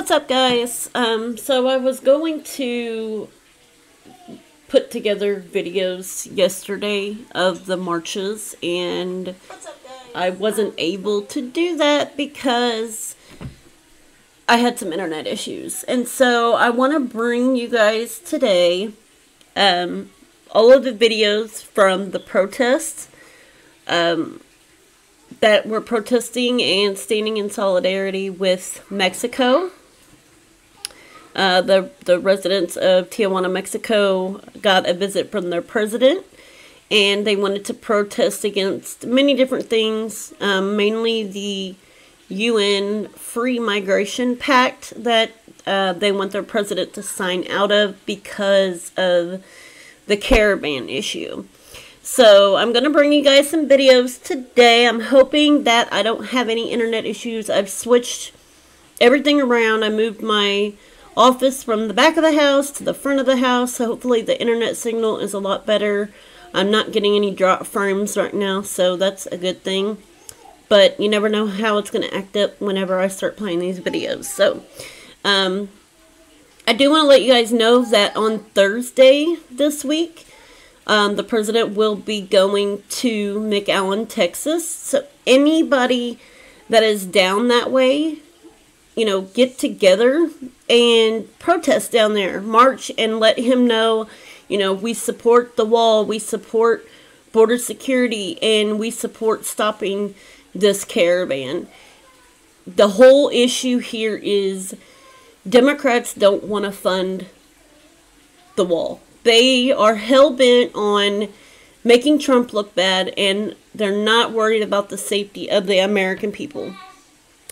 What's up, guys? So I was going to put together videos yesterday of the marches, and I wasn't able to do that because I had some internet issues. And so I want to bring you guys today all of the videos from the protests that were protesting and standing in solidarity with Mexico. The residents of Tijuana, Mexico got a visit from their president, and they wanted to protest against many different things, mainly the UN Free Migration Pact that they want their president to sign out of because of the caravan issue. So I'm going to bring you guys some videos today. I'm hoping that I don't have any internet issues. I've switched everything around. I moved my office from the back of the house to the front of the house, so hopefully the internet signal is a lot better. I'm not getting any drop frames right now, so that's a good thing. But you never know how it's going to act up whenever I start playing these videos. So, I do want to let you guys know that on Thursday this week, the president will be going to McAllen, Texas. So anybody that is down that way, you know, get together and protest down there. March and let him know, you know, we support the wall, we support border security, and we support stopping this caravan. The whole issue here is Democrats don't want to fund the wall. They are hell-bent on making Trump look bad, and they're not worried about the safety of the American people.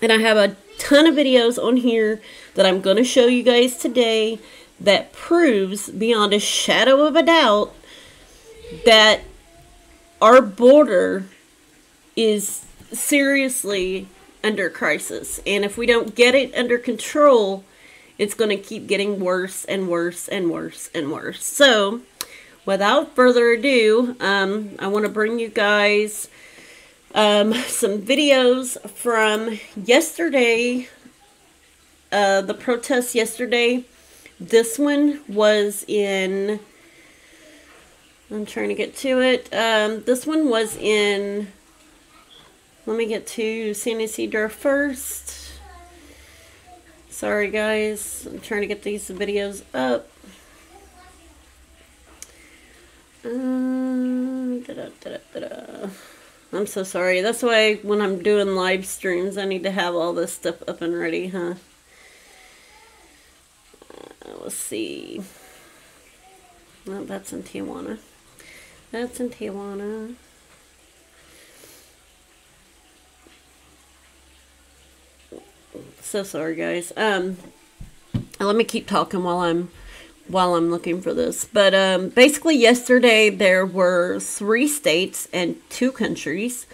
And I have a ton of videos on here that I'm going to show you guys today that proves beyond a shadow of a doubt that our border is seriously under crisis. And if we don't get it under control, it's going to keep getting worse and worse and worse and worse. So, without further ado, I want to bring you guys some videos from yesterday, the protests yesterday. This one was in, I'm trying to get to it. This one was in, let me get to San Ysidro first. Sorry guys, I'm trying to get these videos up. I'm so sorry. That's why when I'm doing live streams, I need to have all this stuff up and ready, huh? Let's see. No, that's in Tijuana. That's in Tijuana. So sorry, guys. Let me keep talking while I'm looking for this. But basically yesterday there were 3 states and 2 countries.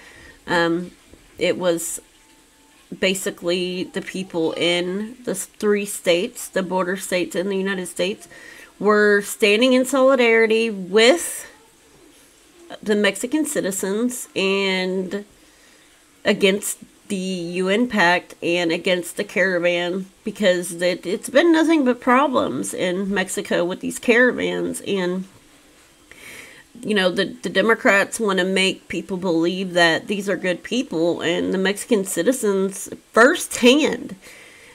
It was basically the people in the 3 states, the border states in the United States, were standing in solidarity with the Mexican citizens and against the UN Pact and against the caravan, because it's been nothing but problems in Mexico with these caravans. And you know, the Democrats want to make people believe that these are good people, and the Mexican citizens firsthand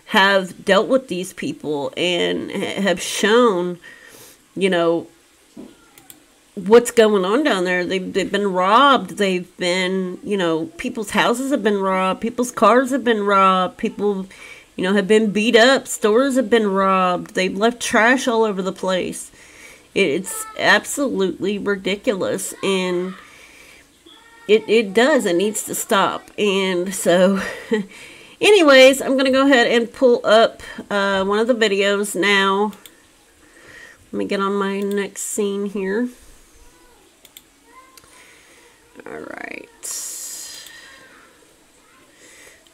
have dealt with these people and have shown, you know, what's going on down there. They've been robbed. They've been, you know, people's houses have been robbed. People's cars have been robbed. People, you know, have been beat up. Stores have been robbed. They've left trash all over the place. It's absolutely ridiculous, and it needs to stop. And so, anyways, I'm going to go ahead and pull up one of the videos now. Let me get on my next scene here.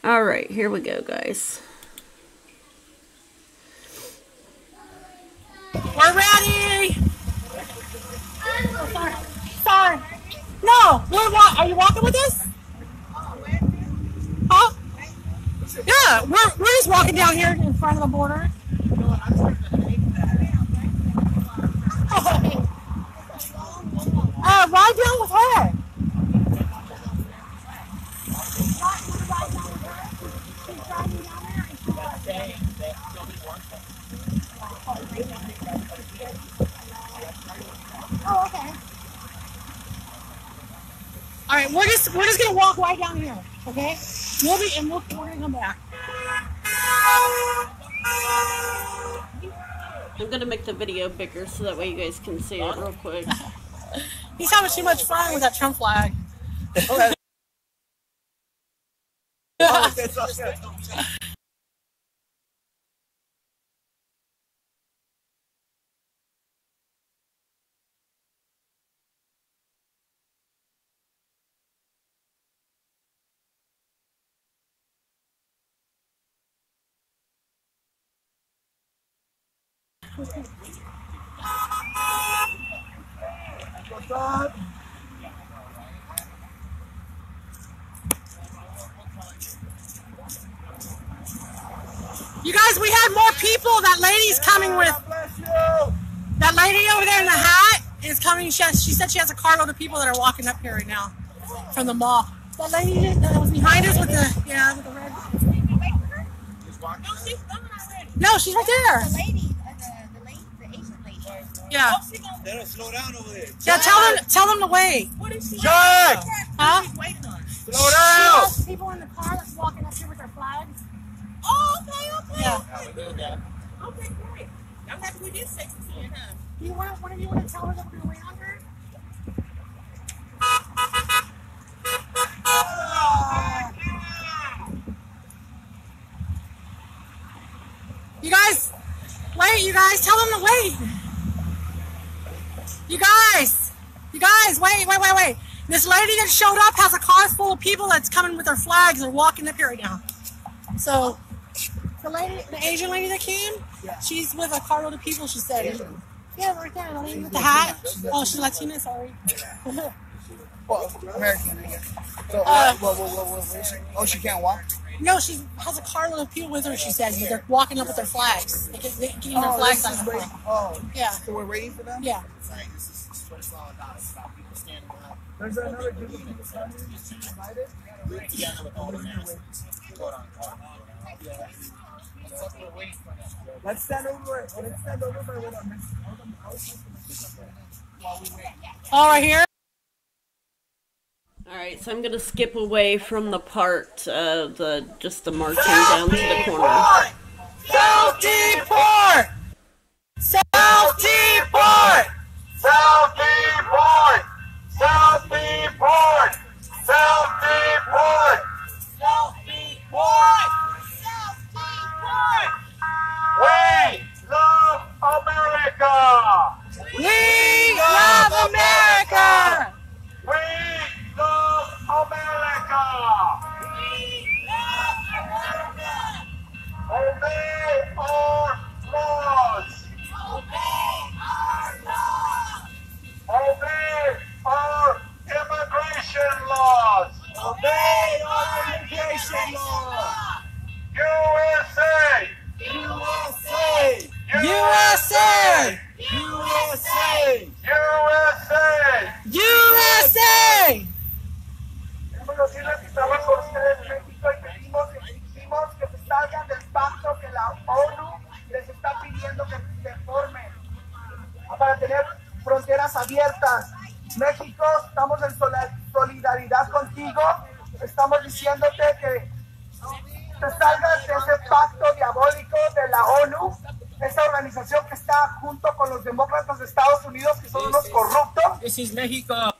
Alright, here we go, guys. We're ready! Oh, sorry. No, are you walking with us? Huh? Yeah, we're just walking down here in front of the border. Ride down with her. Oh, okay. All right, we're just gonna walk right down here, okay? We're gonna come back. I'm gonna make the video bigger so that way you guys can see it real quick. He's having too much fun with that Trump flag. You guys, we had more people. That lady's coming with. That lady over there in the hat is coming. She said she has a carload of people that are walking up here right now from the mall. That lady that was behind us with the with the red. No, she's right there. The lady, the Asian lady. Yeah. They don't slow down over there. Yeah, tell them to wait. What is she? Jack! Huh? Slow down! She has people in the car that's walking up here with their flags. Oh, okay. Yeah. Okay, great. I'm happy we did 6 to 10, huh? One of you want to tell her that we're going to wait on her? You guys, wait, you guys, tell them to wait. You guys, wait. This lady that showed up has a car full of people that's coming with their flags. They're walking up here right now. So, the Asian lady that came, she's with a carload of people, she said. Yeah, right there, the lady with the hat. Oh, she's Latina, sorry. Well, American, I guess. So, what is she? Oh, she can't walk? No, she has a carload of people with her, she says. They're walking up with their flags. They're getting their flags on the front. Oh, Yeah. so we're waiting for them? Yeah. There's another group of people coming invited. Let's stand over it. Let's stand over by what I'm missing. While we wait. All right, here. Alright, so I'm gonna skip away from the part of just the marching down to the corner. Self-deport! Self-deport! Self-deport! Self-deport! Self-deport! Self-deport! Self-deport! We love America! We love America! We love America! We love America! Obey our laws! Obey our laws! Obey our immigration laws! Obey our immigration law! USA! USA! USA! USA! USA! USA! Bueno, sí necesitamos con ustedes México y pedimos que se salgan del pacto que la ONU les está pidiendo que se formen para tener fronteras abiertas. México, estamos en solidaridad contigo. Estamos diciéndote que te salgas de ese pacto diabólico de la ONU, esa organización que está junto con los demócratas de Estados Unidos, que son unos corruptos. This is Mexico.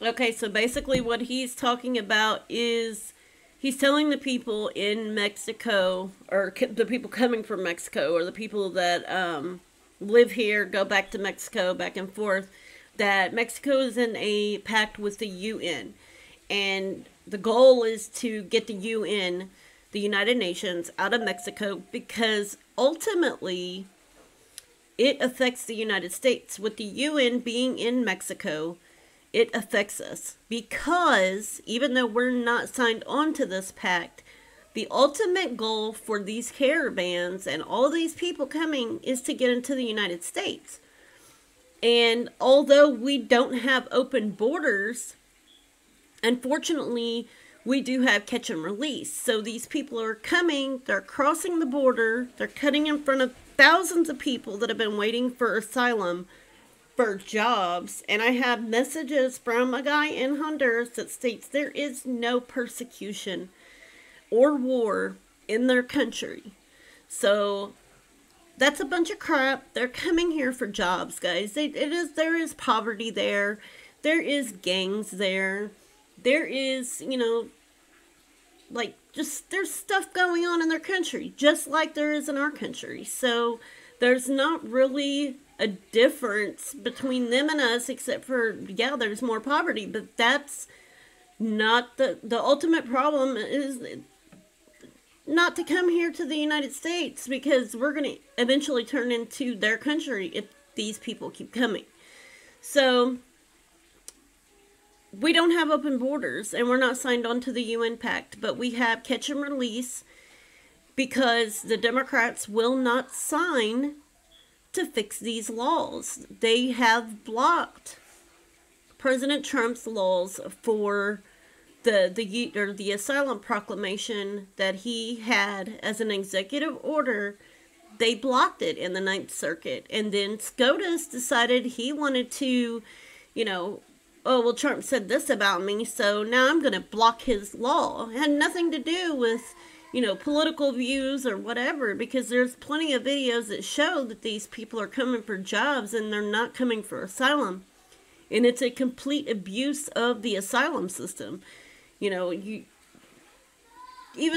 Okay, so basically what he's talking about is he's telling the people in Mexico, or the people coming from Mexico, or the people that live here, go back to Mexico, back and forth, that Mexico is in a pact with the UN. And the goal is to get the UN, the United Nations, out of Mexico because ultimately it affects the United States. With the UN being in Mexico, it affects us because even though we're not signed on to this pact, The ultimate goal for these caravans and all these people coming is to get into the United States. And although we don't have open borders, unfortunately, we do have catch and release. So these people are coming, they're crossing the border, they're cutting in front of thousands of people that have been waiting for asylum for jobs. And I have messages from a guy in Honduras that states there is no persecution or war in their country. So that's a bunch of crap. They're coming here for jobs, guys. There is poverty there. There is gangs there. There is, you know, like, just, there's stuff going on in their country, just like there is in our country. So there's not really a difference between them and us, except for, yeah, there's more poverty, but that's not the ultimate problem. Is not to come here to the United States, because we're going to eventually turn into their country if these people keep coming. So we don't have open borders, and we're not signed on to the UN Pact, but we have catch and release because the Democrats will not sign to fix these laws. They have blocked President Trump's laws for the asylum proclamation that he had as an executive order. They blocked it in the Ninth Circuit. And then SCOTUS decided he wanted to, you know, oh, well, Trump said this about me, so now I'm going to block his law. It had nothing to do with, you know, political views or whatever, because there's plenty of videos that show that these people are coming for jobs and they're not coming for asylum. And it's a complete abuse of the asylum system. You know, even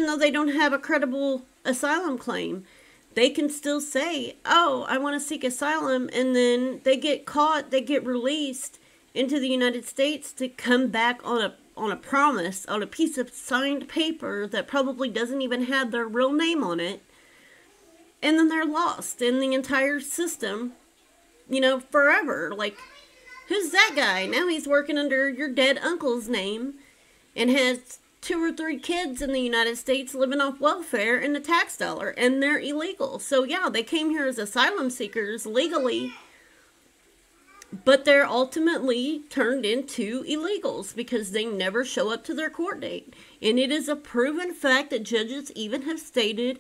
though they don't have a credible asylum claim, they can still say, oh, I want to seek asylum, and then they get caught, they get released into the United States to come back on a promise, on a piece of signed paper that probably doesn't even have their real name on it, and then they're lost in the entire system, you know, forever. Like, who's that guy? Now he's working under your dead uncle's name and has 2 or 3 kids in the United States living off welfare and the tax dollar, and they're illegal. So yeah, they came here as asylum seekers legally, but they're ultimately turned into illegals because they never show up to their court date. And it is a proven fact that judges even have stated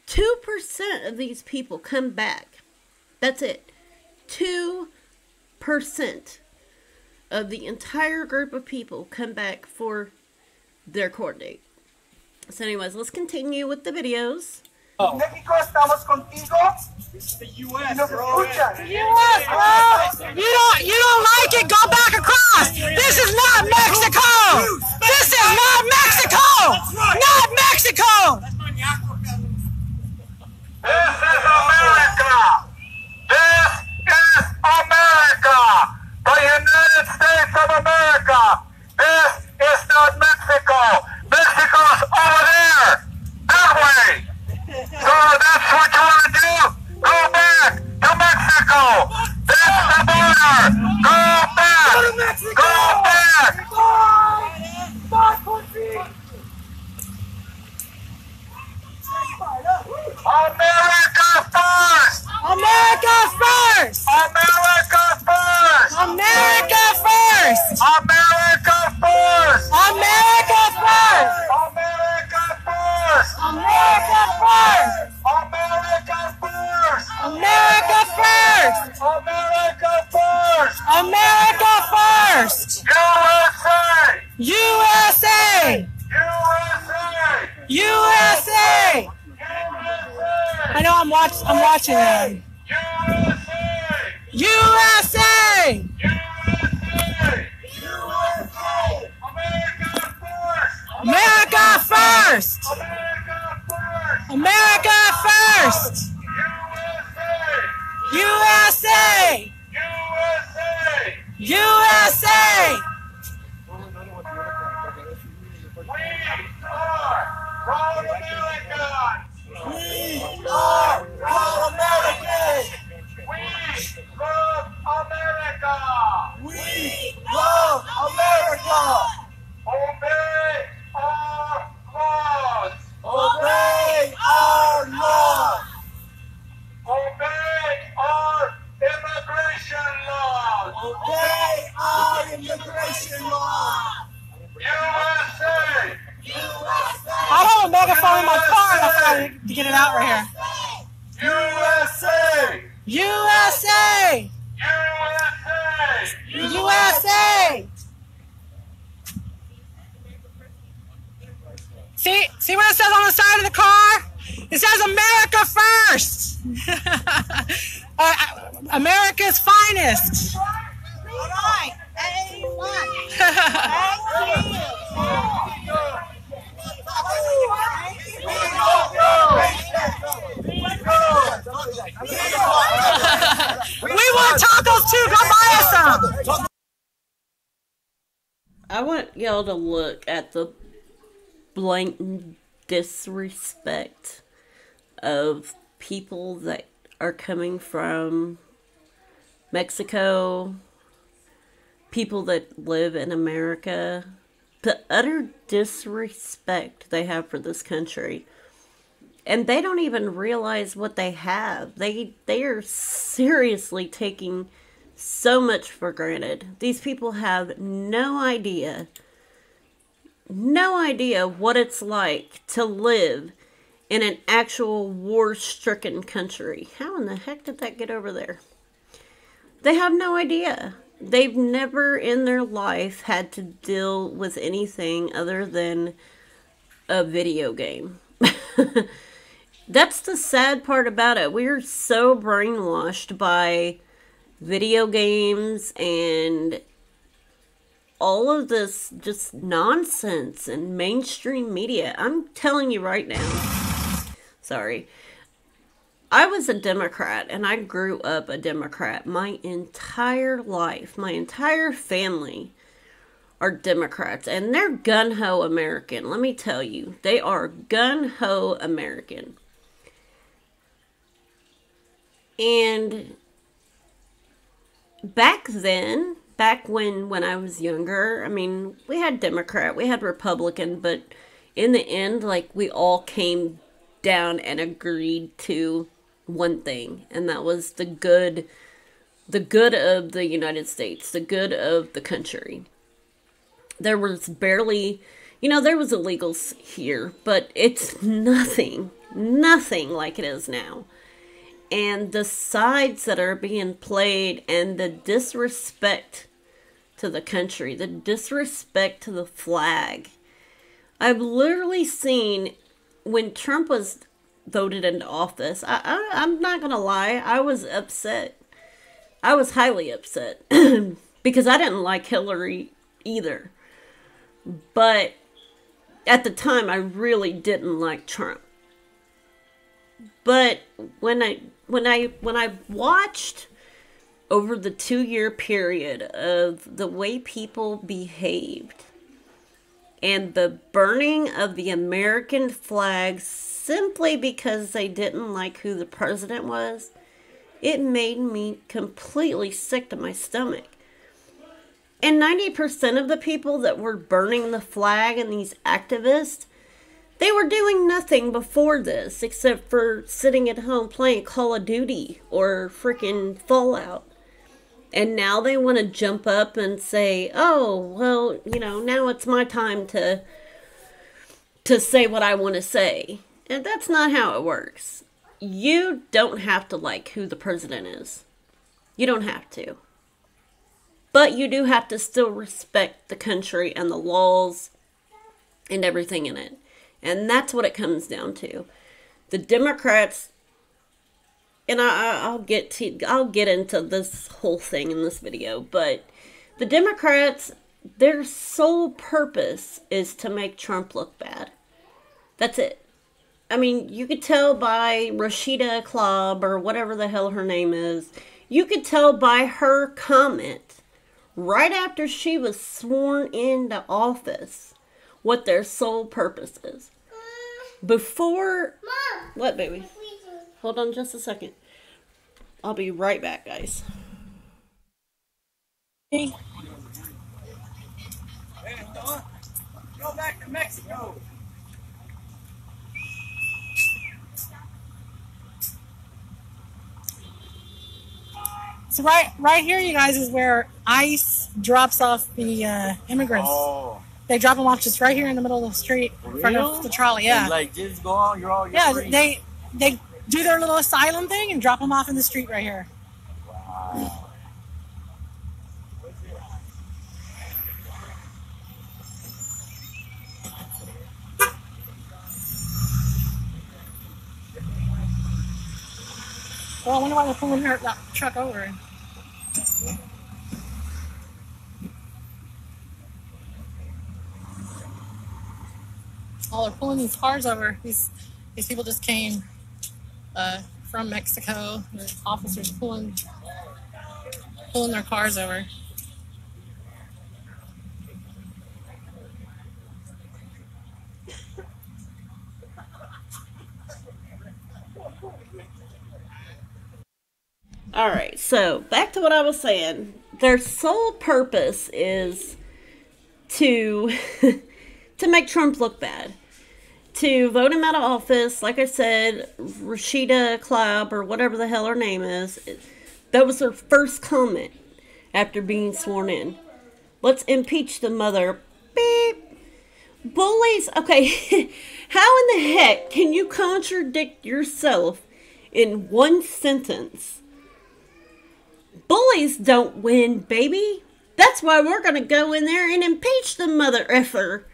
2% of these people come back. That's it. 2% of the entire group of people come back for their court date. So anyways, let's continue with the videos. México, estamos contigo. It's the U.S., Nos bro. escuchan. U.S., bro! You don't like it? Go back across! This is not Mexico! This is not Mexico! Not Mexico! This is America. This is America. The United States of America. This is not Mexico. Mexico's over there. That way. So that's what you want to do? Go back to Mexico. That's the border. Go back. Go back. America first. America first! America first. America first! America first. America first! America first. America first! America first. America first! America first. America first! USA. USA! USA. USA! I know I'm watching them. USA! America first! America first! USA! USA! Obey our laws. have a megaphone in my car and I forgot to get it out right here. USA! USA! USA! See what it says on the side of the car? It says America first! America's finest! All right. Hey, what? We want tacos too! Go buy us some! I want y'all to look at the blatant disrespect of people that are coming from Mexico, people that live in America, the utter disrespect they have for this country. And they don't even realize what they have. They are seriously taking so much for granted. These people have no idea what it's like to live in an actual war-stricken country. How in the heck did that get over there? They have no idea. They've never in their life had to deal with anything other than a video game. That's the sad part about it. We're so brainwashed by video games and all of this just nonsense and mainstream media. I'm telling you right now. Sorry. I was a Democrat and I grew up a Democrat my entire life. My entire family are Democrats and they're gun-ho American. Let me tell you, they are gun-ho American. And back then, back when I was younger, I mean, we had Democrat, we had Republican, but in the end, like, we all came down and agreed to one thing, and that was the good of the United States, the good of the country. There was barely, there was illegals here, but it's nothing like it is now. And the sides that are being played and the disrespect to the country, the disrespect to the flag. I've literally seen when Trump was voted into office, I'm not going to lie, I was upset. I was highly upset because I didn't like Hillary either. But at the time, I really didn't like Trump. But when I watched over the 2-year period of the way people behaved and the burning of the American flag simply because they didn't like who the president was, it made me completely sick to my stomach. And 90% of the people that were burning the flag and these activists, they were doing nothing before this except for sitting at home playing Call of Duty or freaking Fallout. And now they want to jump up and say, oh, well, now it's my time to say what I want to say. And that's not how it works. You don't have to like who the president is. You don't have to. But you do have to still respect the country and the laws and everything in it. And that's what it comes down to. The Democrats, and I'll get into this whole thing in this video, but the Democrats, their sole purpose is to make Trump look bad. That's it. I mean, you could tell by Rashida Tlaib, or whatever the hell her name is, you could tell by her comment right after she was sworn into office what their sole purpose is. Before... Mom! What, baby? Hold on just a second. I'll be right back, guys. Go back to Mexico. So right here, you guys, is where ICE drops off the immigrants. Oh. They drop them off just right here in the middle of the street in front of the trolley. Yeah. And like, just go on, you're Yeah, free. they do their little asylum thing and drop them off in the street right here. Wow. Well, I wonder why they're pulling that truck over. Oh, they're pulling these cars over. These people just came from Mexico. The officers pulling their cars over. All right, so back to what I was saying. Their sole purpose is to to make Trump look bad, to vote him out of office. Like I said, Rashida Tlaib, or whatever the hell her name is, that was her first comment after being sworn in. Let's impeach the mother. Beep. Bullies. Okay, how in the heck can you contradict yourself in one sentence? Bullies don't win, baby. That's why we're going to go in there and impeach the mother effer.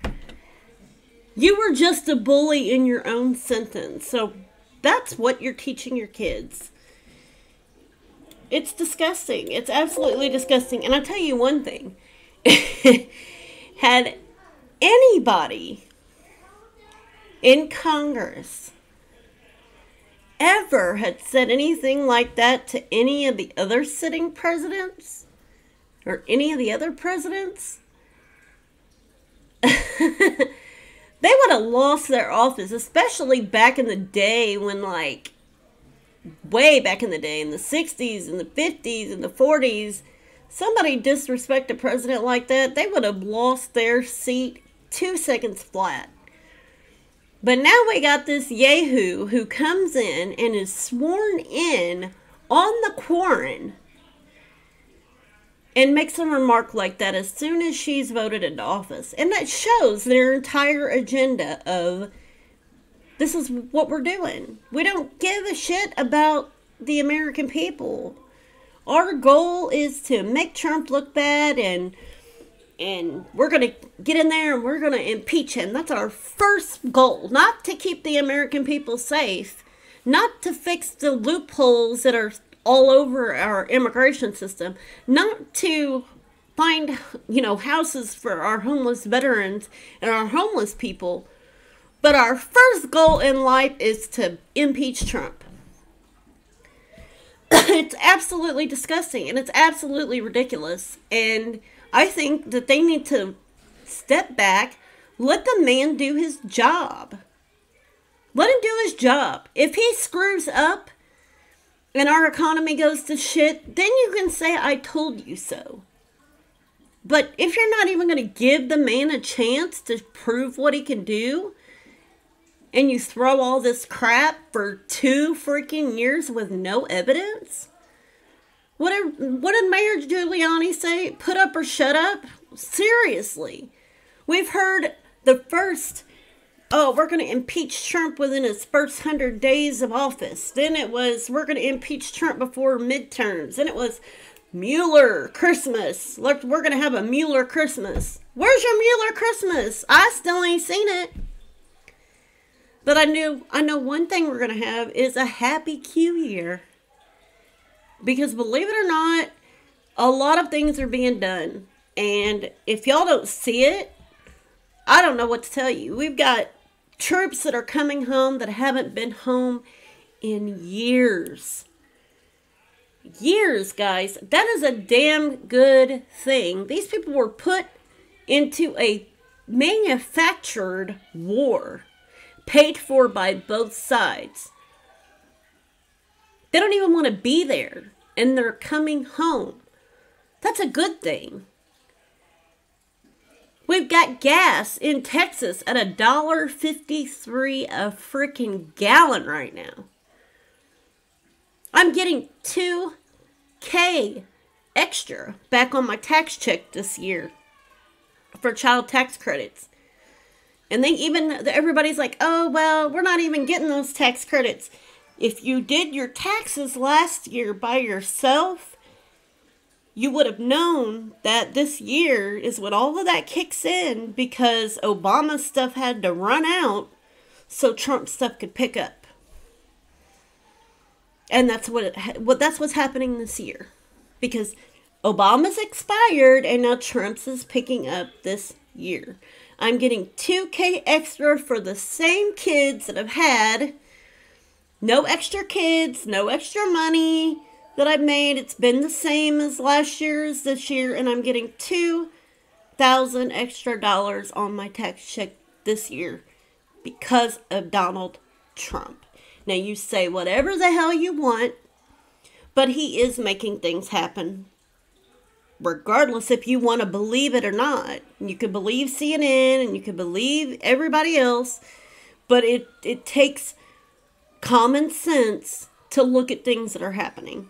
You were just a bully in your own sentence. So that's what you're teaching your kids. It's disgusting. It's absolutely disgusting. And I'll tell you one thing. Had anybody in Congress ever had said anything like that to any of the other sitting presidents or any of the other presidents, they would have lost their office, especially back in the day when, like, way back in the day, in the 60s and the 50s and the 40s, somebody disrespect a president like that, they would have lost their seat 2 seconds flat. But now we got this yahoo who comes in and is sworn in on the quorum and makes a remark like that as soon as she's voted into office. And that shows their entire agenda of, this is what we're doing. We don't give a shit about the American people. Our goal is to make Trump look bad, and we're going to get in there and we're going to impeach him. That's our first goal. Not to keep the American people safe. Not to fix the loopholes that are all over our immigration system. Not to find, houses for our homeless veterans and our homeless people. But our first goal in life is to impeach Trump. It's absolutely disgusting and it's absolutely ridiculous. And I think that they need to step back, let the man do his job. Let him do his job. If he screws up and our economy goes to shit, then you can say, I told you so. But if you're not even going to give the man a chance to prove what he can do, and you throw all this crap for 2 freaking years with no evidence? What did Mayor Giuliani say? Put up or shut up? Seriously. We've heard the first, we're going to impeach Trump within his first 100 days of office. Then it was, we're going to impeach Trump before midterms. Then it was Mueller Christmas. We're going to have a Mueller Christmas. Where's your Mueller Christmas? I still ain't seen it. But I know one thing we're going to have is a happy Q year. Because believe it or not, a lot of things are being done. And if y'all don't see it, I don't know what to tell you. We've got troops that are coming home that haven't been home in years. Years, guys. That is a damn good thing. These people were put into a manufactured war. Paid for by both sides. They don't even want to be there. And they're coming home. That's a good thing. We've got gas in Texas at $1.53 a freaking gallon right now. I'm getting $2,000 extra back on my tax check this year for child tax credits. And everybody's like, oh, well, we're not even getting those tax credits. If you did your taxes last year by yourself, you would have known that this year is when all of that kicks in because Obama's stuff had to run out so Trump's stuff could pick up. And that's what's happening this year. Because Obama's expired and now Trump's is picking up this year. I'm getting $2,000 extra for the same kids that I've had. No extra kids, no extra money that I've made. It's been the same as last year as this year, and I'm getting $2,000 extra on my tax check this year because of Donald Trump. Now you say whatever the hell you want, but he is making things happen. Regardless if you want to believe it or not. You could believe CNN and you could believe everybody else, but it takes common sense to look at things that are happening.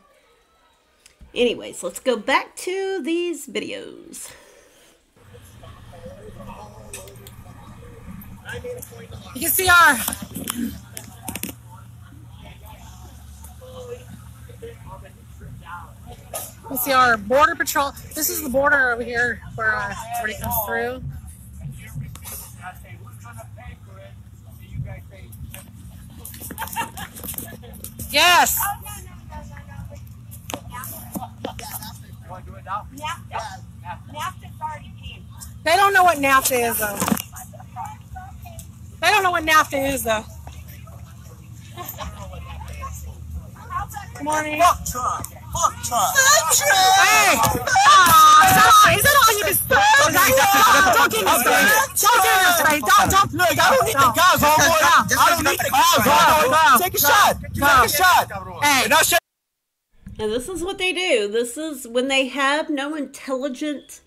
Anyways, let's go back to these videos. You can see our border patrol. This is the border over here where everybody comes through. Yes. They don't know what NAFTA is, though. They don't know what NAFTA is, though. Good morning. Fuck Trump. Fuck Trump. Hey! Is that all you can say? Don't give me space. Don't give me space. Don't. Look, I don't need the guys on board. I don't need the guys on board. Take a shot. Take a shot. Hey. And this is what they do. This is when they have no intelligent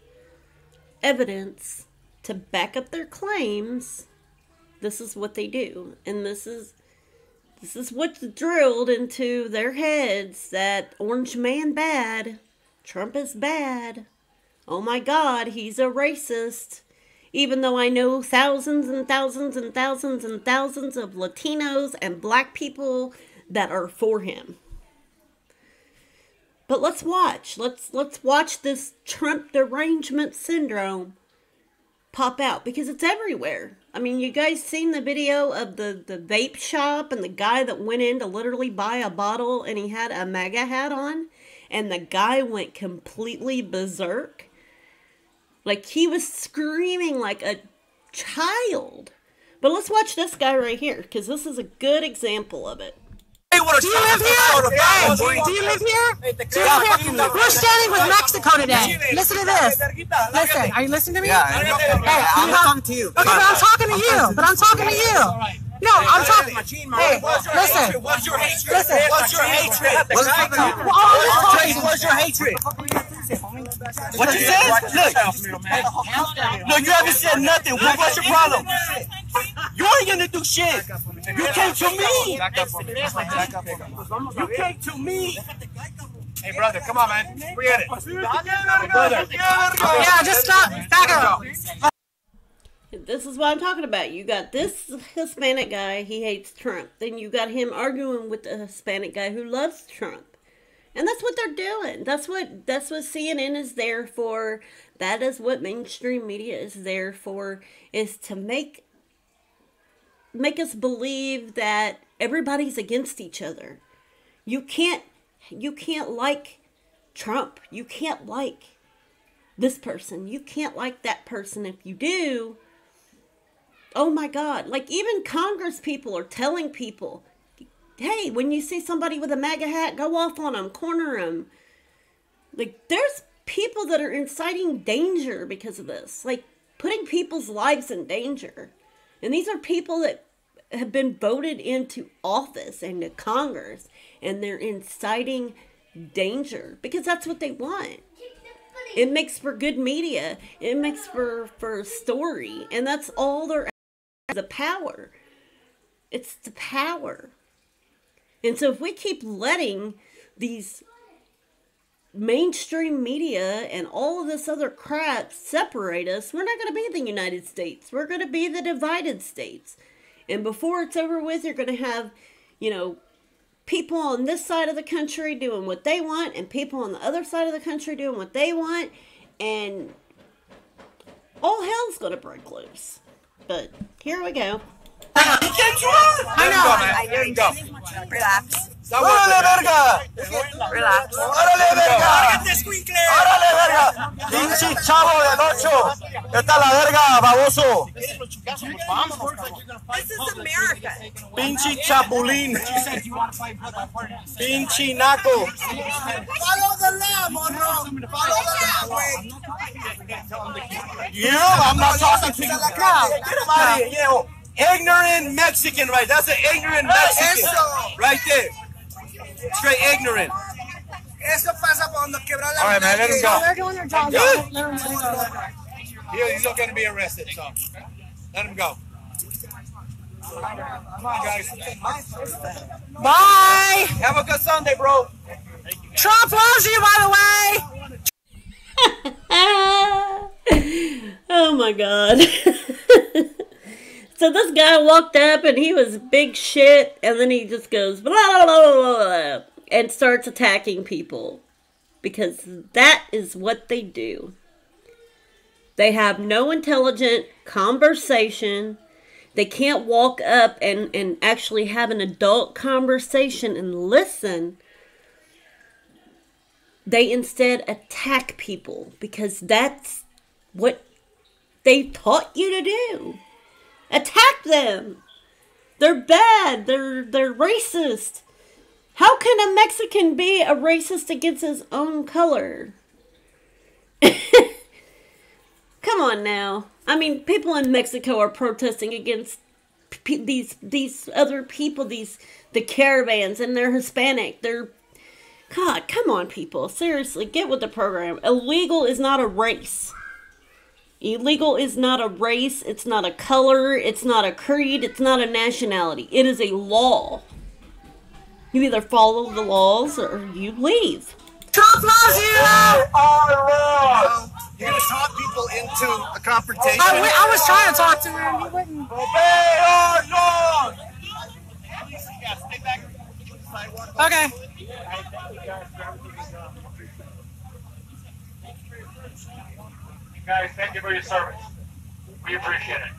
evidence to back up their claims. This is what they do. And this is what's drilled into their heads, that orange man bad, Trump is bad, oh my God, he's a racist, even though I know thousands and thousands and thousands and thousands of Latinos and black people that are for him. But let's watch. Let's watch this Trump derangement syndrome pop out, because it's everywhere. I mean, you guys seen the video of the vape shop and the guy that went in to literally buy a bottle and he had a MAGA hat on, and the guy went completely berserk. Like, he was screaming like a child. But let's watch this guy right here, because this is a good example of it. Do you live here? Hey, do you live here? Do you live here? We're standing with Mexico today. Listen to this. Listen, are you listening to me? Yeah, hey, I'm talking to you. Okay, but I'm talking to you. But I'm talking to you. No, I'm talking. Hey, listen. What's your hatred? Listen. What's your hatred? What's your hatred? What you said? Look, you haven't said nothing. What's your problem? You ain't gonna do shit. You came to me. You came to me. Hey, brother, come on, man. Forget it. Brother. Yeah, just stop. Back up. This is what I'm talking about. You got this Hispanic guy, he hates Trump. Then you got him arguing with the Hispanic guy who loves Trump. And that's what they're doing. That's what CNN is there for. That is what mainstream media is there for, is to make us believe that everybody's against each other. You can't like Trump. You can't like this person. You can't like that person. If you do, oh my God. Like, even Congress people are telling people, hey, when you see somebody with a MAGA hat, go off on them, corner them. Like, there's people that are inciting danger because of this. Like, putting people's lives in danger. And these are people that have been voted into office and to Congress, and they're inciting danger because that's what they want. It makes for good media. It makes for a story. And that's all they're after, the power. It's the power. And so if we keep letting these mainstream media and all of this other crap separate us, we're not going to be the United States. We're going to be the divided states. And before it's over with, you're going to have, you know, people on this side of the country doing what they want and people on the other side of the country doing what they want. And all hell's going to break loose. But here we go. I know. Relax. ¡Órale, verga! Relax. ¡Órale, verga! ¡Órale, verga! ¡Pinche chavo del 8! ¡Esta la verga, baboso! This is America. ¡Pinche chapulín! ¡Pinche naco! Follow the law, morro. Follow the law, güey. You? I'm not talking to you. Get him out of here, yo. Ignorant Mexican, right? That's an ignorant Mexican. Right there. Straight ignorant. Eso pasa cuando quebra la. All right, man, let him go. They're doing their job. Good. Let them go. He's not going to be arrested, so let him go. Come on, guys. Bye. Have a good Sunday, bro. Trump loves you, by the way. Oh my God. So this guy walked up and he was big shit, and then he just goes blah, blah, blah, blah, blah, and starts attacking people. Because that is what they do. They have no intelligent conversation. They can't walk up and actually have an adult conversation and listen. They instead attack people because that's what they taught you to do. Attack them. They're bad. They're racist. How can a Mexican be a racist against his own color? Come on now. I mean, people in Mexico are protesting against these other people, the caravans, and they're Hispanic. God, come on, people. Seriously, get with the program. Illegal is not a race. Illegal is not a race, it's not a color, it's not a creed, it's not a nationality. It is a law. You either follow the laws or you leave. Trump loves you. You're going to talk people into a confrontation? I was trying to talk to him. He wouldn't. Obey our laws! Okay. Guys, thank you for your service. We appreciate it.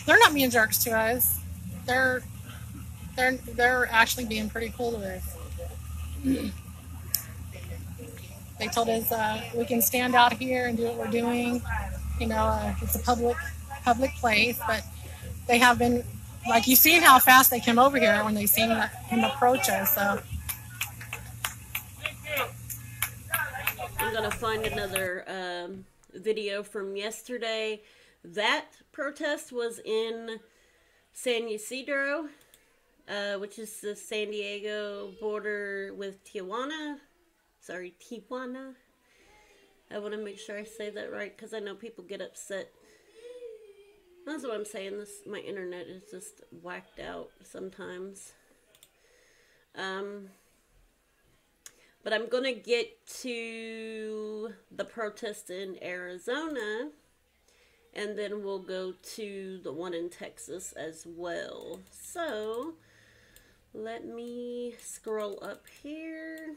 They're not being jerks to us. They're actually being pretty cool to us. They told us we can stand out here and do what we're doing. You know, it's a public place, but they have been, like, you've seen how fast they came over here when they seen him approach us. So I'm gonna find another video from yesterday. That protest was in San Ysidro, which is the San Diego border with Tijuana. Tijuana. I want to make sure I say that right because I know people get upset. That's what I'm saying. My internet is just whacked out sometimes. But I'm gonna get to the protest in Arizona. And then we'll go to the one in Texas as well. So, let me scroll up here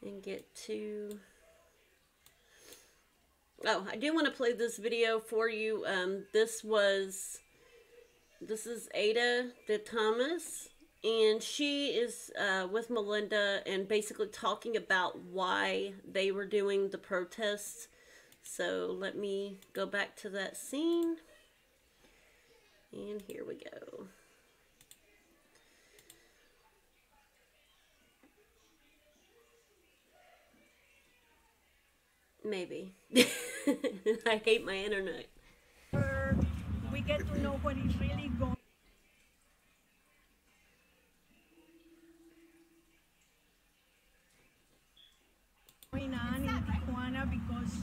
and get to... Oh, I do want to play this video for you. This is Ada de Thomas, and she is with Melinda and basically talking about why they were doing the protests. So let me go back to that scene. And here we go. Maybe. I hate my internet. We get to know what is really going on in Tijuana, because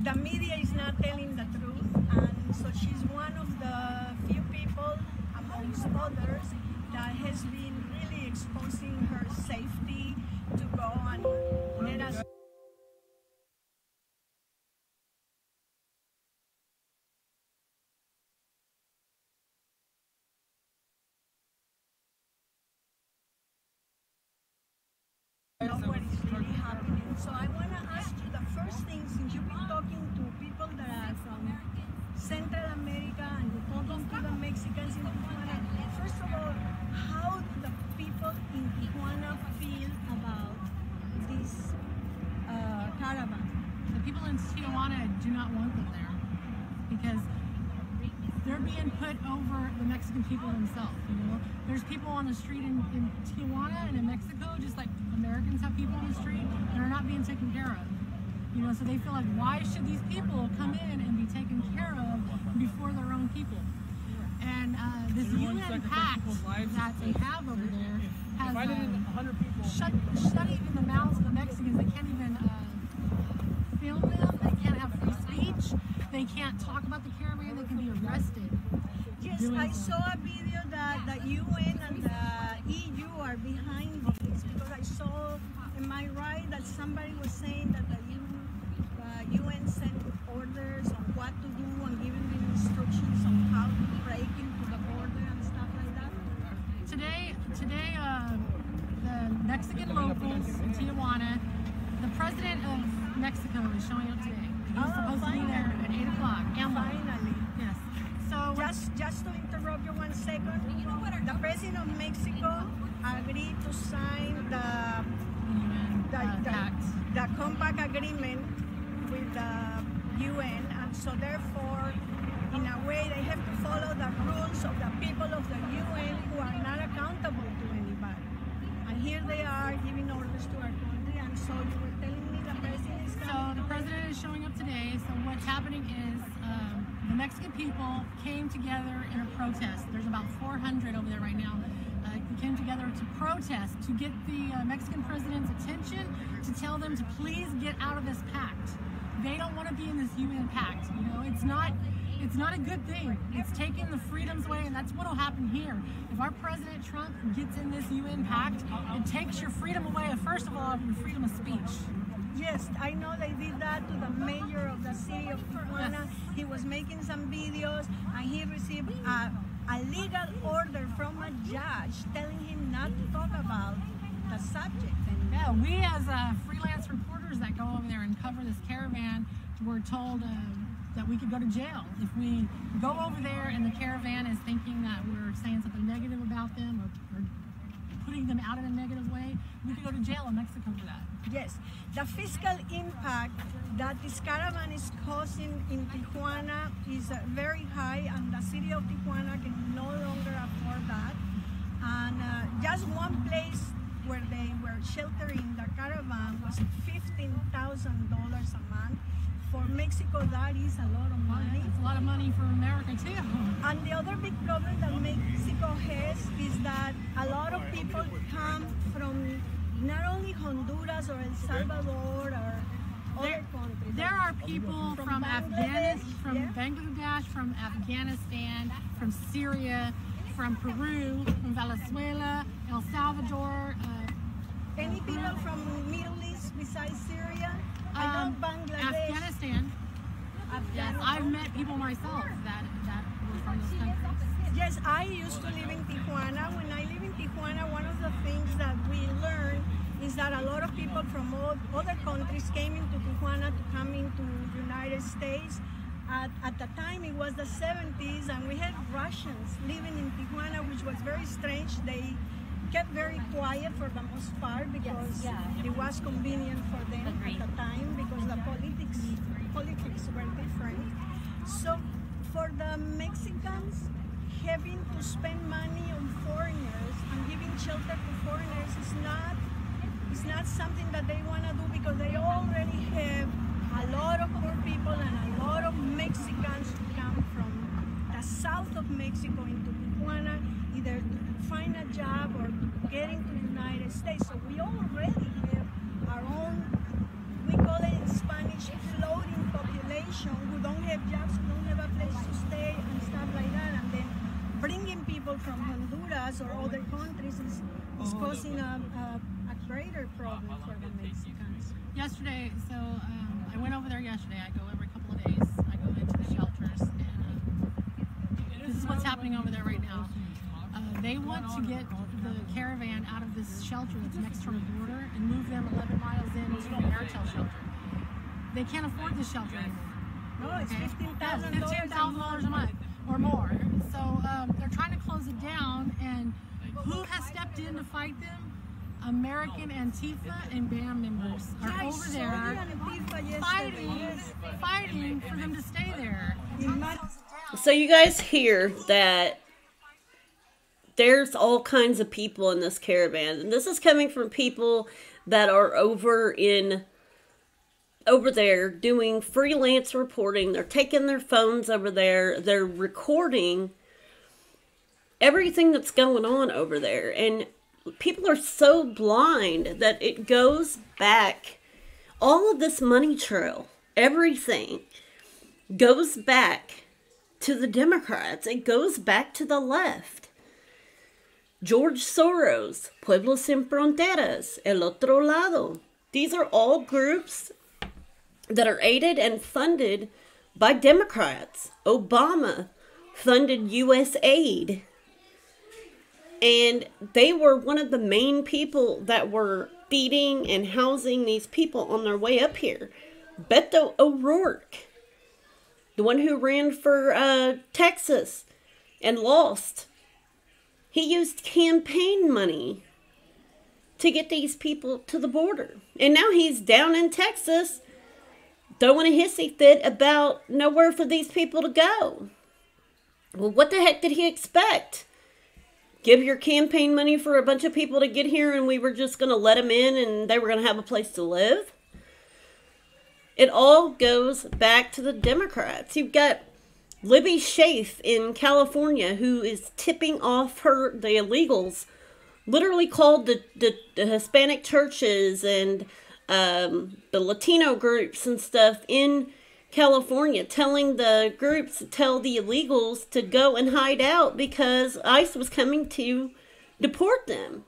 the media is not telling the truth, and so she's one of the few people amongst others that has been really exposing her safety to go and let us know what is really happening. So I want to ask you the first thing, since you've been talking to people that are from Central America and you're talking to the Mexicans in Tijuana, first of all, how do the people in Tijuana feel about this caravan? The people in Tijuana do not want them there because they're being put over the Mexican people themselves. You know, there's people on the street in Tijuana and in Mexico, just like Americans have people on the street, that are not being taken care of. You know, so they feel like, why should these people come in and be taken care of before their own people? And this UN pact that they have over there has shut even the mouths of the Mexicans. They can't even film them. They can't have free speech. They can't talk about the caravan. They can be arrested. Yes, I saw a video that the UN and the EU are behind this, because I saw, am I right, that somebody was saying that the UN sent orders on what to do and giving them instructions on how to break into the border and stuff like that? Today, the Mexican locals in Tijuana, the president of Mexico is showing up today. He's supposed to be there at 8 o'clock. Finally. Yes. So Just to interrupt you 1 second, the president of Mexico agreed to sign the compact agreement with the UN, and so therefore, in a way, they have to follow the rules of the people of the UN who are not accountable to anybody. And here they are giving orders to our country, and so you were telling me the president is coming. So the president is showing up today. So what's happening is the Mexican people came together in a protest. There's about 400 over there right now. They came together to protest, to get the Mexican president's attention, to tell them to please get out of this pact. They don't want to be in this UN pact. You know, it's not a good thing. It's taking the freedoms away, and that's what will happen here. If our President Trump gets in this UN pact, it takes your freedom away, first of all, your freedom of speech. Yes, I know they did that to the mayor of the city of Tijuana. He was making some videos, and he received a legal order from a judge telling him not to talk about the subject. And yeah, we as freelance reporters that go over there and cover this caravan, we're told that we could go to jail if we go over there and the caravan is thinking that we're saying something negative about them or putting them out in a negative way. We could go to jail in Mexico for that. yes, the fiscal impact that this caravan is causing in Tijuana is very high, and the city of Tijuana can no longer afford that. And just one place where they were sheltering the caravan was $15,000 a month. For Mexico, that is a lot of money. It's a lot of money for America too. And the other big problem that Mexico has is that a lot of people come from not only Honduras or El Salvador or other countries. There are people from Bangladesh, from Afghanistan, from Syria, from Peru, from Venezuela, El Salvador. Any people from Middle East besides Syria? I know Bangladesh. Afghanistan. Yes, I've met people myself that were from those countries. Yes, I used to live in Tijuana. When I live in Tijuana, one of the things that we learned is that a lot of people from other countries came into Tijuana to come into the United States. At the time, it was the 70s, and we had Russians living in Tijuana, which was very strange. They kept very quiet for the most part because it was convenient for them at the time, because the politics were different. So for the Mexicans, having to spend money on foreigners and giving shelter to foreigners is not something that they want to do, because they already have a lot of poor people and a lot of Mexicans who come from the south of Mexico into Tijuana, either to find a job or get into the United States. So we already have our own, we call it in Spanish, floating population who don't have jobs, who don't have a place to stay and stuff like that. And then bringing people from Honduras or other countries is causing a greater problem for the Mexicans. Yesterday, so I went over there yesterday. I go every couple of days. I go into the shelters, and this is what's happening over there right now. They want to get the caravan out of this shelter that's next to the border and move them 11 miles into the airtel shelter. They can't afford this shelter anymore. No, it's $15,000 $15,000 a month or more. So they're trying to close it down, and who has stepped in to fight them? American Antifa and BAM members are over there fighting for them to stay there. So you guys hear that there's all kinds of people in this caravan, and this is coming from people that are over there doing freelance reporting. They're taking their phones over there, they're recording everything that's going on over there, and people are so blind that it goes back, all of this money trail, everything goes back to the Democrats. It goes back to the left. George Soros, Pueblos Sin Fronteras, El Otro Lado. These are all groups that are aided and funded by Democrats. Obama funded U.S. aid. And they were one of the main people that were feeding and housing these people on their way up here. Beto O'Rourke, the one who ran for Texas and lost, he used campaign money to get these people to the border. And now he's down in Texas throwing a hissy fit about nowhere for these people to go. Well, what the heck did he expect? Give your campaign money for a bunch of people to get here and we were just going to let them in and they were going to have a place to live? It all goes back to the Democrats. You've got Libby Schaaf in California who is tipping off the illegals, literally called the Hispanic churches and the Latino groups and stuff in California, telling the groups to tell the illegals to go and hide out because ICE was coming to deport them.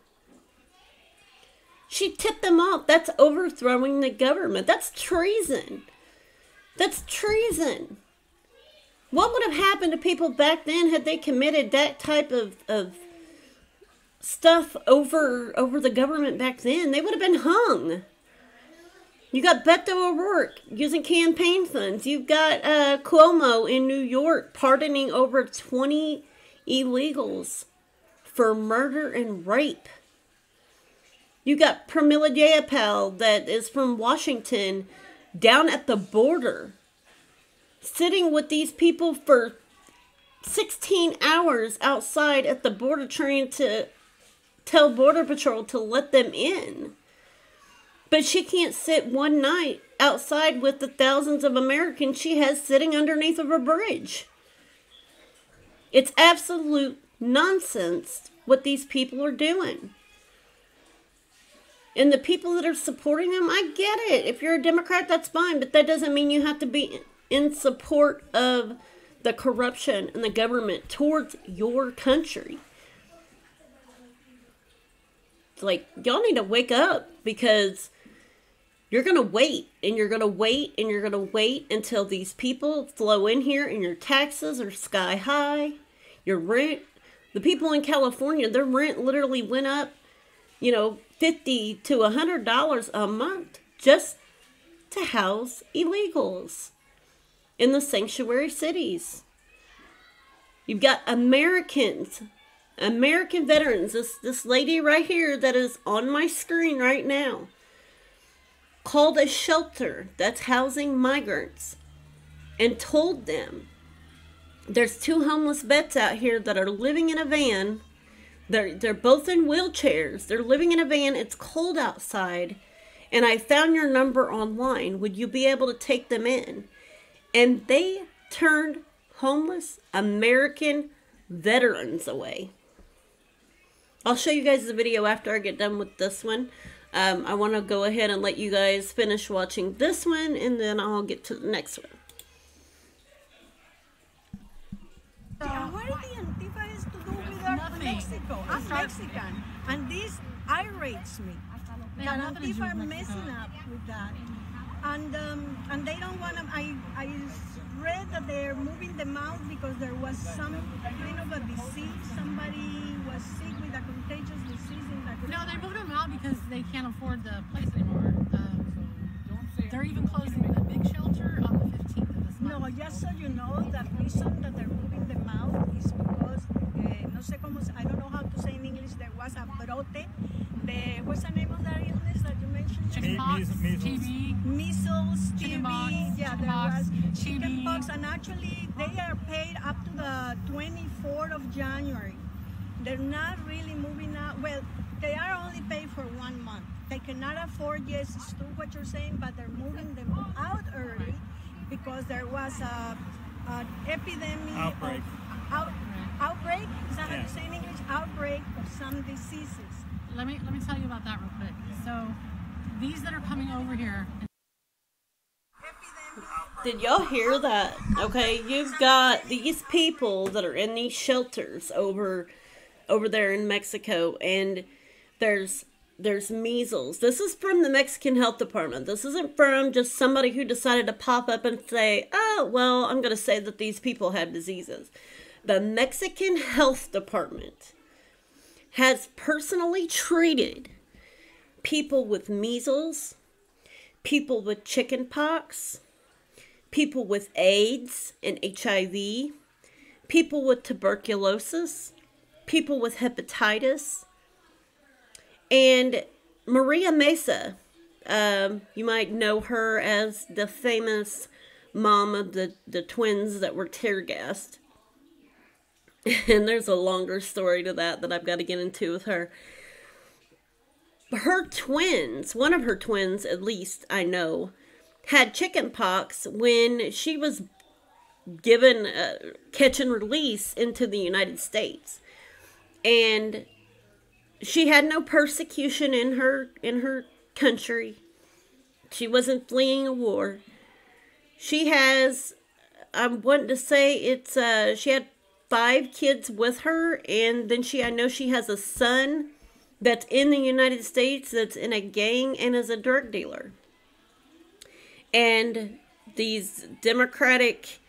She tipped them off. That's overthrowing the government. That's treason. That's treason. What would have happened to people back then had they committed that type of stuff over the government back then? They would have been hung. You got Beto O'Rourke using campaign funds. You've got Cuomo in New York pardoning over 20 illegals for murder and rape. You got Pramila Jayapal that is from Washington down at the border, sitting with these people for 16 hours outside at the border trying to tell Border Patrol to let them in. But she can't sit one night outside with the thousands of Americans she has sitting underneath of a bridge. It's absolute nonsense what these people are doing. And the people that are supporting them, I get it. If you're a Democrat, that's fine. But that doesn't mean you have to be in support of the corruption and the government towards your country. It's like, y'all need to wake up because you're going to wait and you're going to wait and you're going to wait until these people flow in here and your taxes are sky high. Your rent, the people in California, their rent literally went up, $50 to $100 a month just to house illegals in the sanctuary cities. You've got American veterans, this lady right here that is on my screen right now, called a shelter that's housing migrants and told them there's 2 homeless vets out here that are living in a van. They're both in wheelchairs. They're living in a van. It's cold outside. and I found your number online. Would you be able to take them in? And they turned homeless American veterans away. I'll show you guys the video after I get done with this one. I want to go ahead and let you guys finish watching this one, and then I'll get to the next one. What do the Antifa has to do with Mexico? I'm Mexican, and this irritates me. That Antifa are messing up with that, and they don't want to. I read that they're moving them out because there was some kind of a disease. Somebody was sick with a contagious disease in that. No, they moved them out because they can't afford the place anymore. They're even closing the big shelter on the 15th of this month. No, just so you know, the reason that they're moving them out is because, no sé cómo, I don't know how to say in English, there was a brote. What's the name of that illness that you mentioned? Chickenpox, TB. Measles, TB, yeah, there was TB. chickenpox, and actually they are paid up to the 24th of January. They're not really moving out. Well, they are only paid for 1 month. They cannot afford, yes, it's true what you're saying, but they're moving them out early because there was an epidemic. Outbreak. Outbreak? Is that how you say in English? Outbreak of some diseases. Let me tell you about that real quick. So these that are coming over here. Did y'all hear that? Okay, you've got these people that are in these shelters over there in Mexico, and there's measles. This is from the Mexican Health Department. This isn't from just somebody who decided to pop up and say, oh, well, I'm going to say that these people have diseases. The Mexican Health Department has personally treated people with measles, people with chickenpox, people with AIDS and HIV, people with tuberculosis, people with hepatitis. And Maria Mesa, you might know her as the famous mom of the twins that were tear gassed. And there's a longer story to that I've got to get into with her. Her twins, one of her twins at least, I know, had chickenpox when she was given catch and release into the United States. And she had no persecution in her country. She wasn't fleeing a war. She has, I'm wanting to say it's, she had 5 kids with her, and then I know she has a son that's in the United States that's in a gang and is a drug dealer. And these Democratic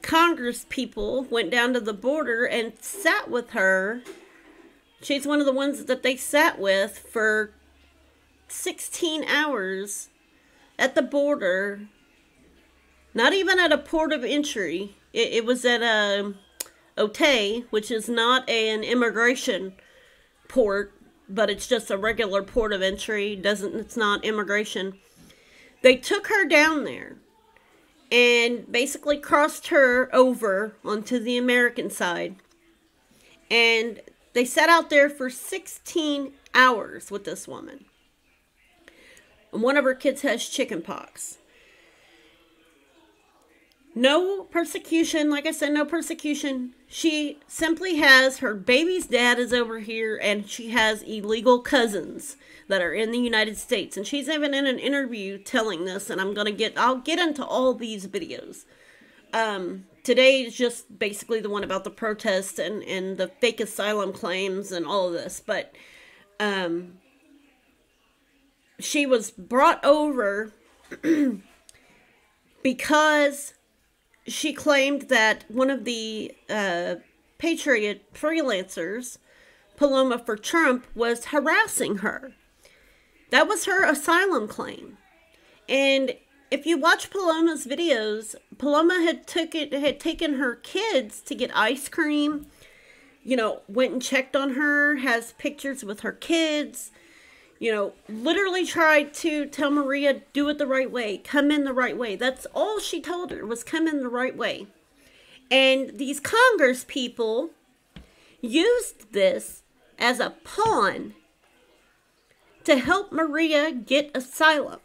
Congress people went down to the border and sat with her. She's one of the ones that they sat with for 16 hours at the border. Not even at a port of entry. It was at Otay, which is not an immigration port, but it's just a regular port of entry. It's not immigration. They took her down there and basically crossed her over onto the American side. And they sat out there for 16 hours with this woman. And one of her kids has chickenpox. No persecution. Like I said, no persecution. She simply has her baby's dad is over here, and she has illegal cousins that are in the United States. And she's even in an interview telling this, and I'll get into all these videos. Today is just basically the one about the protests and the fake asylum claims and all of this. But she was brought over because she claimed that one of the Patriot freelancers, Paloma for Trump, was harassing her. That was her asylum claim. And if you watch Paloma's videos, Paloma had taken her kids to get ice cream, went and checked on her, has pictures with her kids, literally tried to tell Maria, do it the right way, come in the right way. That's all she told her, was come in the right way. And these Congress people used this as a pawn to help Maria get asylum.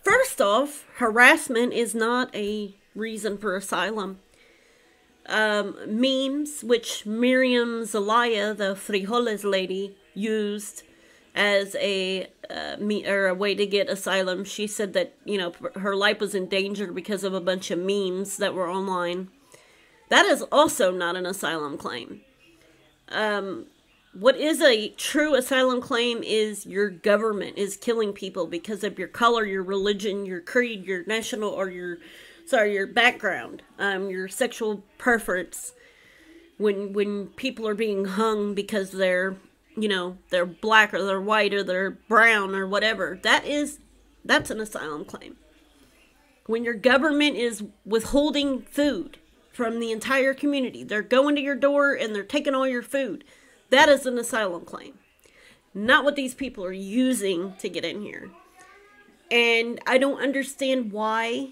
First off, harassment is not a reason for asylum. Memes, which Miriam Zelaya, the frijoles lady, used as a way to get asylum. She said that, you know, her life was in danger because of a bunch of memes that were online. That is also not an asylum claim. What is a true asylum claim is your government is killing people because of your color, your religion, your creed, your national, or your background, your sexual preference. When people are being hung because they're, you know, they're black or they're white or they're brown or whatever, that's an asylum claim. When your government is withholding food from the entire community, they're going to your door and they're taking all your food, that is an asylum claim. Not what these people are using to get in here. And I don't understand why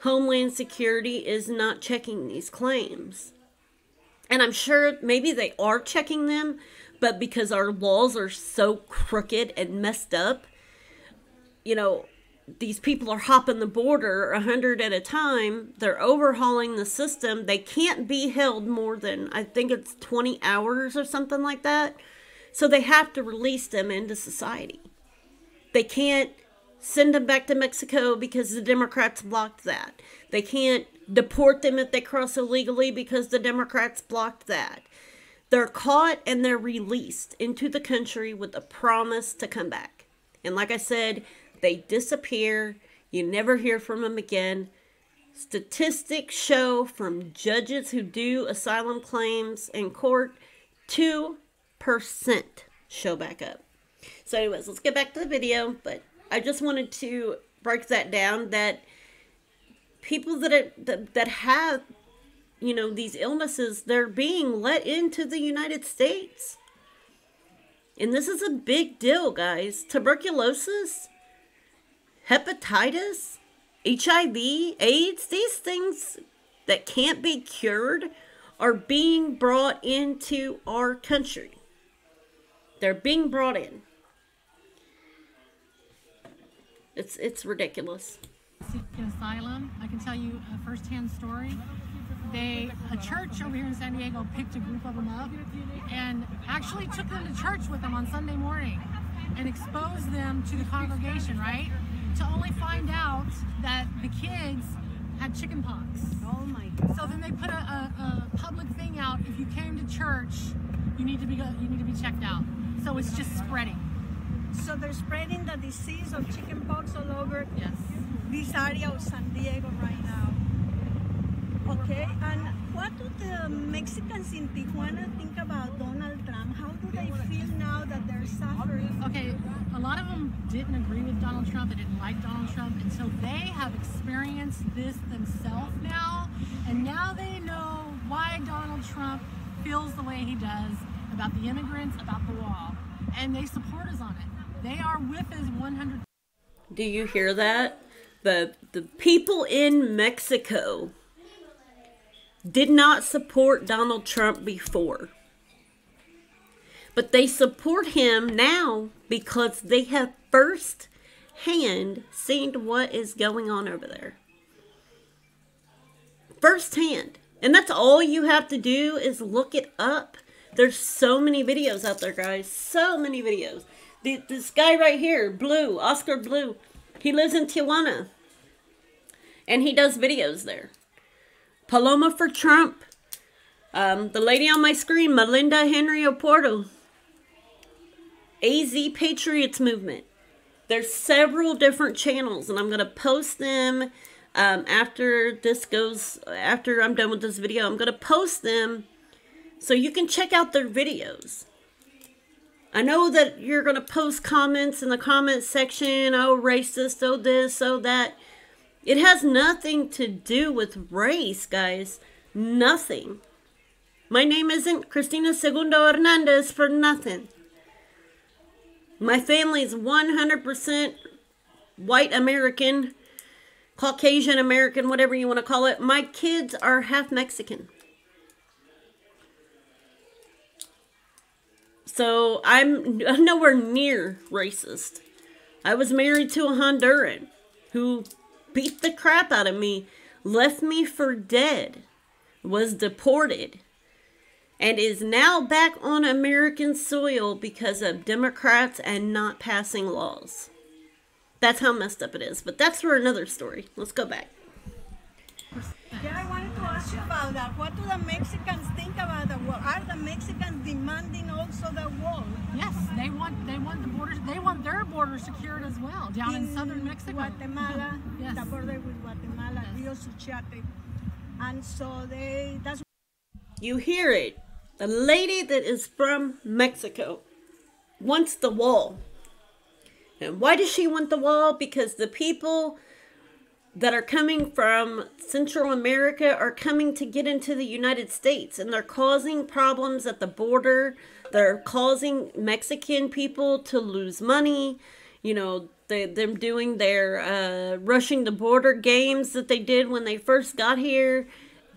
Homeland Security is not checking these claims. And I'm sure maybe they are checking them, but because our laws are so crooked and messed up, you know, these people are hopping the border 100 at a time. They're overhauling the system. They can't be held more than, I think it's 20 hours or something like that. So they have to release them into society. They can't send them back to Mexico because the Democrats blocked that. They can't deport them if they cross illegally because the Democrats blocked that. They're caught and they're released into the country with a promise to come back. And like I said, they disappear. You never hear from them again. Statistics show from judges who do asylum claims in court, 2% show back up. So anyways, let's get back to the video. But I just wanted to break that down, that people that have, you know, these illnesses, they're being let into the United States. And this is a big deal, guys. Tuberculosis, hepatitis, HIV, AIDS, these things that can't be cured are being brought into our country. They're being brought in. It's ridiculous. Seeking asylum. I can tell you a first-hand story. A church over here in San Diego picked a group of them up and actually took them to church with them on Sunday morning and exposed them to the congregation, right? To only find out that the kids had chicken pox. Oh my God. So then they put a public thing out. If you came to church, you need to be checked out. So it's just spreading. So they're spreading the disease of chickenpox all over Yes. this area of San Diego right now. Okay, and what do the Mexicans in Tijuana think about Donald Trump? How do they feel now that they're suffering? Okay, a lot of them didn't agree with Donald Trump. They didn't like Donald Trump. And so they have experienced this themselves now. And now they know why Donald Trump feels the way he does about the immigrants, about the wall. And they support us on it. They are with us 100%. Do you hear that? The people in Mexico did not support Donald Trump before. But they support him now because they have first-hand seen what is going on over there. First-hand. And that's all you have to do is look it up. There's so many videos out there, guys. So many videos. This guy right here, Blue, Oscar Blue, he lives in Tijuana. And he does videos there. Paloma for Trump. The lady on my screen, Melinda Henry Oporto. AZ Patriots Movement. There's several different channels, and I'm going to post them after I'm done with this video. I'm going to post them so you can check out their videos. I know that you're going to post comments in the comment section, oh, racist, oh, this, oh, that. It has nothing to do with race, guys. Nothing. My name isn't Cristina Segundo Hernandez for nothing. My family's 100% white American, Caucasian American, whatever you want to call it. My kids are half Mexican. So I'm nowhere near racist. I was married to a Honduran who beat the crap out of me, left me for dead, was deported, and is now back on American soil because of Democrats and not passing laws. That's how messed up it is. But that's for another story. Let's go back. Yeah, I wanted to ask you about that. What do the Mexicans think about the wall? Are the Mexicans demanding also the wall? Yes, they want the borders. They want their border secured as well down in southern Mexico. Guatemala, Yes. the border with Guatemala, Rio Suchiate, and so that's. You hear it. The lady that is from Mexico wants the wall. And why does she want the wall? Because the people that are coming from Central America are coming to get into the United States, and they're causing problems at the border. They're causing Mexican people to lose money. You know, them doing their rushing the border games that they did when they first got here.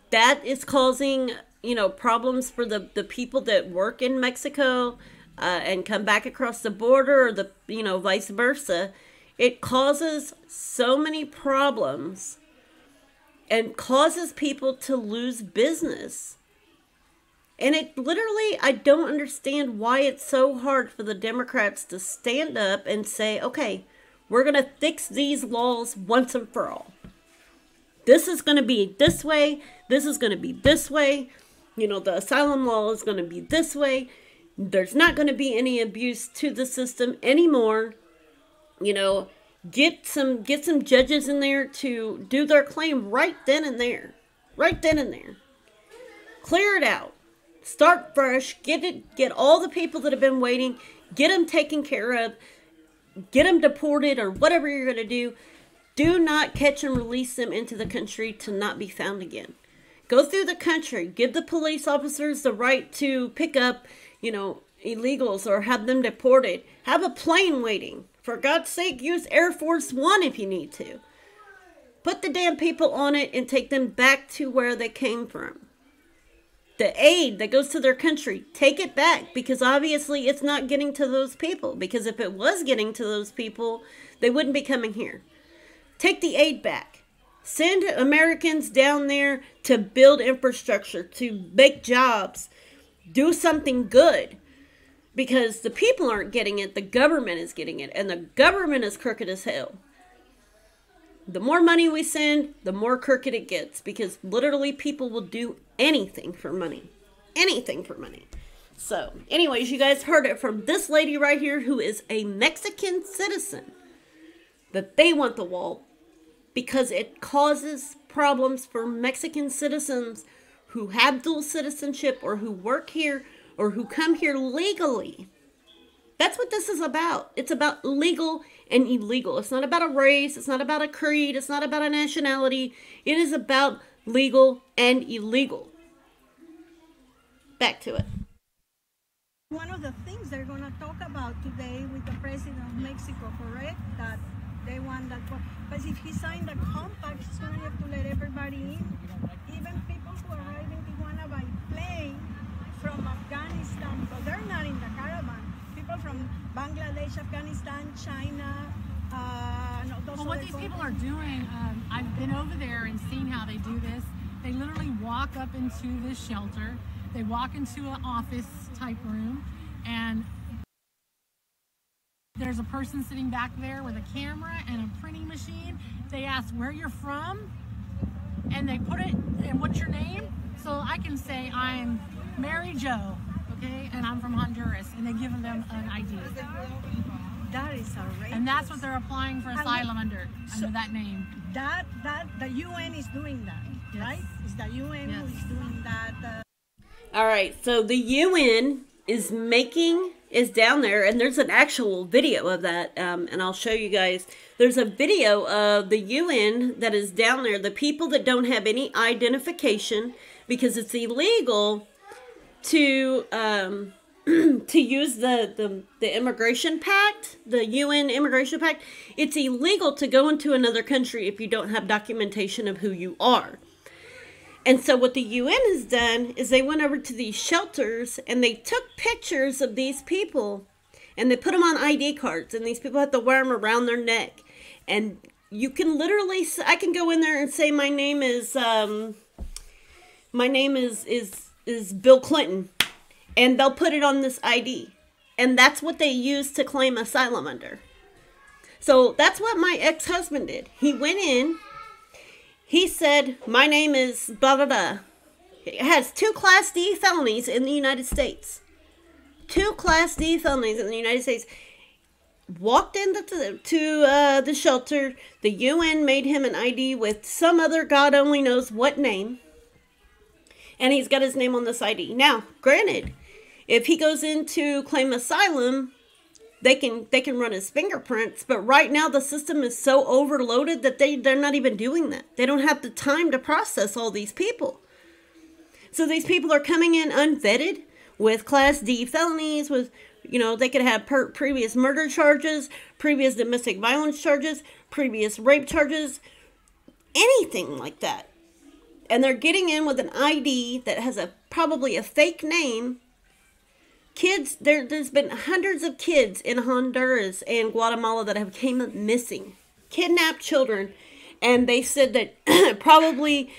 That is causing, you know, problems for the people that work in Mexico and come back across the border, or the, you know, vice versa. It causes so many problems and causes people to lose business. And it literally, I don't understand why it's so hard for the Democrats to stand up and say, okay, we're going to fix these laws once and for all. This is going to be this way. This is going to be this way. You know, the asylum law is going to be this way. There's not going to be any abuse to the system anymore. You know, get some judges in there to do their claim right then and there. Right then and there. Clear it out. Start fresh. Get all the people that have been waiting. Get them taken care of. Get them deported or whatever you're going to do. Do not catch and release them into the country to not be found again. Go through the country. Give the police officers the right to pick up, you know, illegals or have them deported. Have a plane waiting. For God's sake, use Air Force One if you need to. Put the damn people on it and take them back to where they came from. The aid that goes to their country, take it back, because obviously it's not getting to those people. Because if it was getting to those people, they wouldn't be coming here. Take the aid back. Send Americans down there to build infrastructure, to make jobs, do something good. Because the people aren't getting it, the government is getting it. And the government is crooked as hell. The more money we send, the more crooked it gets. Because literally people will do anything for money. Anything for money. So, anyways, you guys heard it from this lady right here who is a Mexican citizen. That they want the wall. Because it causes problems for Mexican citizens who have dual citizenship or who work here or who come here legally. That's what this is about. It's about legal and illegal. It's not about a race. It's not about a creed. It's not about a nationality. It is about legal and illegal. Back to it. One of the things they're going to talk about today with the president of Mexico, correct? That they want that. Because if he signed a compact, he's going to have to let everybody in. Even people who arrive in Tijuana by plane from Afghanistan, but they're not in the caravan. People from Bangladesh, Afghanistan, China. Well, what these people are doing, I've been over there and seen how they do this. They literally walk up into this shelter. They walk into an office type room, and there's a person sitting back there with a camera and a printing machine. They ask where you're from, and they put it, and what's your name? So I can say I'm Mary Jo, okay, and I'm from Honduras, and they give them an ID. That is outrageous. And that's what they're applying for asylum under that name. That the UN is doing that, Yes. right? It's the UN who is doing that. All right, so the UN is down there, and there's an actual video of that, and I'll show you guys. There's a video of the UN that is down there, the people that don't have any identification, because it's illegal to to use the immigration pact, the UN immigration pact. It's illegal to go into another country if you don't have documentation of who you are. And so what the UN has done is they went over to these shelters and they took pictures of these people and they put them on ID cards, and these people have to wear them around their neck. And you can literally, I can go in there and say my name is Bill Clinton, and they'll put it on this ID. And that's what they use to claim asylum under. So that's what my ex-husband did. He went in, he said, my name is blah, blah, blah. He has 2 Class D felonies in the United States. 2 Class D felonies in the United States. Walked into the shelter. The UN made him an ID with some other God only knows what name. And he's got his name on this ID. Now, granted, if he goes in to claim asylum, they can run his fingerprints. But right now the system is so overloaded that they're not even doing that. They don't have the time to process all these people. So these people are coming in unvetted with Class D felonies, with, you know, they could have previous murder charges, previous domestic violence charges, previous rape charges, anything like that. And they're getting in with an ID that has probably a fake name. Kids, there's been hundreds of kids in Honduras and Guatemala that have came up missing. Kidnapped children. And they said that probably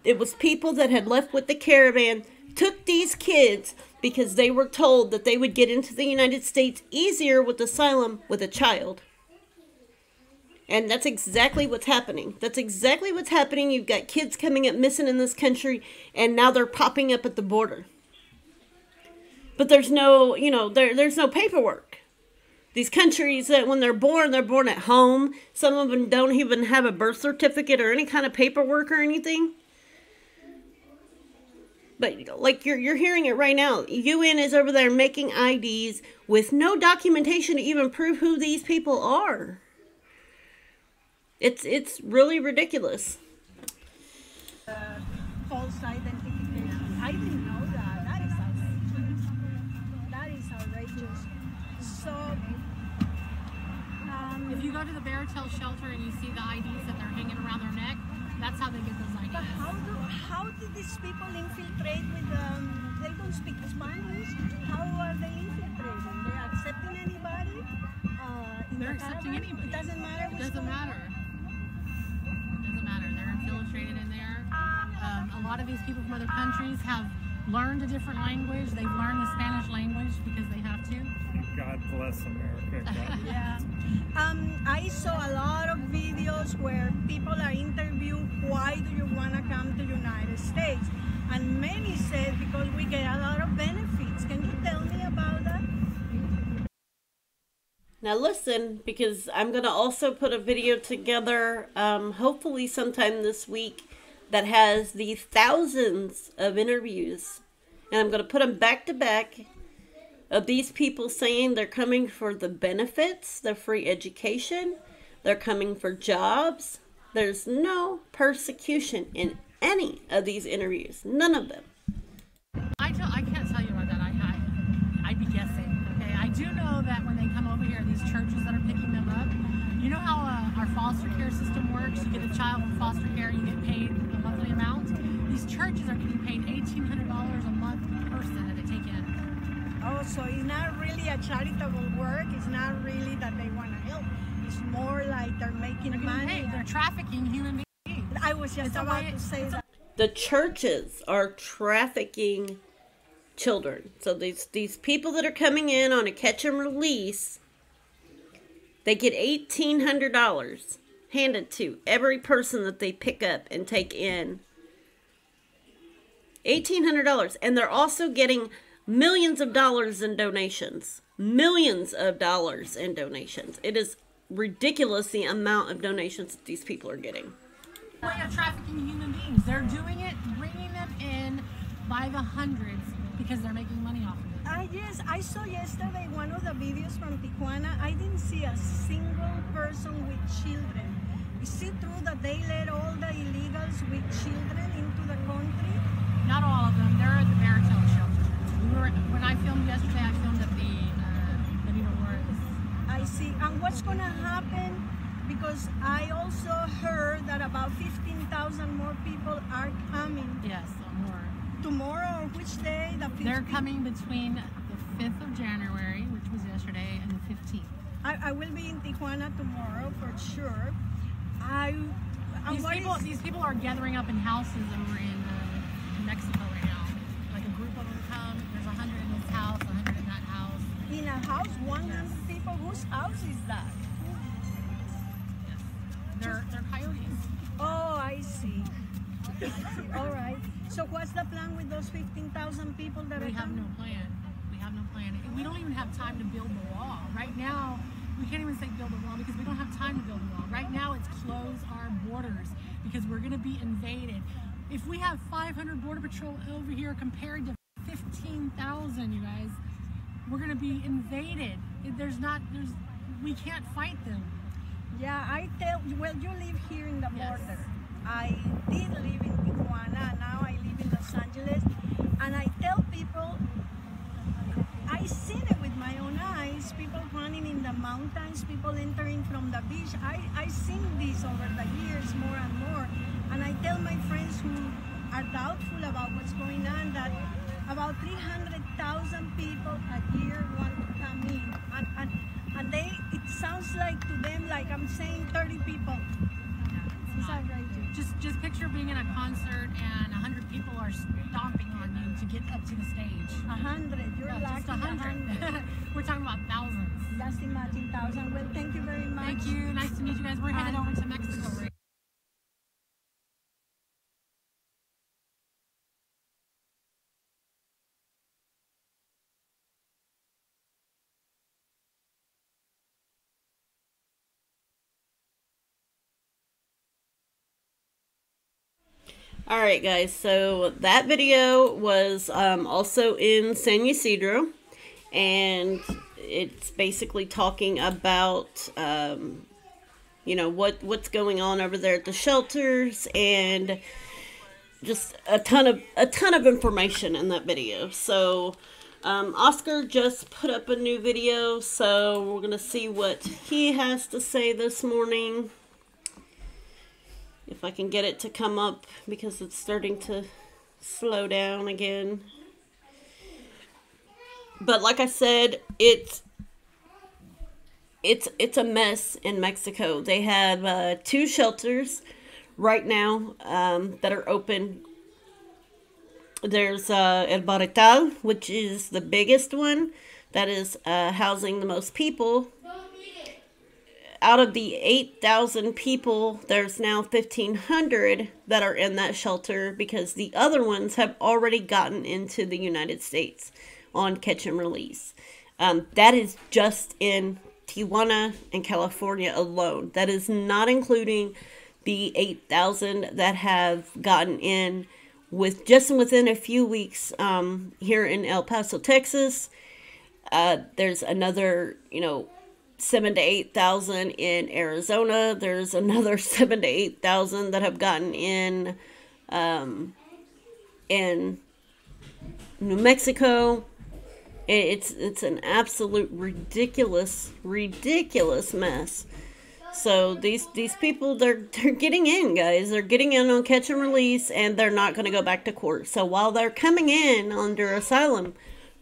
it was people that had left with the caravan, took these kids because they were told that they would get into the United States easier with asylum with a child. And that's exactly what's happening. That's exactly what's happening. You've got kids coming up missing in this country, and now they're popping up at the border. But there's no, you know, there's no paperwork. These countries, that when they're born at home. Some of them don't even have a birth certificate or any kind of paperwork or anything. But like you're hearing it right now. UN is over there making IDs with no documentation to even prove who these people are. It's really ridiculous. False identification. I didn't know that. That is outrageous. That is outrageous. So, if you go to the Patriot shelter and you see the IDs that they're hanging around their neck, that's how they get those IDs. but how do these people infiltrate with they don't speak Spanish? How are they infiltrating? They're accepting anybody? They're accepting anybody. It doesn't matter. It doesn't matter. It doesn't matter. They're infiltrated in there. A lot of these people from other countries have learned a different language. They've learned the Spanish language because they have to. God bless America. God. Yeah. I saw a lot of videos where people are interviewed, why do you want to come to the United States? And many said, because we get a lot of benefits. Can you tell me about that? Now listen, because I'm going to also put a video together, hopefully sometime this week, that has the thousands of interviews. And I'm going to put them back to back of these people saying they're coming for the benefits, the free education, they're coming for jobs. There's no persecution in any of these interviews. None of them. I can't tell you about that. I'd be guessing. Okay, I do know that when they come over here, these churches that are picking them up, you know how our foster care system works? You get a child in foster care, you get paid a monthly amount. These churches are getting paid $1,800 a month per person that they take in. Oh, so it's not really a charitable work. It's not really that they want to help. It's more like they're making money. They're trafficking human beings. I was just about to say that. The churches are trafficking children. So these people that are coming in on a catch and release, they get $1,800 handed to every person that they pick up and take in. $1,800. And they're also getting millions of dollars in donations. Millions of dollars in donations. It is ridiculous the amount of donations that these people are getting. Way of trafficking human beings. They're doing it, bringing them in by the hundreds because they're making money off of it. Yes, I saw yesterday one of the videos from Tijuana. I didn't see a single person with children. Is it true that they let all the illegals with children into the country? Not all of them. They're at the Patriot shelter. When I filmed yesterday, I filmed at the Benito Juarez. I see. And what's going to happen because I also heard that about 15,000 more people are coming. Yes, more. Tomorrow, which day? The 15th? They're coming between the 5th of January, which was yesterday, and the 15th. I will be in Tijuana tomorrow for sure. These people are gathering up in houses over in Mexico right now. Like a group of them come. There's 100 in this house, 100 in that house. In a house, 100 people. Whose house is that? Yes. They're coyotes. Oh, I see. All right. So what's the plan with those 15,000 people that are We have coming? no plan. We have no plan. We don't even have time to build the wall. Right now, we can't even say build a wall because we don't have time to build a wall. Right now, it's close our borders because we're going to be invaded. If we have 500 Border Patrol over here compared to 15,000, you guys, we're going to be invaded. We can't fight them. Yeah, well, you live here in the Yes. border. I did live in Tijuana, now I live in Los Angeles, and I tell people, I seen it with my own eyes, people running in the mountains, people entering from the beach. I seen this over the years more and more, and I tell my friends who are doubtful about what's going on that about 300,000 people a year want to come in, and it sounds like to them like I'm saying 30 people. It's outrageous. Just picture being in a concert and 100 people are stomping on you to get up to the stage. 100, you're lucky. Just 100. We're talking about thousands. Just imagine 1,000. Well, thank you very much. Thank you. Nice to meet you guys. We're headed over to Mexico right Alright guys, so that video was also in San Ysidro, and it's basically talking about you know, what's going on over there at the shelters, and just a ton of information in that video. So Oscar just put up a new video, so we're gonna see what he has to say this morning. If I can get it to come up, because it's starting to slow down again. But like I said, it's a mess in Mexico. They have 2 shelters right now that are open. There's El Barretal, which is the biggest one, that is housing the most people. Out of the 8,000 people, there's now 1,500 that are in that shelter because the other ones have already gotten into the United States on catch and release. That is just in Tijuana and California alone. That is not including the 8,000 that have gotten in within a few weeks here in El Paso, Texas. There's another, 7,000 to 8,000 in Arizona. There's another 7,000 to 8,000 that have gotten in New Mexico. It's an absolute ridiculous mess. So these people, they're getting in, guys. They're getting in on catch and release, and they're not going to go back to court. So while they're coming in under asylum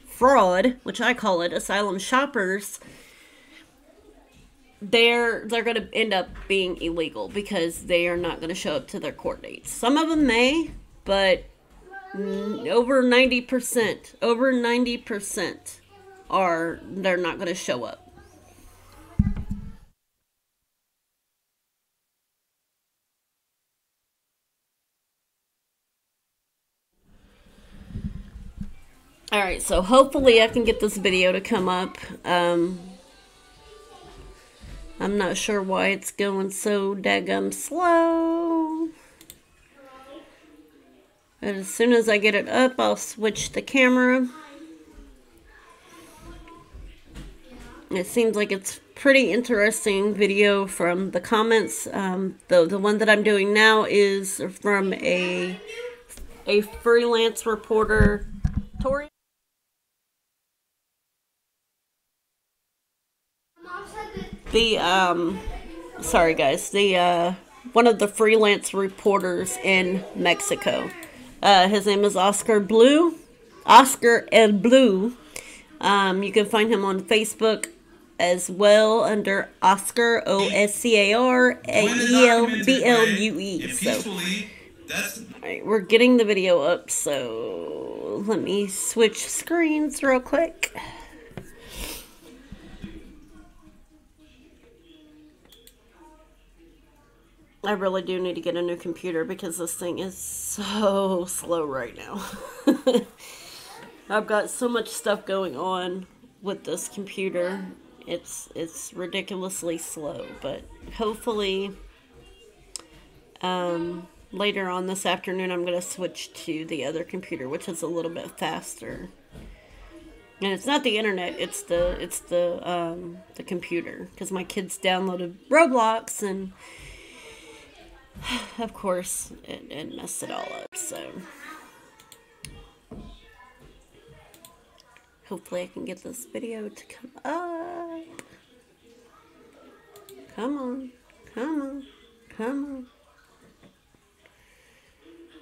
fraud, which I call it, asylum shoppers, they're going to end up being illegal because they are not going to show up to their court dates. Some of them may, but over 90% they're not going to show up. Alright, so hopefully I can get this video to come up. I'm not sure why it's going so daggum slow. But as soon as I get it up, I'll switch the camera. It seems like it's pretty interesting video from the comments. The one that I'm doing now is from a freelance reporter, Tori. sorry guys, the one of the freelance reporters in Mexico. His name is Oscar El Blue. You can find him on Facebook as well under Oscar OSCARELBLUE. So, alright, we're getting the video up, so let me switch screens real quick. I really do need to get a new computer because this thing is so slow right now. I've got so much stuff going on with this computer. It's ridiculously slow, but hopefully later on this afternoon I'm going to switch to the other computer, which is a little bit faster. And it's not the internet, it's the computer, because my kids downloaded Roblox and of course it messed it all up. So hopefully I can get this video to come up. Come on, come on, come on.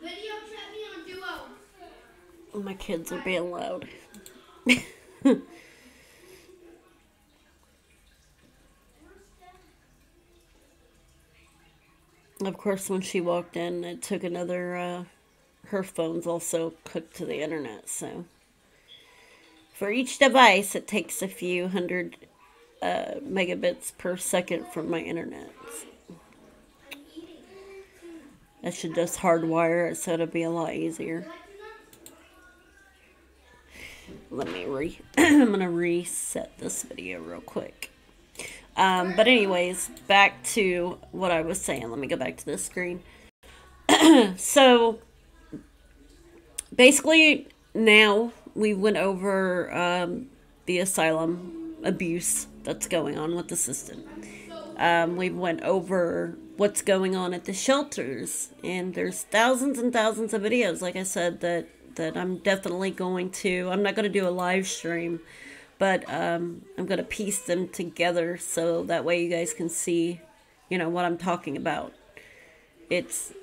Video chat me on Duo. My kids are being loud. Of course, when she walked in, it took another, her phone's also hooked to the internet, so. For each device, it takes a few hundred megabits per second from my internet. I should just hardwire it so it'll be a lot easier. Let me I'm gonna reset this video real quick. But anyways, back to what I was saying. Let me go back to this screen. So, basically, now we went over the asylum abuse that's going on with the system. We went over what's going on at the shelters, and there's thousands and thousands of videos, like I said, that I'm definitely going to. I'm not going to do a live stream, but I'm going to piece them together so that way you guys can see, you know, what I'm talking about. It's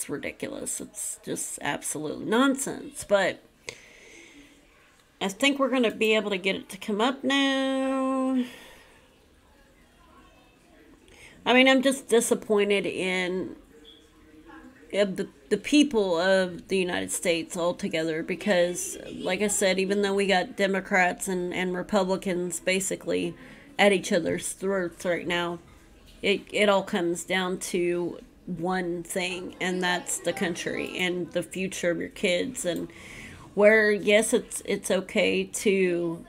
ridiculous. It's just absolute nonsense. But I think we're going to be able to get it to come up now. I mean, I'm just disappointed in the people of the United States altogether, because, like I said, even though we got Democrats and Republicans basically at each other's throats right now, it all comes down to one thing, and that's the country and the future of your kids. And where, yes, it's okay to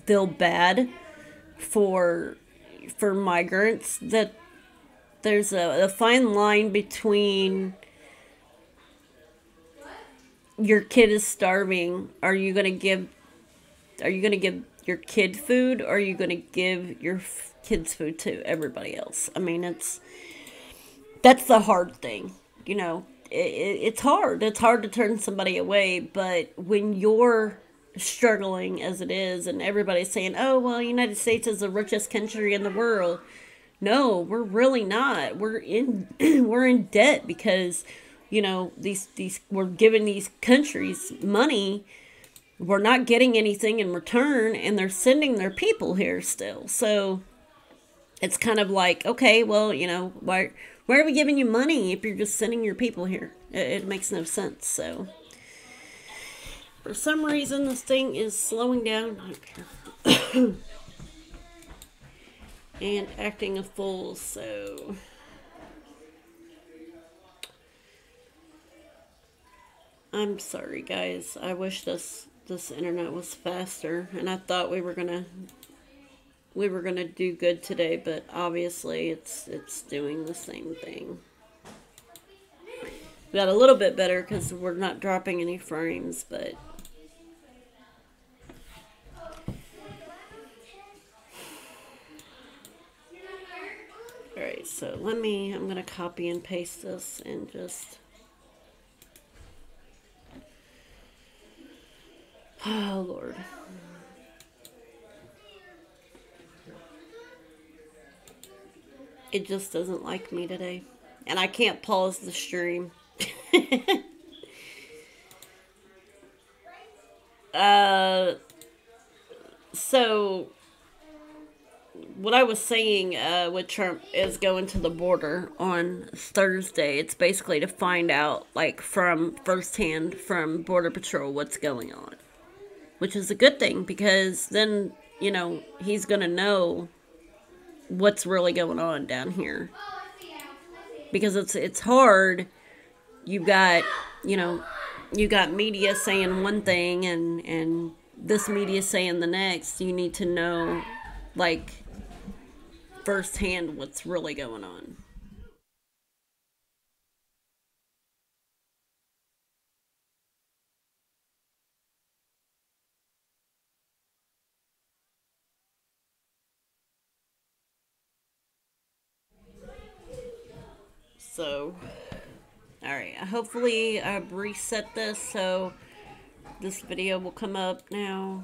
feel bad for migrants, that there's a fine line between your kid is starving. Are you gonna give your kid food, or are you gonna give your kids food to everybody else? I mean, that's the hard thing, you know. It's hard. It's hard to turn somebody away, but when you're struggling as it is, and everybody's saying, "Oh, well, United States is the richest country in the world." No, we're really not. We're in debt because, you know, these we're giving these countries money. We're not getting anything in return, and they're sending their people here still. So it's kind of like, okay, well, you know, why are we giving you money if you're just sending your people here? It makes no sense. So for some reason, this thing is slowing down. I don't care. And acting a fool, so I'm sorry, guys. I wish this internet was faster, and I thought we were gonna do good today, but obviously it's doing the same thing. We got a little bit better because we're not dropping any frames, but alright, so I'm gonna copy and paste this and just, oh Lord. It just doesn't like me today. And I can't pause the stream. So what I was saying with Trump is going to the border on Thursday. It's basically to find out, like, from firsthand from Border Patrol what's going on. Which is a good thing, because then, you know, he's going to know what's really going on down here. Because it's hard. You got, you know, you got media saying one thing and this media saying the next. You need to know, like, firsthand what's really going on. So, alright, hopefully I've reset this so this video will come up now.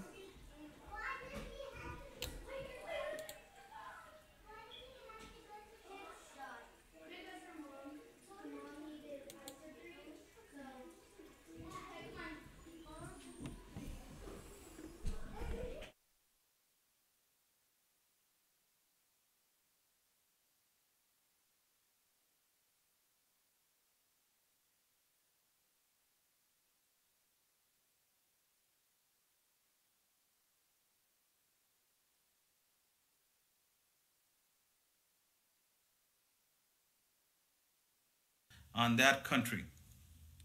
On that country.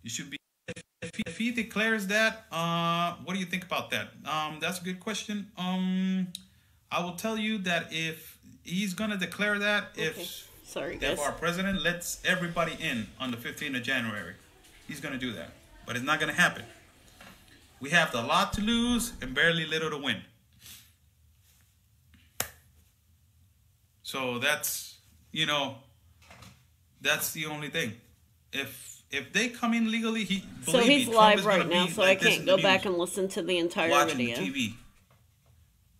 You should be, if he declares that, what do you think about that? That's a good question. I will tell you that if he's gonna declare that, Okay. Sorry, guys. if our president lets everybody in on the 15th of January, he's gonna do that. But it's not gonna happen. We have a lot to lose and barely little to win. So that's, you know, that's the only thing. If they come in legally, so he's live right now, so I can't go back and listen to the entire video. Watching TV,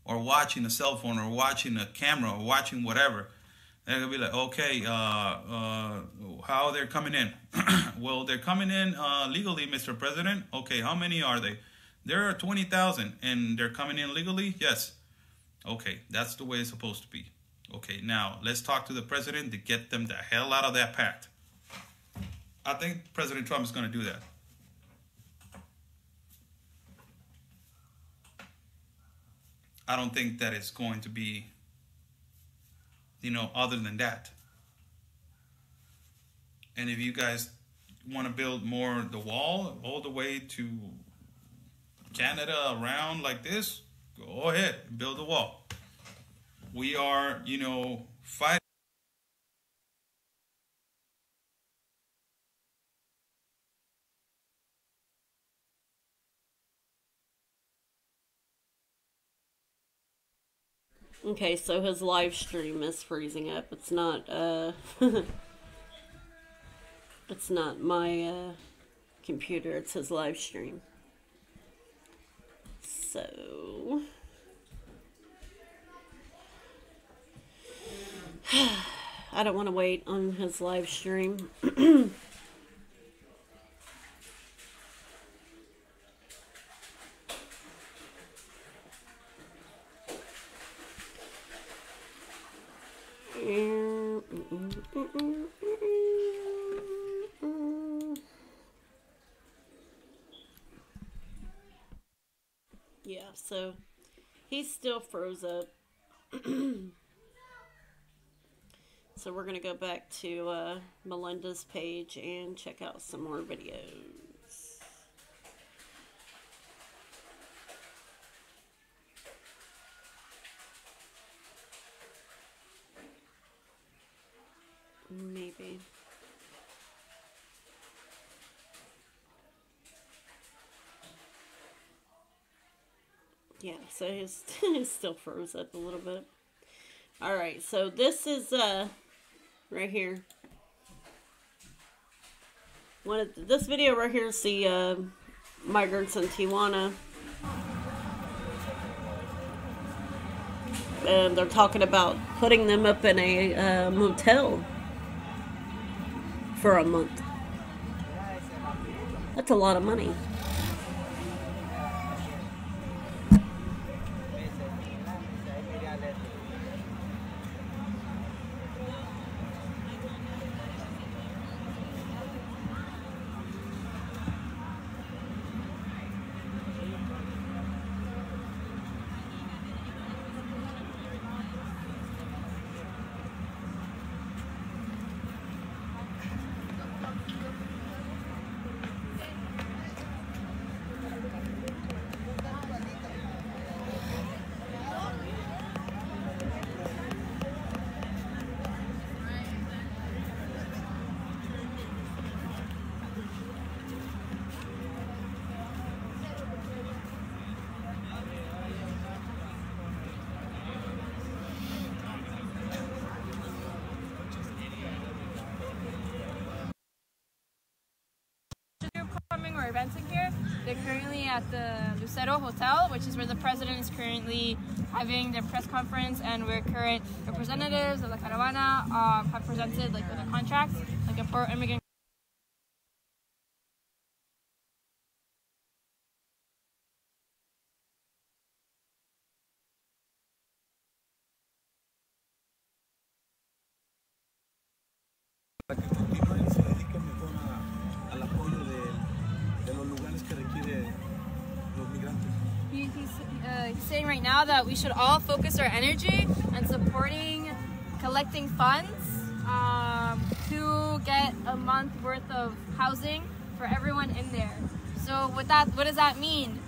or watching a cell phone, or watching a camera, or watching whatever. They're gonna be like, okay, how they're coming in? Well, they're coming in legally, Mr. President. Okay, how many are they? There are 20,000, and they're coming in legally. Yes. Okay, that's the way it's supposed to be. Okay, now let's talk to the president to get them the hell out of that pact. I think President Trump is going to do that. I don't think that it's going to be, you know, other than that. And if you guys want to build more the wall all the way to Canada around like this, go ahead and build the wall. We are, you know, fighting. Okay, so his live stream is freezing up. It's not, it's not my, computer. It's his live stream. So... I don't want to wait on his live stream. Yeah, so he's still froze up. So we're going to go back to Melinda's page and check out some more videos. Maybe. Yeah, so he's still froze up a little bit. Alright, so this is right here. This video right here is the migrants in Tijuana. and they're talking about putting them up in a motel for a month. That's a lot of money. Or eventing here. They're currently at the Lucero Hotel, which is where the president is currently having their press conference, and where current representatives of the Caravana have presented like with a contract, like a pro-immigrant. He's saying right now that we should all focus our energy on supporting, collecting funds to get a month worth of housing for everyone in there. So with that, what does that mean?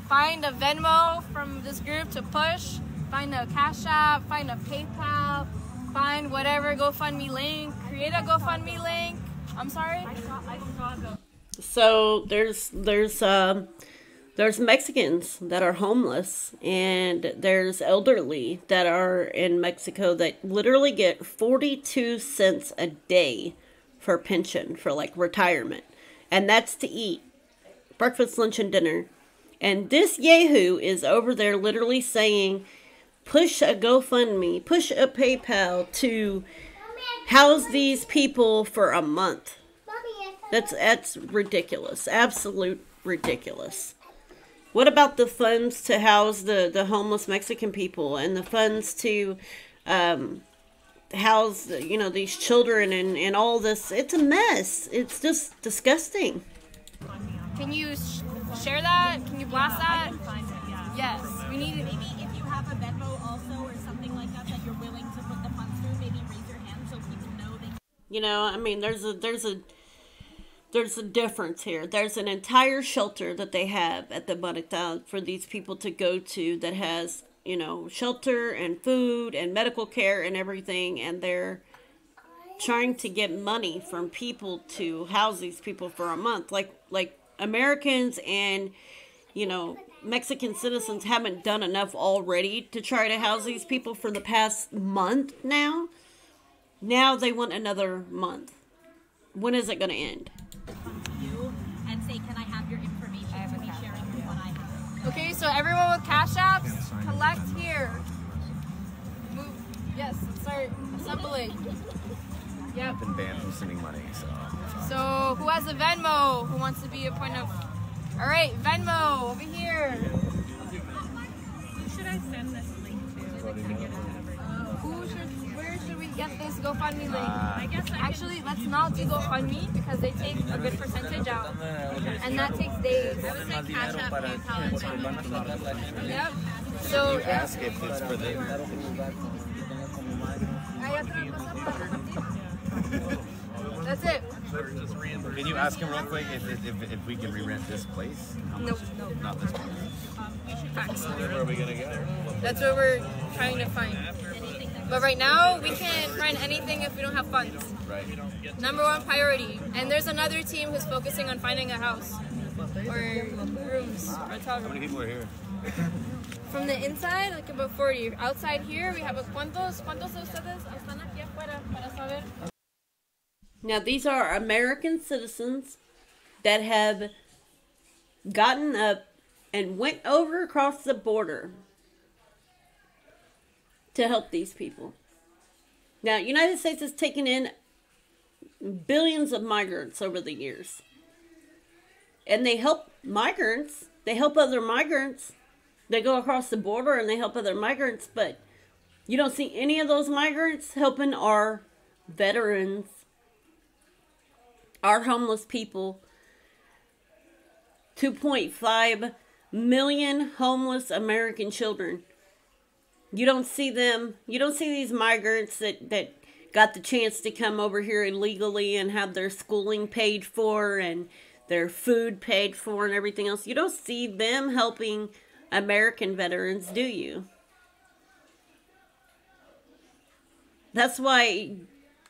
Find a Venmo from this group to push, find a Cash App, find a PayPal, find whatever GoFundMe link, create a GoFundMe link. I'm sorry? I saw So there's Mexicans that are homeless, and there's elderly that are in Mexico that literally get 42 cents a day for pension, for like retirement. And that's to eat breakfast, lunch, and dinner. And this Yahoo is over there literally saying, push a GoFundMe, push a PayPal to house these people for a month. That's ridiculous. Absolute ridiculous. What about the funds to house the homeless Mexican people, and the funds to house, these children and all this? It's a mess. It's just disgusting. Can you share that? Can you blast that? Yes, we need it. Maybe if you have a Venmo also or something like that you're willing to put the funds through, maybe raise your hand so people know they. There's a difference here. There's an entire shelter that they have at the Bonita for these people to go to that has, shelter and food and medical care and everything, and they're trying to get money from people to house these people for a month. Like Americans and, Mexican citizens haven't done enough already to try to house these people for the past month now. Now they want another month. When is it going to end? You and say, can I have your information to be sharing what I have? Okay, so everyone with Cash Apps, collect here. Move. Yes, start assembling. Yep. I've been banned from sending money, so. So who has a Venmo? Who wants to be a point of? All right, Venmo over here. Who should I send this link to? Where should we get this GoFundMe link? I guess actually, let's not do GoFundMe because they take a good percentage out, and that takes days. I would say Cash App, PayPal, and yep. So Ask if it's for the. That's it. Can you ask him real quick if we can re-rent this place? Nope. Not this one. Facts. Where are we gonna go? That's what we're trying to find. But right now, we can't find anything if we don't have funds. Right. Number one priority. And there's another team who's focusing on finding a house. Or rooms. Or hotel How many rooms. people are here? From the inside, like about 40. Outside here, we have a ¿Cuántos de ustedes están aquí afuera para saber? Now, these are American citizens that have gotten up and went over across the border to help these people. Now, United States has taken in billions of migrants over the years. And they help migrants. They help other migrants. They go across the border and they help other migrants. But you don't see any of those migrants helping our veterans, our homeless people. 2.5 million homeless American children. You don't see them. You don't see these migrants that got the chance to come over here illegally and have their schooling paid for and their food paid for and everything else. You don't see them helping American veterans, do you? That's why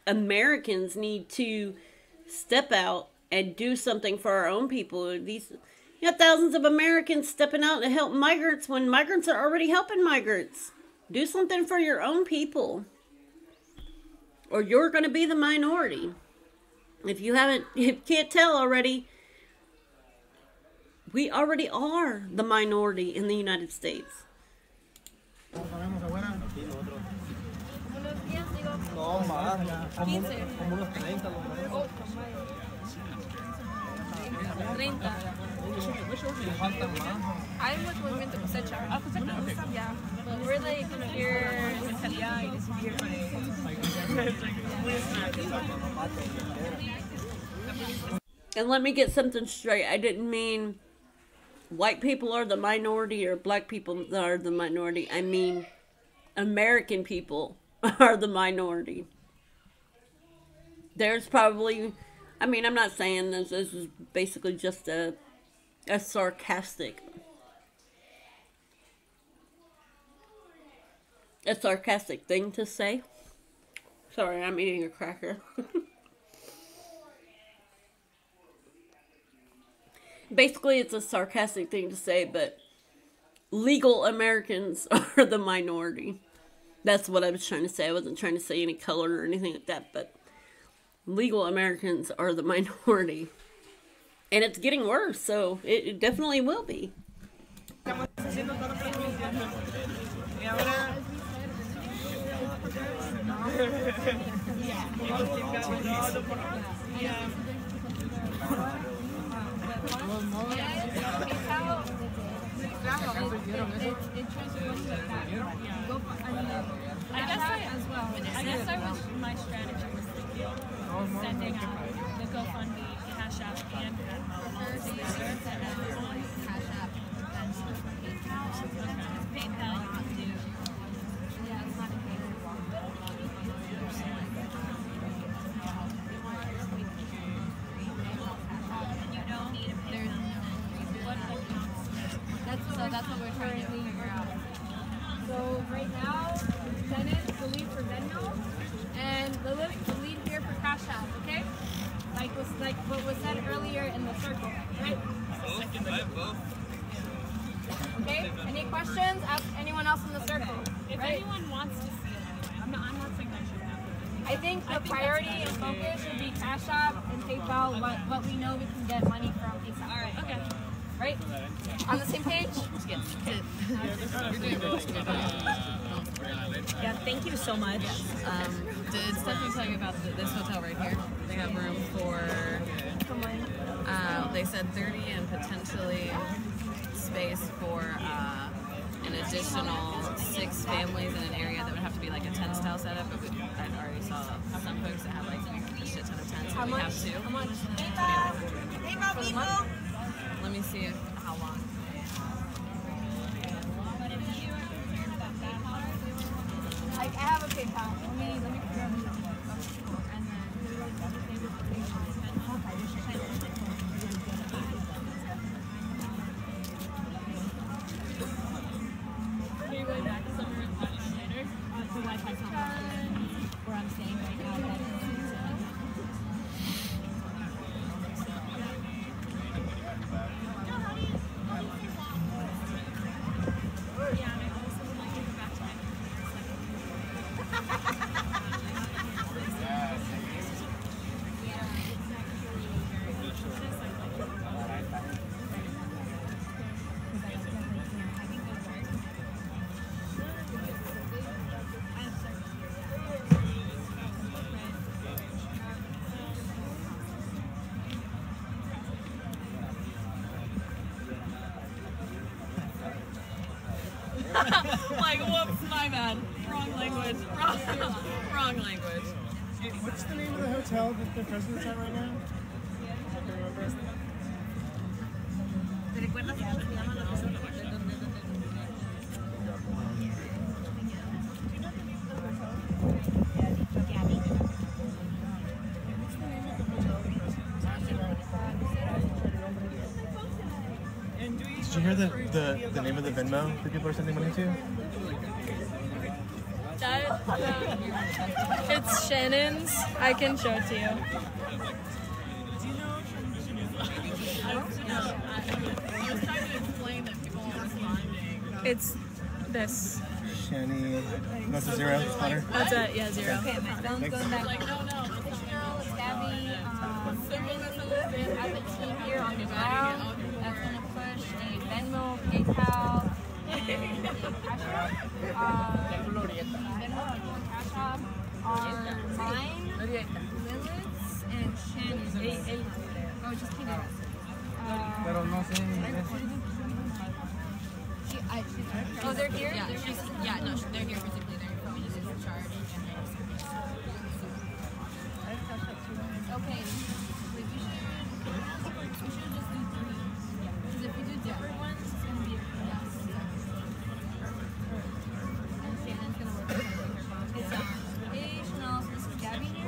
Americans need to step out and do something for our own people. You got thousands of Americans stepping out to help migrants when migrants are already helping migrants. Do something for your own people, or you're going to be the minority. If you can't tell already, we already are the minority in the United States. I'm with Movimiento Cosecha. Yeah, but we're like here. And let me get something straight. I didn't mean white people are the minority or black people that are the minority. I mean American people are the minority. There's probably, I mean, I'm not saying this is basically just a sarcastic thing to say. Sorry, I'm eating a cracker. Basically, it's a sarcastic thing to say, but legal Americans are the minority. That's what I was trying to say. I wasn't trying to say any color or anything like that, but legal Americans are the minority. And it's getting worse, so it definitely will be. I guess my strategy was sending out the GoFundMe, Cash App, and Venmo. Cash App, PayPal, you can do. Yeah, it's not a that's what we're trying to figure out. So right now, Dennis, the lead for Venmo, and the lead here for Cash App, okay? Like what was said earlier in the circle, right? Okay? Any questions? Ask anyone else in the circle. If anyone wants to see it, I'm not saying that should happen. I think the priority and focus should be Cash App and PayPal, what we know we can get money from ASAP. All right, okay. Right? On the same page? Yes. Yeah, thank you so much. Did Stephanie tell you about this hotel right here? They have room for, they said 30 and potentially space for an additional 6 families in an area that would have to be like a tent style setup, but I already saw some folks that have like a shit ton of tents, so we have 2. How much? For the month? Let me see how long. Like, I have a PayPal. Let me figure out the number. Are you going back somewhere later? The Wi-Fi's not where I'm staying right now. My bad. Wrong language. Wrong language. What's the name of the hotel that the president's at right now? ¿Te recuerdas cómo se llama la cosa? Did you hear the name of the Venmo that people are sending money to? That, it's Shannon's. I can show it to you. It's this. Shani, what's the zero? Hunter? That's it, yeah, zero. Okay, my phone's thanks. going back. This girl is Gabby. I have a team here on the ground that's going to push a Venmo, PayPal, and a Cash App. Venmo and Cash App are mine, Lilith's, and Shannon's. Oh, just keep it. Pero no sé. Oh, they're here? Yeah, they're here physically. They're probably just in charge. Okay. Wait, we should just do 3. Because if we do different ones, it's going to be a yes. And Shannon's going to work with her phone. It's hey, Chanel, so this is Gabby here.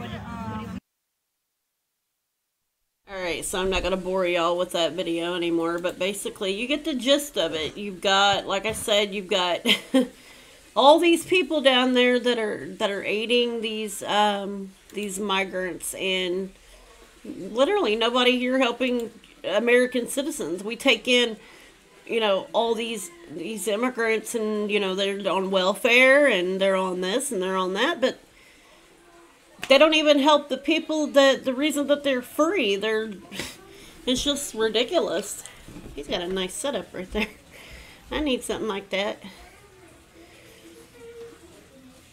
Alright, so I'm not going to bore y'all with that video anymore, but basically you get the gist of it. You've got, like I said, you've got all these people down there that are aiding these migrants, and literally nobody here helping American citizens. We take in, you know, all these immigrants, and, you know, they're on welfare and they're on this and they're on that, but they don't even help the people the reason that they're free. It's just ridiculous. He's got a nice setup right there. I need something like that.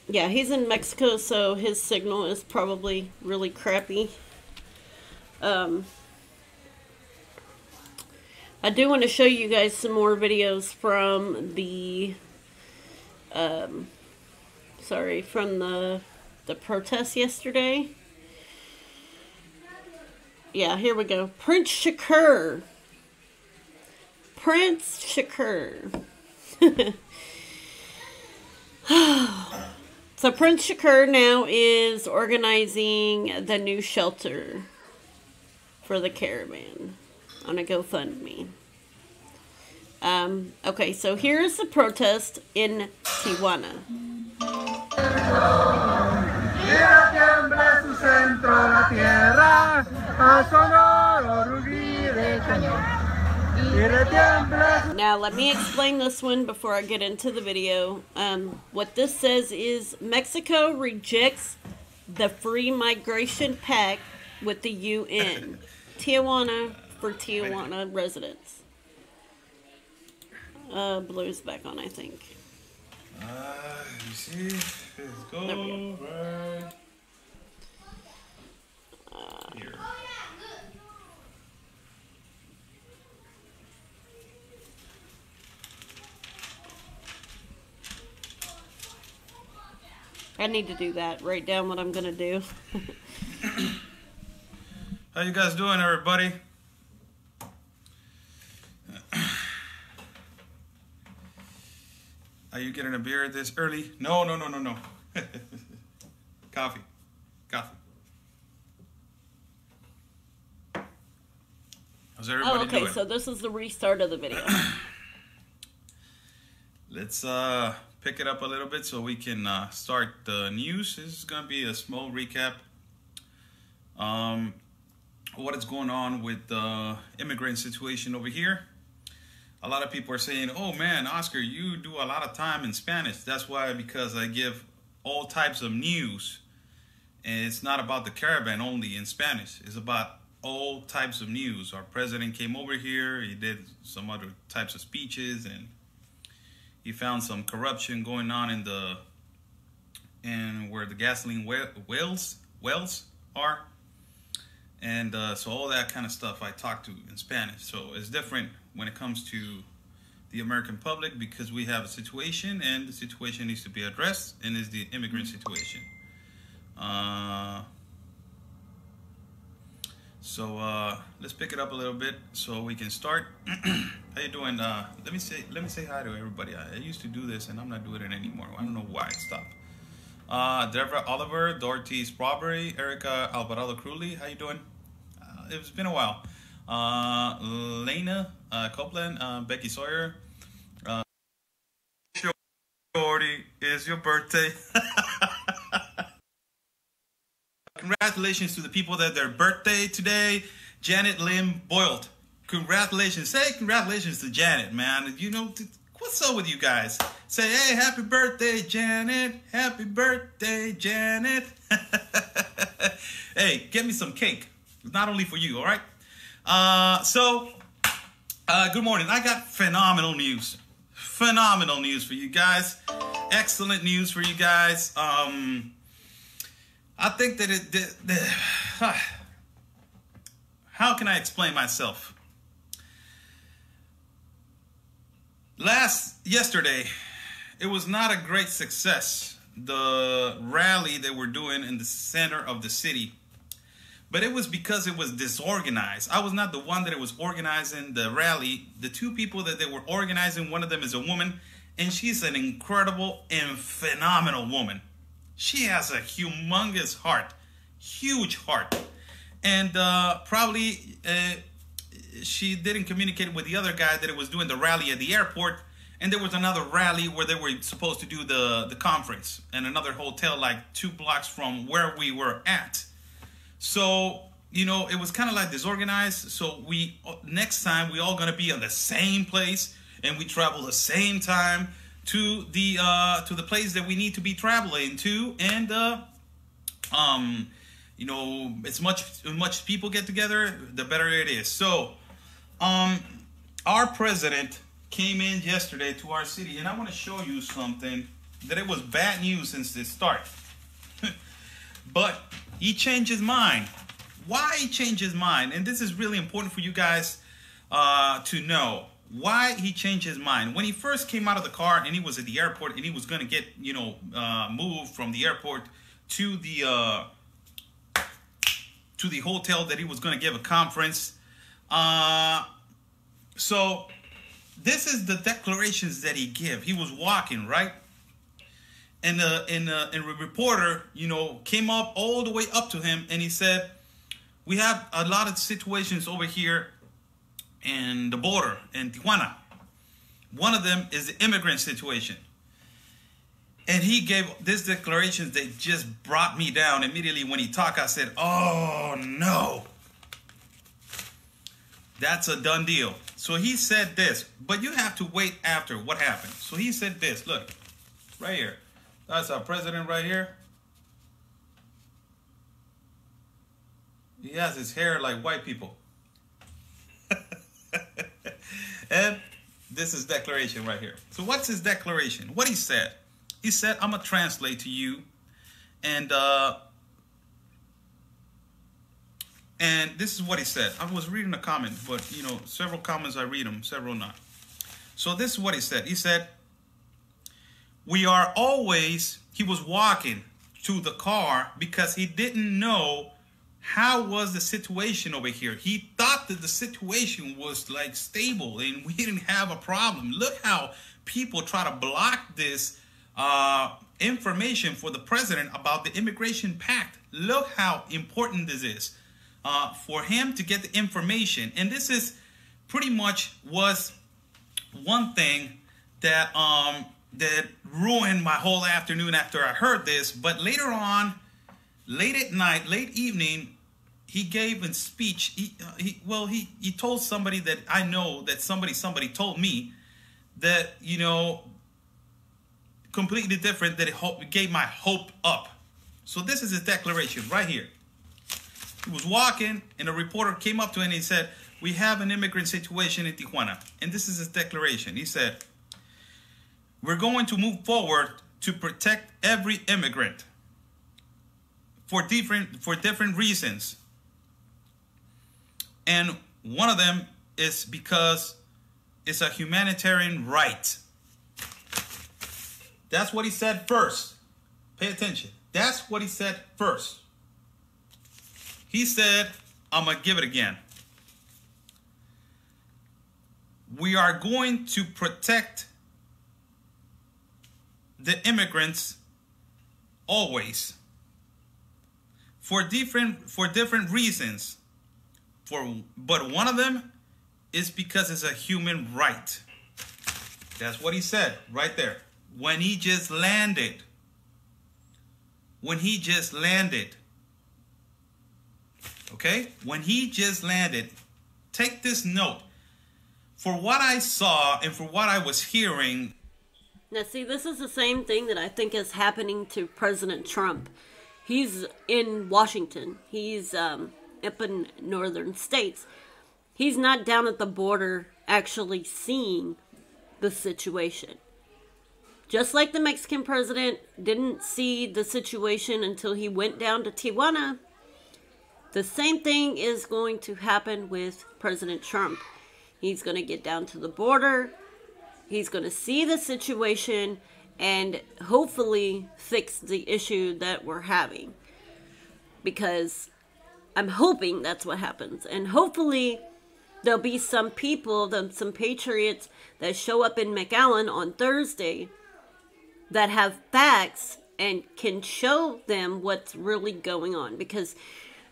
Yeah, he's in Mexico, so his signal is probably really crappy. I do want to show you guys some more videos from the the protests yesterday. Yeah, here we go. Prince Shakur. Prince Shakur. So Prince Shakur now is organizing the new shelter for the caravan on a GoFundMe. Okay, so here's the protest in Tijuana. Now let me explain this one before I get into the video. What this says is Mexico rejects the free migration pact with the UN. Tijuana for Tijuana residents. Blue's back on, I think. You see, let's go right here. I need to do that. Write down what I'm gonna do. How you guys doing, everybody? Are you getting a beer this early? No. Coffee. How's everybody doing? So this is the restart of the video. Let's pick it up a little bit so we can start the news. This is going to be a small recap. What is going on with the immigrant situation over here. A lot of people are saying, oh man, Oscar, you do a lot of time in Spanish. That's why, because I give all types of news. And it's not about the caravan only in Spanish. It's about all types of news. Our president came over here. He did some other types of speeches, and he found some corruption going on in where the gasoline wells are. And so all that kind of stuff I talk to in Spanish. So it's different when it comes to the American public because we have a situation, and the situation needs to be addressed, and is the immigrant situation. So let's pick it up a little bit so we can start. How you doing? Let me say hi to everybody. I used to do this and I'm not doing it anymore. I don't know why. Stop. Deborah Oliver, Dorothy Strawberry, Erica Alvarado Crowley. How you doing? It's been a while. Lena Copeland, Becky Sawyer. Shorty, it's your birthday. Congratulations to the people that their birthday today. Janet Lim Boyled. Congratulations. Say congratulations to Janet, man. You know, what's up with you guys? Say, hey, happy birthday, Janet. Happy birthday, Janet. Hey, get me some cake. Not only for you, all right? Good morning. I got phenomenal news. Phenomenal news for you guys. Excellent news for you guys. I think that how can I explain myself? Yesterday, it was not a great success. The rally they were doing in the center of the city, but it was because it was disorganized. I was not the one that was organizing the rally. The two people that they were organizing, one of them is a woman, and she's an incredible and phenomenal woman. She has a humongous heart, huge heart. And probably she didn't communicate with the other guy that it was doing the rally at the airport. And there was another rally where they were supposed to do the conference in another hotel like 2 blocks from where we were at. So, you know, it was kind of like disorganized. So next time we all going to be in the same place and we travel the same time to the place that we need to be traveling to, and you know, as much people get together, the better it is. So our president came in yesterday to our city, and I want to show you something that it was bad news since the start. But he changed his mind. Why he changed his mind? And this is really important for you guys to know. Why he changed his mind. When he first came out of the car and he was at the airport and he was going to get, you know, moved from the airport to the hotel that he was going to give a conference. So this is the declarations that he gave. He was walking, right? And a reporter, you know, came up all the way up to him and he said, we have a lot of situations over here in the border in Tijuana. One of them is the immigrant situation. And he gave this declaration that just brought me down. Immediately when he talked, I said, oh no. That's a done deal. So he said this, but you have to wait after what happened. So he said this, look, right here. That's our president right here. He has his hair like white people. And this is declaration right here. So what's his declaration? What he said? He said, I'm going to translate to you. And this is what he said. I was reading a comment, but, you know, several comments I read them, several not. So this is what he said. He said, he was walking to the car because he didn't know how was the situation over here. He thought that the situation was like stable and we didn't have a problem. Look how people try to block this information for the president about the immigration pact. Look how important this is for him to get the information. And this is pretty much was one thing that that ruined my whole afternoon after I heard this. But later on, late at night, late evening, he gave a speech. He told somebody that I know that somebody told me that, you know, completely different, that it gave my hope up. So this is his declaration right here. He was walking and a reporter came up to him and he said, we have an immigrant situation in Tijuana. And this is his declaration. He said, we're going to move forward to protect every immigrant for different reasons. And one of them is because is a humanitarian right. That's what he said first. Pay attention. That's what he said first. He said, I'm going to give it again. We are going to protect the immigrants always for different reasons. But one of them is because it's a human right. That's what he said right there. When he just landed. When he just landed. Okay? When he just landed. Take this note. For what I saw and for what I was hearing. Now see, this is the same thing that I think is happening to President Trump. He's in Washington. He's up in northern states. He's not down at the border actually seeing the situation. Just like the Mexican president didn't see the situation until he went down to Tijuana, the same thing is going to happen with President Trump. He's going to get down to the border. He's going to see the situation and hopefully fix the issue that we're having. Because I'm hoping that's what happens. And hopefully there'll be some people, some patriots that show up in McAllen on Thursday that have facts and can show them what's really going on. Because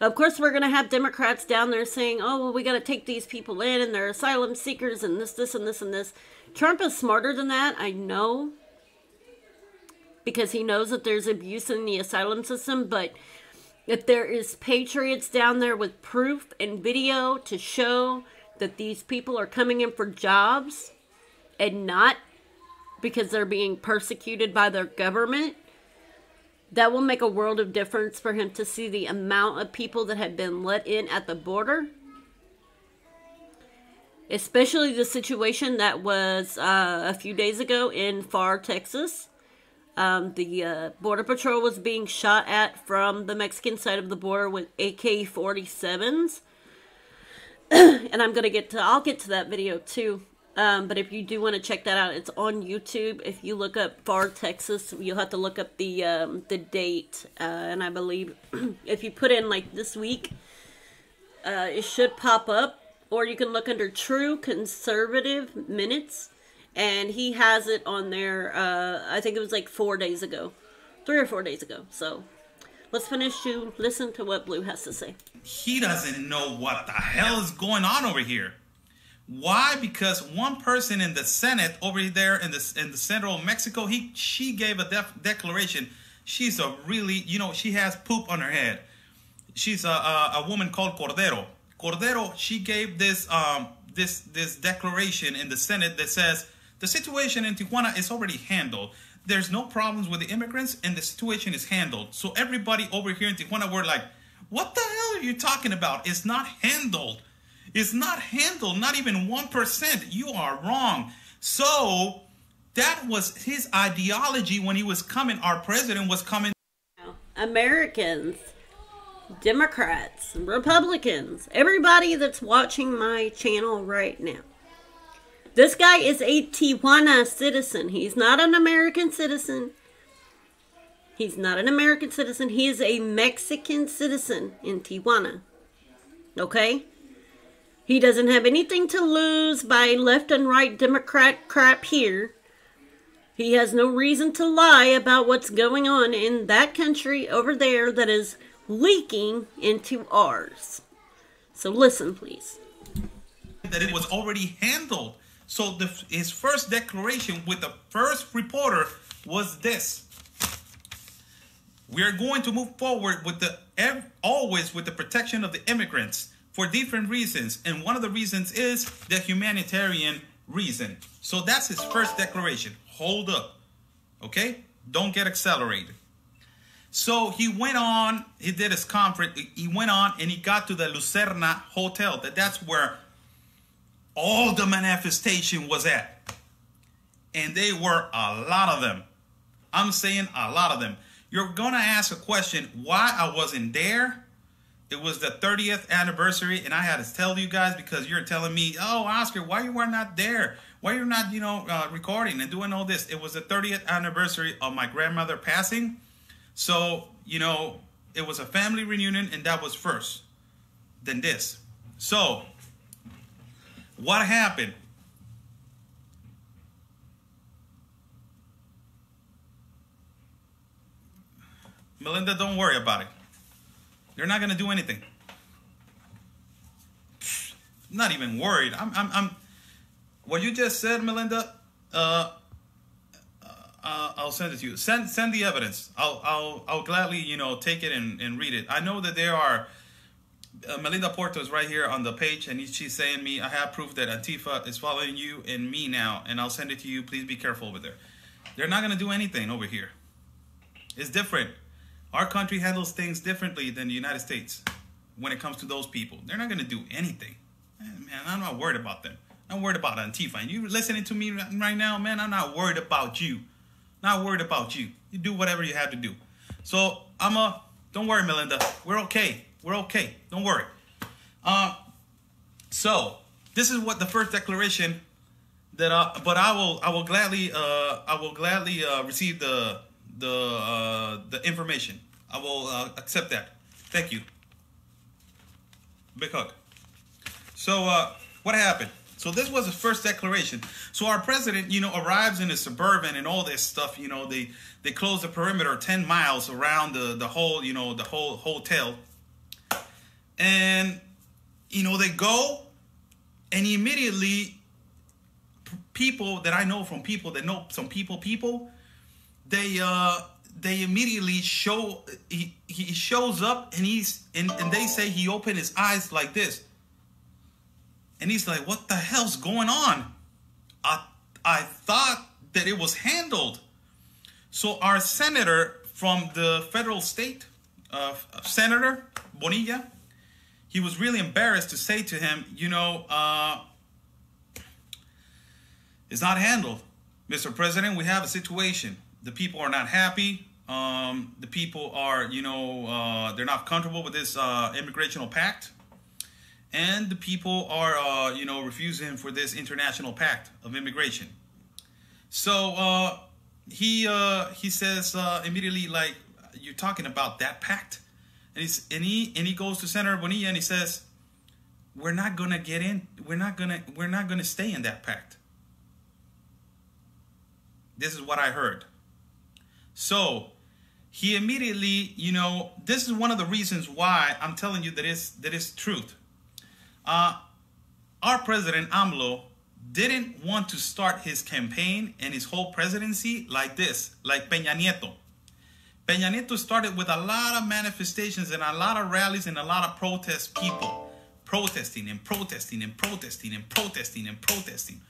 of course, we're going to have Democrats down there saying, oh, well, we got to take these people in and they're asylum seekers and this, and this, and this. Trump is smarter than that, I know. Because he knows that there's abuse in the asylum system. But if there is patriots down there with proof and video to show that these people are coming in for jobs and not because they're being persecuted by their government, that will make a world of difference for him to see the amount of people that have been let in at the border. Especially the situation that was a few days ago in Far, Texas. The Border Patrol was being shot at from the Mexican side of the border with AK-47s. And I'll get to that video too. But if you do want to check that out, it's on YouTube. If you look up Far, Texas, you'll have to look up the date. And I believe if you put in like this week, it should pop up. Or you can look under True Conservative Minutes. And he has it on there, I think it was like 4 days ago. 3 or 4 days ago. So let's finish to listen to what Blue has to say. He doesn't know what the hell is going on over here. Why? Because one person in the Senate over there in the central Mexico, she gave a declaration. She's a really, she has poop on her head. She's a woman called Cordero. Cordero, she gave this this declaration in the Senate that says the situation in Tijuana is already handled. There's no problems with the immigrants and the situation is handled. So everybody over here in Tijuana were like, what the hell are you talking about? It's not handled. It's not handled, not even 1%. You are wrong. So that was his ideology when he was coming. Our president was coming. Americans, Democrats, Republicans, everybody that's watching my channel right now. This guy is a Tijuana citizen. He's not an American citizen. He's not an American citizen. He is a Mexican citizen in Tijuana. Okay? He doesn't have anything to lose by left and right Democrat crap here. He has no reason to lie about what's going on in that country over there that is leaking into ours. So listen, please. That it was already handled. So his first declaration with the first reporter was this. We are going to move forward with always with the protection of the immigrants for different reasons. And one of the reasons is the humanitarian reason. So that's his first declaration. Hold up. Okay? Don't get accelerated. So he went on, he did his conference, he went on and he got to the Lucerna Hotel. That's where all the manifestation was at. And they were a lot of them. I'm saying a lot of them. You're going to ask a question, why I wasn't there? It was the 30th anniversary, and I had to tell you guys because you're telling me, oh, Oscar, why you were not there? Why you're not, recording and doing all this? It was the 30th anniversary of my grandmother passing. So, it was a family reunion, and that was first. Then this. So, what happened? Melinda, don't worry about it. They're not gonna do anything. I'm not even worried. I'm. What you just said, Melinda. I'll send it to you. Send the evidence. I'll gladly take it and read it. I know that there are. Melinda Porto is right here on the page, and she's saying me, I have proof that Antifa is following you and me now, and I'll send it to you. Please be careful over there. They're not gonna do anything over here. It's different. Our country handles things differently than the United States when it comes to those people. They're not going to do anything. Man, I'm not worried about them. I'm worried about Antifa. And you listening to me right now, man, I'm not worried about you. Not worried about you. You do whatever you have to do. So, don't worry, Melinda. We're okay. We're okay. Don't worry. So, this is what the first declaration that, but I will gladly receive the information. I will accept that. Thank you. Big hug. So what happened? So this was the first declaration. So our president, arrives in a Suburban and all this stuff. They close the perimeter 10 miles around the whole, the whole hotel. And they go, and immediately people that I know from people that know some people. They immediately show he shows up, and and they say he opened his eyes like this, and he's like, what the hell's going on? I thought that it was handled. So our senator from the federal state, Senator Bonilla, he was really embarrassed to say to him, it's not handled, Mr. President. We have a situation. The people are not happy. The people are, they're not comfortable with this immigrational pact. And the people are, refusing for this international pact of immigration. So he says immediately, like, you're talking about that pact? And he goes to Senator Bonilla and he says, we're not gonna get in. We're not gonna stay in that pact. This is what I heard. So he immediately, this is one of the reasons why I'm telling you that is truth. Our president AMLO didn't want to start his campaign and his whole presidency like this, like Peña Nieto. Peña Nieto started with a lot of manifestations and a lot of rallies and a lot of protest people protesting and protesting and protesting and protesting and protesting.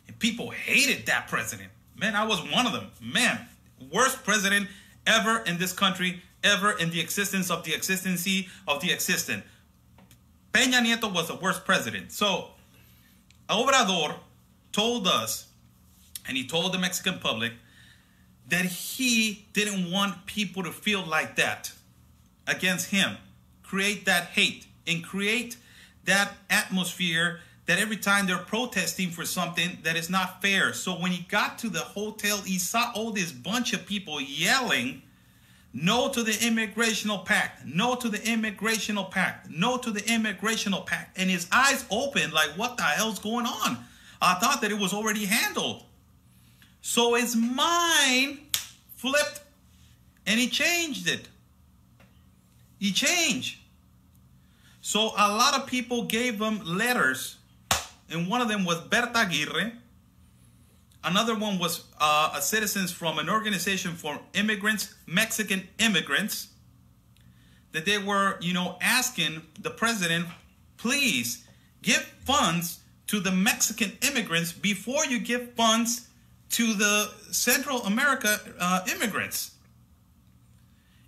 And people hated that president. Man, I was one of them. Man, worst president ever in this country, ever in the existence of the existency of the existent. Peña Nieto was the worst president. So, Obrador told us, and he told the Mexican public, that he didn't want people to feel like that against him. Create that hate and create that atmosphere that every time they're protesting for something that is not fair. So when he got to the hotel, he saw all this bunch of people yelling, no to the immigrational pact, no to the immigrational pact, no to the immigrational pact. And his eyes opened like, what the hell's going on? I thought that it was already handled. So his mind flipped and he changed it. He changed. So a lot of people gave him letters. And one of them was Berta Aguirre. Another one was citizens from an organization for immigrants, Mexican immigrants, that they were, asking the president, please give funds to the Mexican immigrants before you give funds to the Central America immigrants.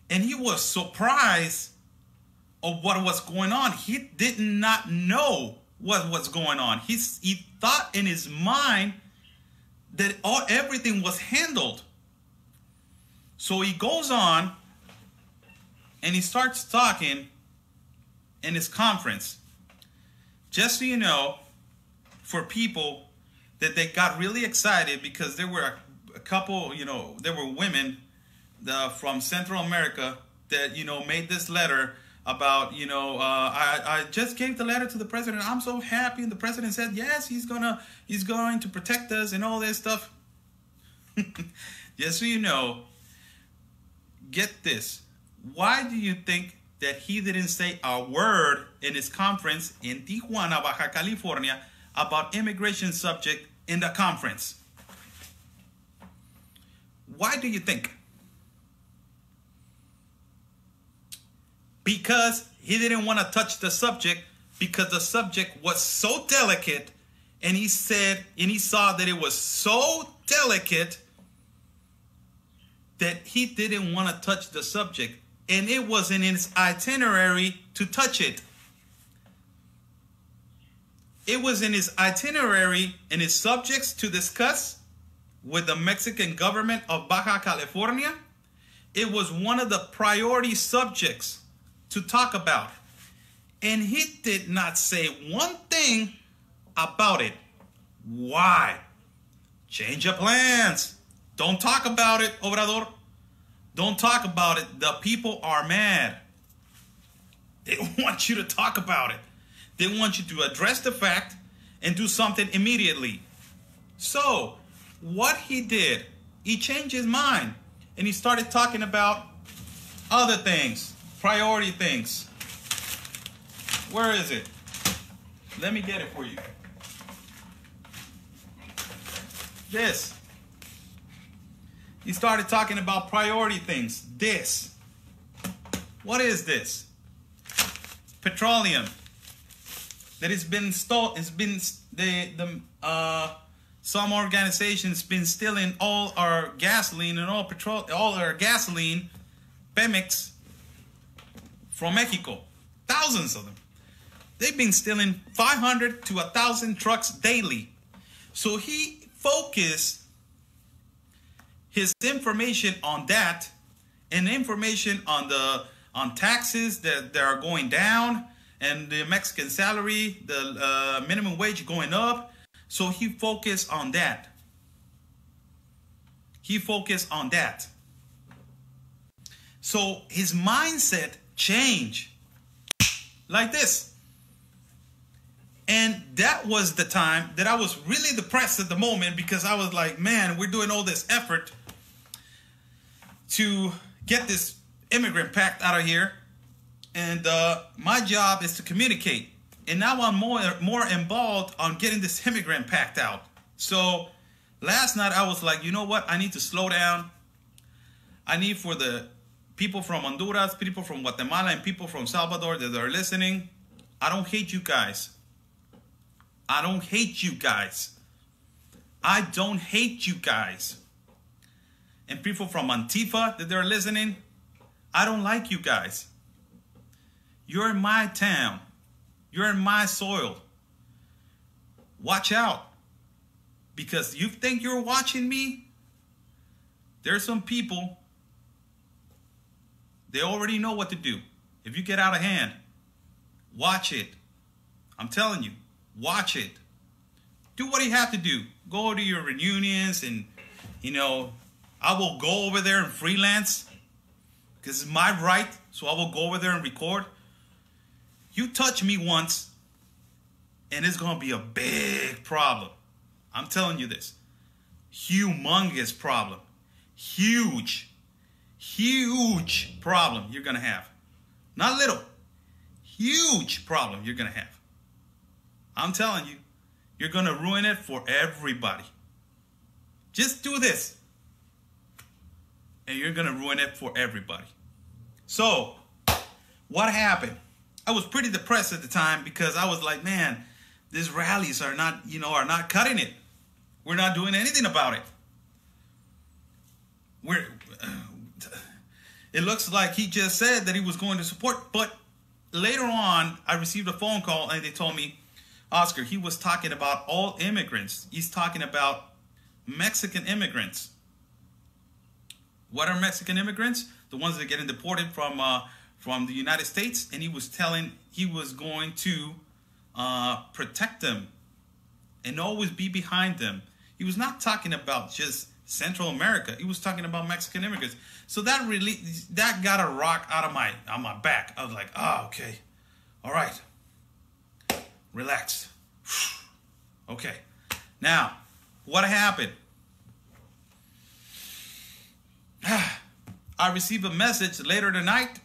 And he was surprised of what was going on. He did not know what was going on. He thought in his mind that everything was handled. So he goes on and he starts talking in his conference. Just so you know, for people that they got really excited because there were a couple, you know, there were women from Central America that, you know, made this letter about, you know, I just gave the letter to the president. I'm so happy. And the president said, yes, he's going to protect us and all this stuff. Just so you know, get this. Why do you think that he didn't say a word in his conference in Tijuana, Baja California, about immigration subject in the conference? Why do you think? Because he didn't want to touch the subject, because the subject was so delicate, and he said, and he saw that it was so delicate that he didn't want to touch the subject, and it was in his itinerary to touch it. It was in his itinerary and his subjects to discuss with the Mexican government of Baja California. It was one of the priority subjects to talk about. And he did not say one thing about it. Why? Change of plans. Don't talk about it, Obrador. Don't talk about it. The people are mad. They want you to talk about it. They want you to address the fact and do something immediately. So, what he did, he changed his mind and he started talking about other things, priority things. Where is it? Let me get it for you. This. He started talking about priority things. This. What is this? Petroleum. That has been stolen. It's been some organizations been stealing all our gasoline and all our gasoline, Pemex, from Mexico. Thousands of them. They've been stealing 500 to 1,000 trucks daily. So he focused his information on that, and information on taxes that are going down, and the Mexican salary, the minimum wage going up. So he focused on that. He focused on that. So his mindset changed like this. And that was the time that I was really depressed at the moment, because I was like, man, we're doing all this effort to get this immigrant pact out of here. And my job is to communicate. And now I'm more involved on getting this immigrant pact out. So last night I was like, you know what? I need to slow down. I need for the people from Honduras, people from Guatemala, and people from Salvador that are listening. I don't hate you guys. I don't hate you guys. I don't hate you guys. And people from Antifa that they're listening, I don't like you guys. You're in my town. You're in my soil. Watch out. Because you think you're watching me? There's some people, they already know what to do. If you get out of hand, watch it. I'm telling you, watch it. Do what you have to do. Go to your reunions and, you know, I will go over there and freelance because it's my right. So I will go over there and record. You touch me once and it's going to be a big problem. I'm telling you this. Humongous problem. Huge. Huge problem you're going to have. Not little. Huge problem you're going to have. I'm telling you. You're going to ruin it for everybody. Just do this. And you're going to ruin it for everybody. So, what happened? I was pretty depressed at the time because I was like, man, these rallies are not, are not cutting it. We're not doing anything about it. It looks like he just said that he was going to support, but later on, I received a phone call and they told me, Oscar, he was talking about all immigrants. He's talking about Mexican immigrants. What are Mexican immigrants? The ones that are getting deported from the United States. And he was telling he was going to protect them and always be behind them. He was not talking about just Central America. He was talking about Mexican immigrants. So that got a rock out of my back. I was like, oh, okay. All right. Relax. Okay. Now, what happened? I received a message later tonight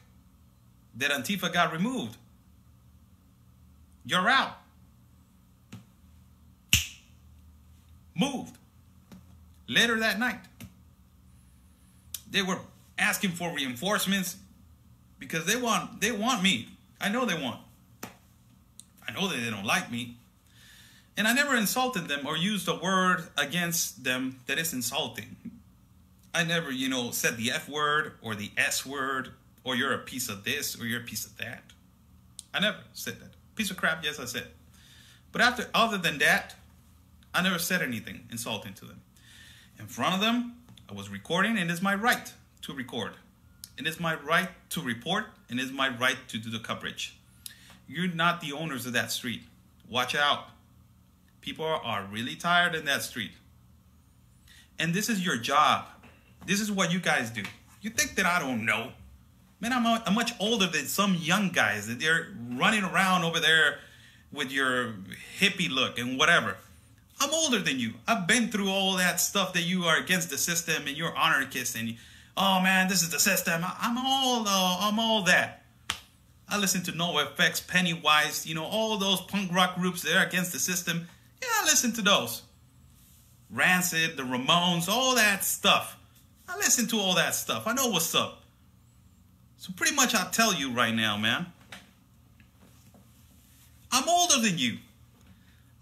that Antifa got removed. You're out. Moved. Later that night. They were asking for reinforcements because they want me. I know they want. I know that they don't like me. And I never insulted them or used a word against them that is insulting. I never, said the F word or the S word or you're a piece of this or you're a piece of that. I never said that. Piece of crap, yes, I said. But other than that, I never said anything insulting to them. In front of them, I was recording, and it's my right to record. It is my right to report, and it is my right to do the coverage. You're not the owners of that street. Watch out. People are really tired in that street. And this is your job. This is what you guys do. You think that I don't know? Man, I'm much older than some young guys that they're running around over there with your hippie look and whatever. I'm older than you. I've been through all that stuff that you are against the system and you're anarchist and oh man, this is the system. I'm all that. I listen to NoFX, Pennywise, all those punk rock groups that are against the system. Yeah, I listen to those. Rancid, the Ramones, all that stuff. I listen to all that stuff. I know what's up. So pretty much I'll tell you right now, man. I'm older than you.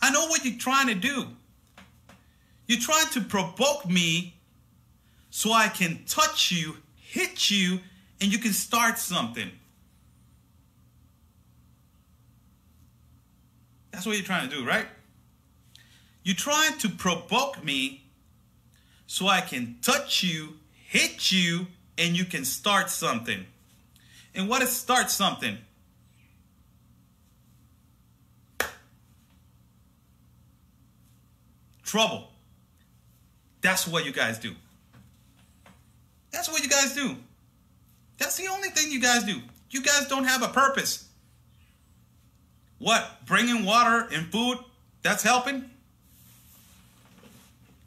I know what you're trying to do. You're trying to provoke me so I can touch you, hit you, and you can start something. That's what you're trying to do, right? You're trying to provoke me so I can touch you, hit you, and you can start something. And what is start something? Trouble. That's what you guys do. That's what you guys do. That's the only thing you guys do. You guys don't have a purpose. What? Bringing water and food? That's helping?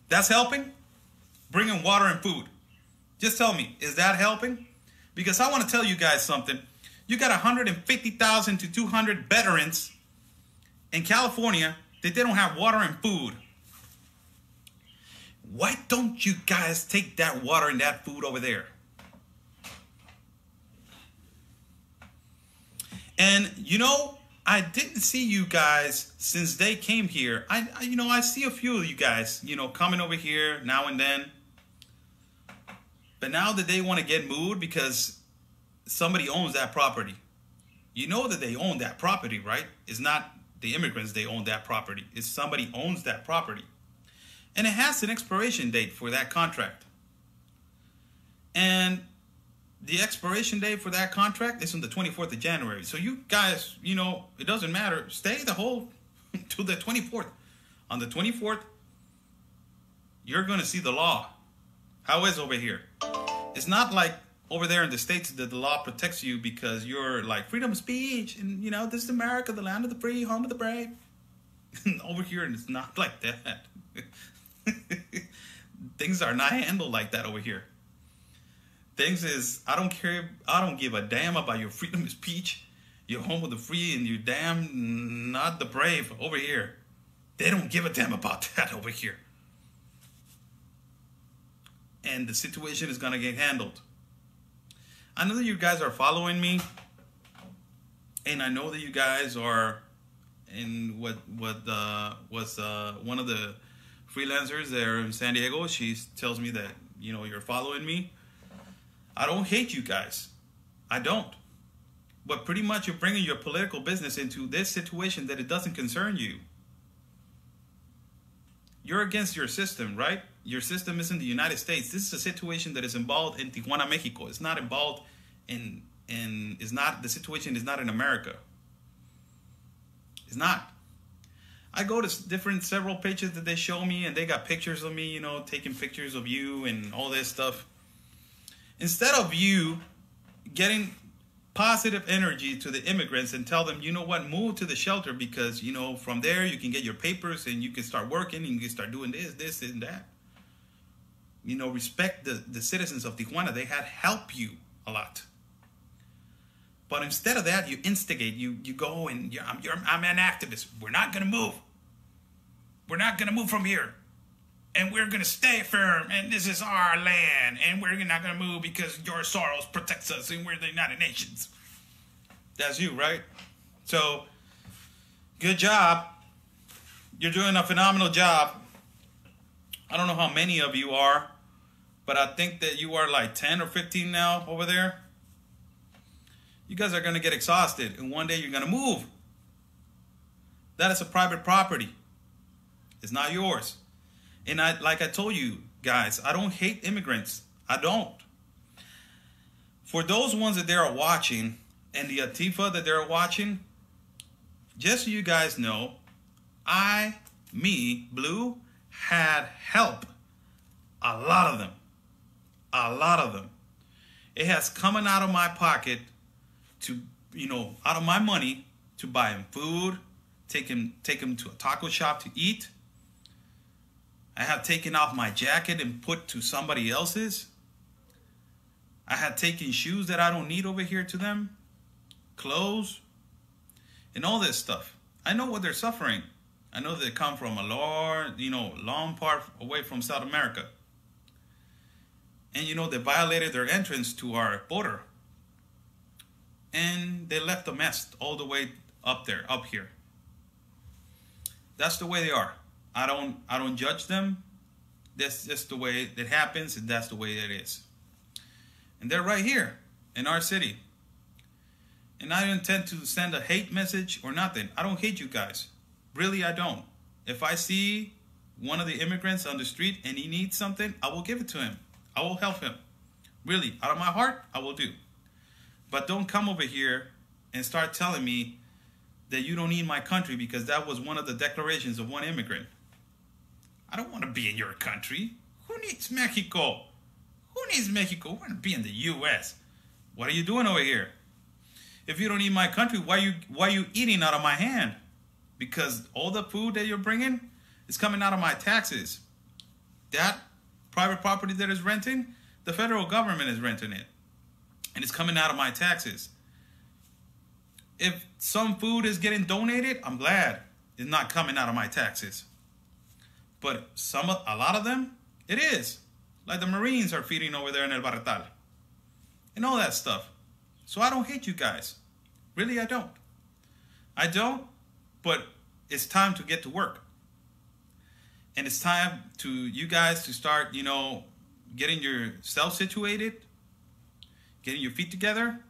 That's helping? Bringing water and food. Just tell me, is that helping? Because I want to tell you guys something. You got 150,000 to 200 veterans in California that they don't have water and food. Why don't you guys take that water and that food over there? And I didn't see you guys since they came here. I see a few of you guys, coming over here now and then. But now that they want to get moved because somebody owns that property. You know that they own that property, right? It's not the immigrants they own that property. It's somebody owns that property. And it has an expiration date for that contract. And the expiration date for that contract is on the 24th of January. So you guys, it doesn't matter. Stay the whole to the 24th. On the 24th, you're going to see the law. How is over here? It's not like over there in the States that the law protects you because you're like freedom of speech. And, this is America, the land of the free, home of the brave. Over here, it's not like that. Things are not handled like that over here. Things is, I don't care, I don't give a damn about your freedom of speech, your home of the free, and your damn not the brave over here. They don't give a damn about that over here. And the situation is going to get handled. I know that you guys are following me, and I know that you guys are in what was one of the freelancers there in San Diego. She tells me that, you're following me. I don't hate you guys. I don't. But pretty much you're bringing your political business into this situation that it doesn't concern you. You're against your system, right? Your system is in the United States. This is a situation that is involved in Tijuana, Mexico. It's not involved the situation is not in America. It's not. I go to several pages that they show me, and they got pictures of me, you know, taking pictures of you and all this stuff. Instead of you getting positive energy to the immigrants and tell them, you know what, move to the shelter, because, you know, from there you can get your papers and you can start working and you can start doing this and that. You know, respect the citizens of Tijuana. They had helped you a lot. But instead of that, you instigate. You go and I'm an activist. We're not going to move. We're not going to move from here. And we're going to stay firm. And this is our land. And we're not going to move because George Soros protects us. And we're the United Nations. That's you, right? So, good job. You're doing a phenomenal job. I don't know how many of you are. But I think that you are like 10 or 15 now over there. You guys are going to get exhausted, and one day you're going to move. That is a private property. It's not yours. And like I told you guys, I don't hate immigrants. I don't. For those ones that they are watching, and the Antifa that they're watching, just so you guys know, Blue, had help. A lot of them. A lot of them. It has coming out of my pocket to, you know, out of my money to buy him food, take him to a taco shop to eat. I have taken off my jacket and put to somebody else's. I had taken shoes that I don't need over here to them, clothes, and all this stuff. I know what they're suffering. I know they come from a long part away from South America. And you know, they violated their entrance to our border. And they left a mess all the way up here. That's the way they are. I don't judge them. That's just the way it happens, and that's the way it is. And they're right here in our city. And I don't intend to send a hate message or nothing. I don't hate you guys. Really, I don't. If I see one of the immigrants on the street and he needs something, I will give it to him. I will help him. Really, out of my heart, I will do. But don't come over here and start telling me that you don't need my country, because that was one of the declarations of one immigrant. I don't want to be in your country. Who needs Mexico? Who needs Mexico? We want to be in the U.S. What are you doing over here? If you don't need my country, why are you eating out of my hand? Because all the food that you're bringing is coming out of my taxes. That private property that is renting, the federal government is renting it. And it's coming out of my taxes. If some food is getting donated, I'm glad it's not coming out of my taxes. But a lot of them, it is. Like the Marines are feeding over there in El Barretal. And all that stuff. So I don't hate you guys. Really, I don't. I don't, but it's time to get to work. And it's time to you guys to start, you know, getting yourself situated, getting your feet together,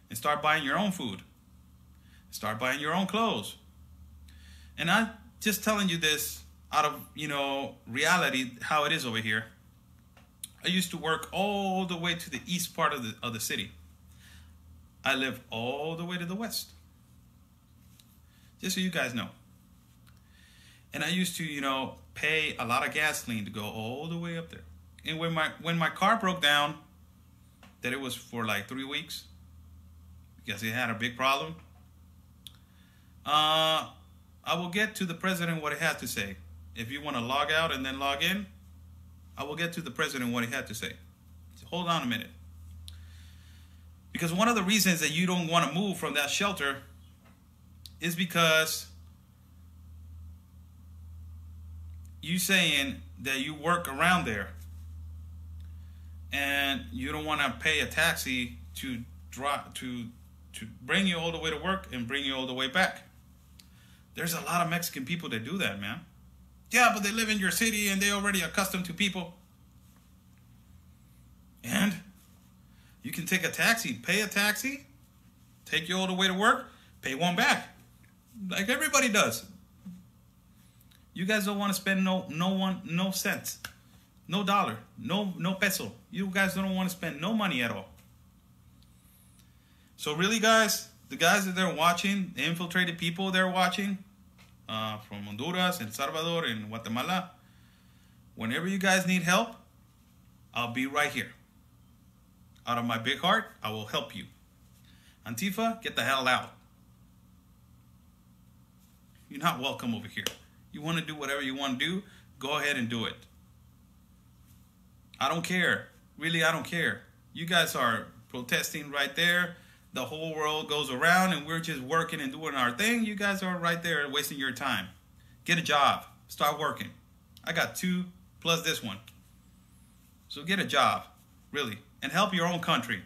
and start buying your own food. Start buying your own clothes. And I'm just telling you this out of, you know, reality, how it is over here. I used to work all the way to the east part of the city. I live all the way to the west. Just so you guys know. And I used to, you know, pay a lot of gasoline to go all the way up there. And when my car broke down, that it was for like 3 weeks, because it had a big problem, I will get to the president what he had to say. If you want to log out and then log in, I will get to the president what he had to say. So hold on a minute. Because one of the reasons that you don't want to move from that shelter is because you saying that you work around there and you don't want to pay a taxi to bring you all the way to work and bring you all the way back. There's a lot of Mexican people that do that, man. Yeah, but they live in your city and they're already accustomed to people. And you can take a taxi, pay a taxi, take you all the way to work, pay one back. Like everybody does. You guys don't want to spend no cents, no dollar, no peso. You guys don't want to spend no money at all. So really, guys, the guys that they're watching, the infiltrated people they're watching from Honduras and El Salvador and Guatemala, whenever you guys need help, I'll be right here. Out of my big heart, I will help you. Antifa, get the hell out. You're not welcome over here. You want to do whatever you want to do, go ahead and do it. I don't care. Really, I don't care. You guys are protesting right there. The whole world goes around and we're just working and doing our thing. You guys are right there wasting your time. Get a job. Start working. I got 2 plus this one. So get a job, really, and help your own country.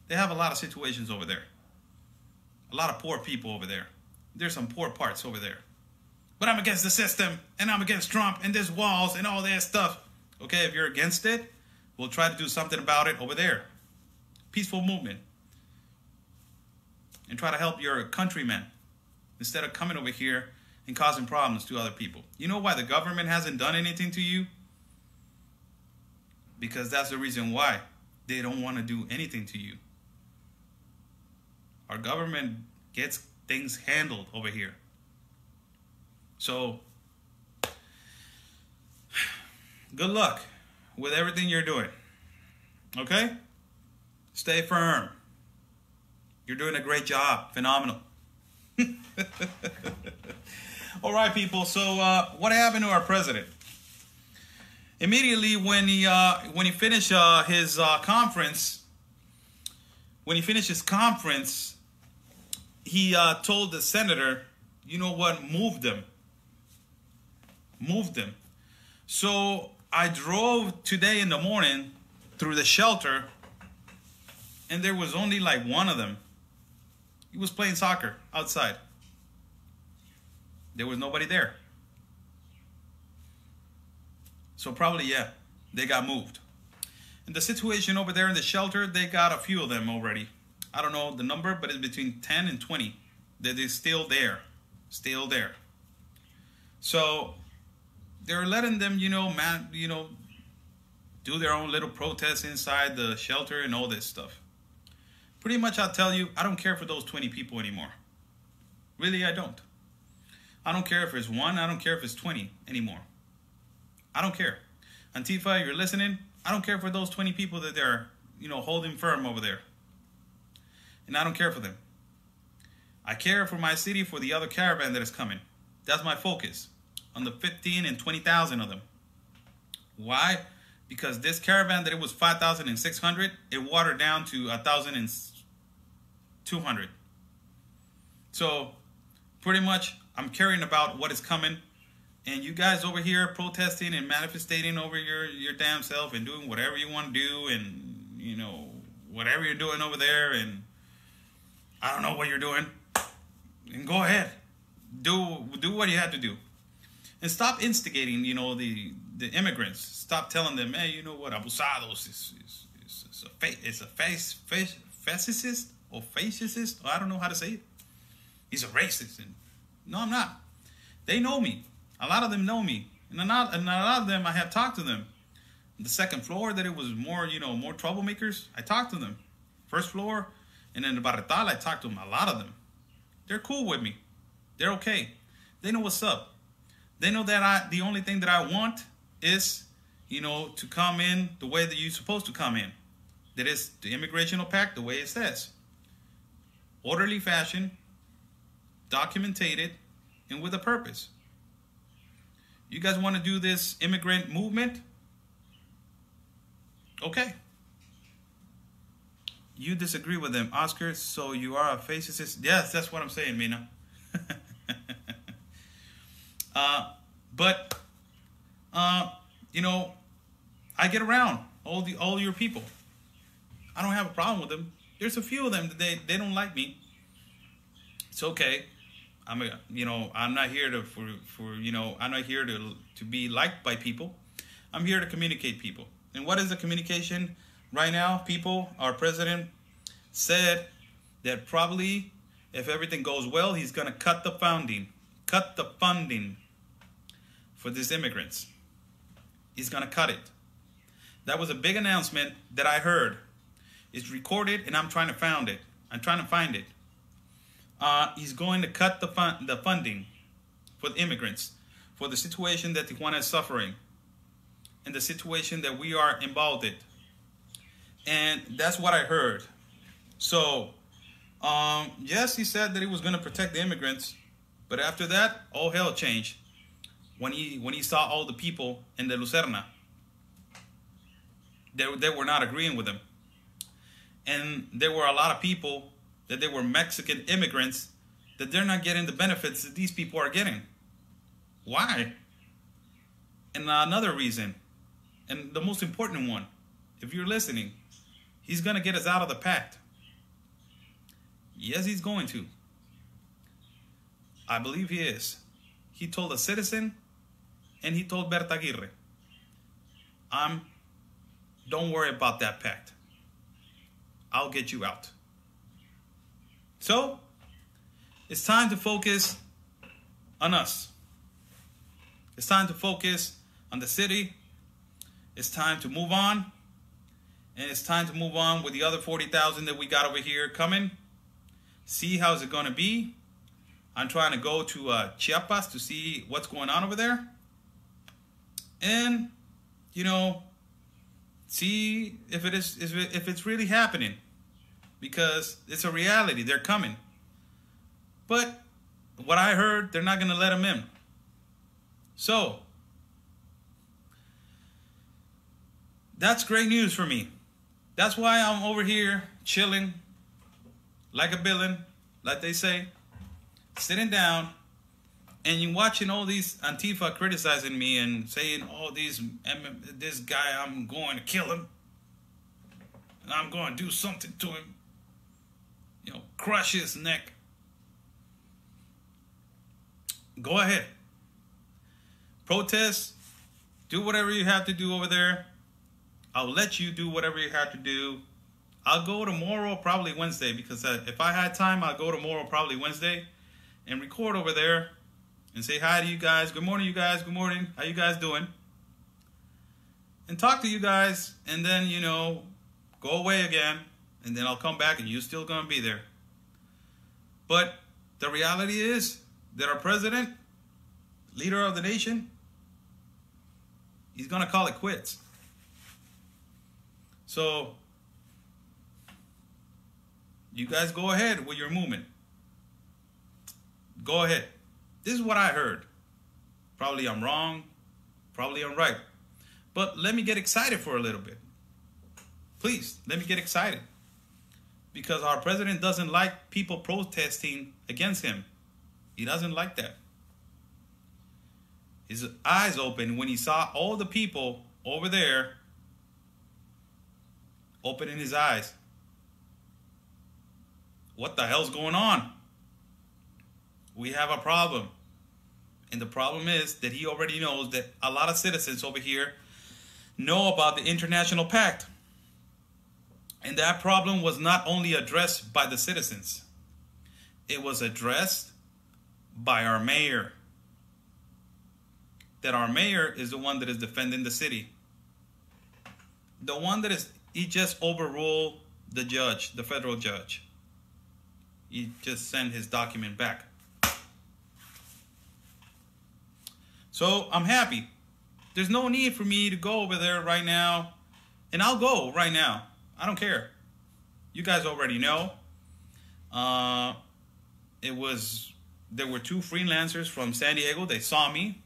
They have a lot of situations over there. A lot of poor people over there. There's some poor parts over there. But I'm against the system, and I'm against Trump, and there's walls, and all that stuff. Okay, if you're against it, we'll try to do something about it over there. Peaceful movement. And try to help your countrymen instead of coming over here and causing problems to other people. You know why the government hasn't done anything to you? Because that's the reason why. They don't want to do anything to you. Our government gets things handled over here. So, good luck with everything you're doing. Okay? Stay firm. You're doing a great job. Phenomenal. All right, people. So, what happened to our president? Immediately when he finished his conference, he told the senator, you know what, move them. So I drove today in the morning through the shelter, and there was only like one of them. He was playing soccer outside. There was nobody there. So probably, yeah, they got moved. And the situation over there in the shelter, they got a few of them already. I don't know the number, but it's between 10 and 20. They're still there. Still there. So they're letting them, do their own little protests inside the shelter and all this stuff. Pretty much, I'll tell you, I don't care for those 20 people anymore. Really, I don't. I don't care if it's 1. I don't care if it's 20 anymore. I don't care. Antifa, you're listening? I don't care for those 20 people that they're, holding firm over there. And I don't care for them. I care for my city, for the other caravan that is coming. That's my focus. On the 15 and 20,000 of them. Why? Because this caravan that it was 5,600, it watered down to 1,200. So, pretty much, I'm caring about what is coming. And you guys over here protesting and manifesting over your damn self and doing whatever you want to do and, whatever you're doing over there and I don't know what you're doing. And go ahead. Do what you have to do. And stop instigating, the immigrants. Stop telling them, hey, you know what, abusados is a fascist or fascist. I don't know how to say it. He's a racist. And, no, I'm not. They know me. A lot of them know me. And a lot of them, I have talked to them. The second floor, that it was more, more troublemakers. I talked to them. First floor, and then the Barretal, I talked to them. A lot of them. They're cool with me. They're okay. They know what's up. They know that the only thing that I want is, to come in the way that you're supposed to come in. That is the Immigration Pact, the way it says. Orderly fashion, documented, and with a purpose. You guys want to do this immigrant movement? Okay. You disagree with them, Oscar, so you are a fascist. Yes, that's what I'm saying, Mina. I get around all your people. I don't have a problem with them. There's a few of them that they don't like me. It's okay. I'm not here I'm not here to be liked by people. I'm here to communicate people. And what is the communication right now? People, our president said that probably if everything goes well, he's going to cut the funding for these immigrants. He's going to cut it. That was a big announcement that I heard. It's recorded and I'm trying to find it. he's going to cut the funding for the immigrants, for the situation that Tijuana is suffering, and the situation that we are involved in. And that's what I heard. So, yes, he said that he was going to protect the immigrants, but after that, all hell changed when he saw all the people in the Lucerna. They were not agreeing with him. And there were a lot of people that they were Mexican immigrants that they're not getting the benefits that these people are getting. Why? And another reason, and the most important one, if you're listening, he's going to get us out of the pact. Yes, he's going to. I believe he is. He told a citizen, and he told Berta Aguirre, don't worry about that pact. I'll get you out. So, it's time to focus on us. It's time to focus on the city. It's time to move on. And it's time to move on with the other 40,000 that we got over here coming. See how's it going to be. I'm trying to go to Chiapas to see what's going on over there. And, you know, see if it's really happening. Because it's a reality. They're coming. But what I heard, they're not going to let them in. So, that's great news for me. That's why I'm over here chilling like a villain, like they say, sitting down, and you're watching all these Antifa criticizing me and saying, oh, this guy, I'm going to kill him. And I'm going to do something to him. You know, crush his neck. Go ahead. Protest. Do whatever you have to do over there. I'll let you do whatever you have to do. I'll go tomorrow, probably Wednesday, because if I had time, I'll go tomorrow, probably Wednesday, and record over there and say hi to you guys. Good morning, you guys. Good morning. How you guys doing? And talk to you guys, and then, you know, go away again, and then I'll come back, and you're still going to be there. But the reality is that our president, leader of the nation, he's going to call it quits. So, you guys go ahead with your movement. Go ahead. This is what I heard. Probably I'm wrong. Probably I'm right. But let me get excited for a little bit. Please, let me get excited. Because our president doesn't like people protesting against him. He doesn't like that. His eyes opened when he saw all the people over there opening his eyes. What the hell's going on? We have a problem. And the problem is that he already knows that a lot of citizens over here know about the international pact. And that problem was not only addressed by the citizens. It was addressed by our mayor. That our mayor is the one that is defending the city. The one that is, he just overruled the judge, the federal judge. He just sent his document back. So I'm happy. There's no need for me to go over there right now. And I'll go right now. I don't care. You guys already know. There were two freelancers from San Diego. They saw me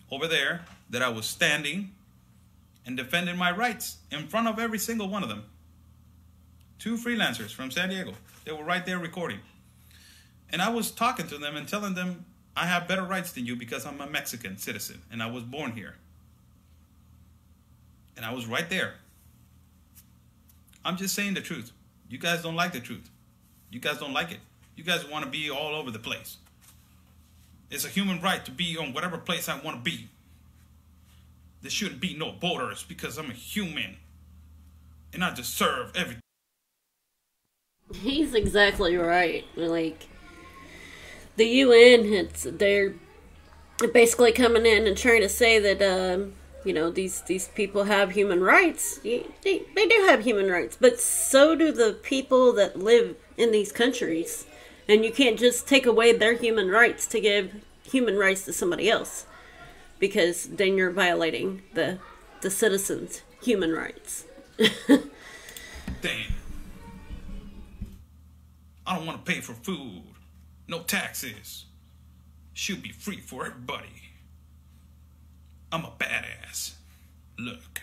over there, that I was standing and defending my rights in front of every single one of them. Two freelancers from San Diego. They were right there recording. And I was talking to them and telling them, I have better rights than you because I'm a Mexican citizen and I was born here. And I was right there. I'm just saying the truth. You guys don't like the truth. You guys don't like it. You guys want to be all over the place. It's a human right to be on whatever place I want to be. There shouldn't be no borders because I'm a human. And I deserve everything. He's exactly right. Like, the UN, they're basically coming in and trying to say that, you know, these people have human rights. They do have human rights, but so do the people that live in these countries. And you can't just take away their human rights to give human rights to somebody else, because then you're violating the citizens' human rights. Damn. I don't want to pay for food. No taxes. Should be free for everybody. I'm a badass. Look.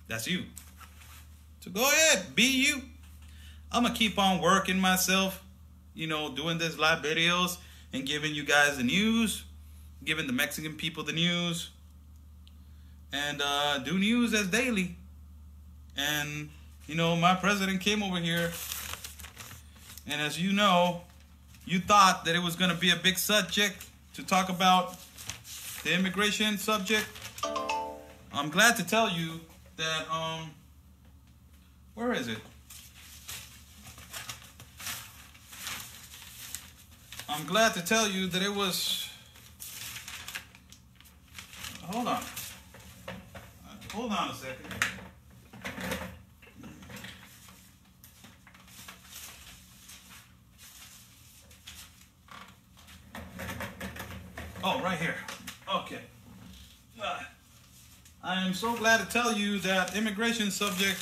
That's you. So go ahead, be you. I'm going to keep on working myself, you know, doing these live videos and giving you guys the news, giving the Mexican people the news, and do news as daily. And, you know, my president came over here, and as you know, you thought that it was going to be a big subject to talk about the immigration subject. I'm glad to tell you that, where is it? I'm glad to tell you that it was, hold on a second. Oh, right here. Okay. I am so glad to tell you that immigration subject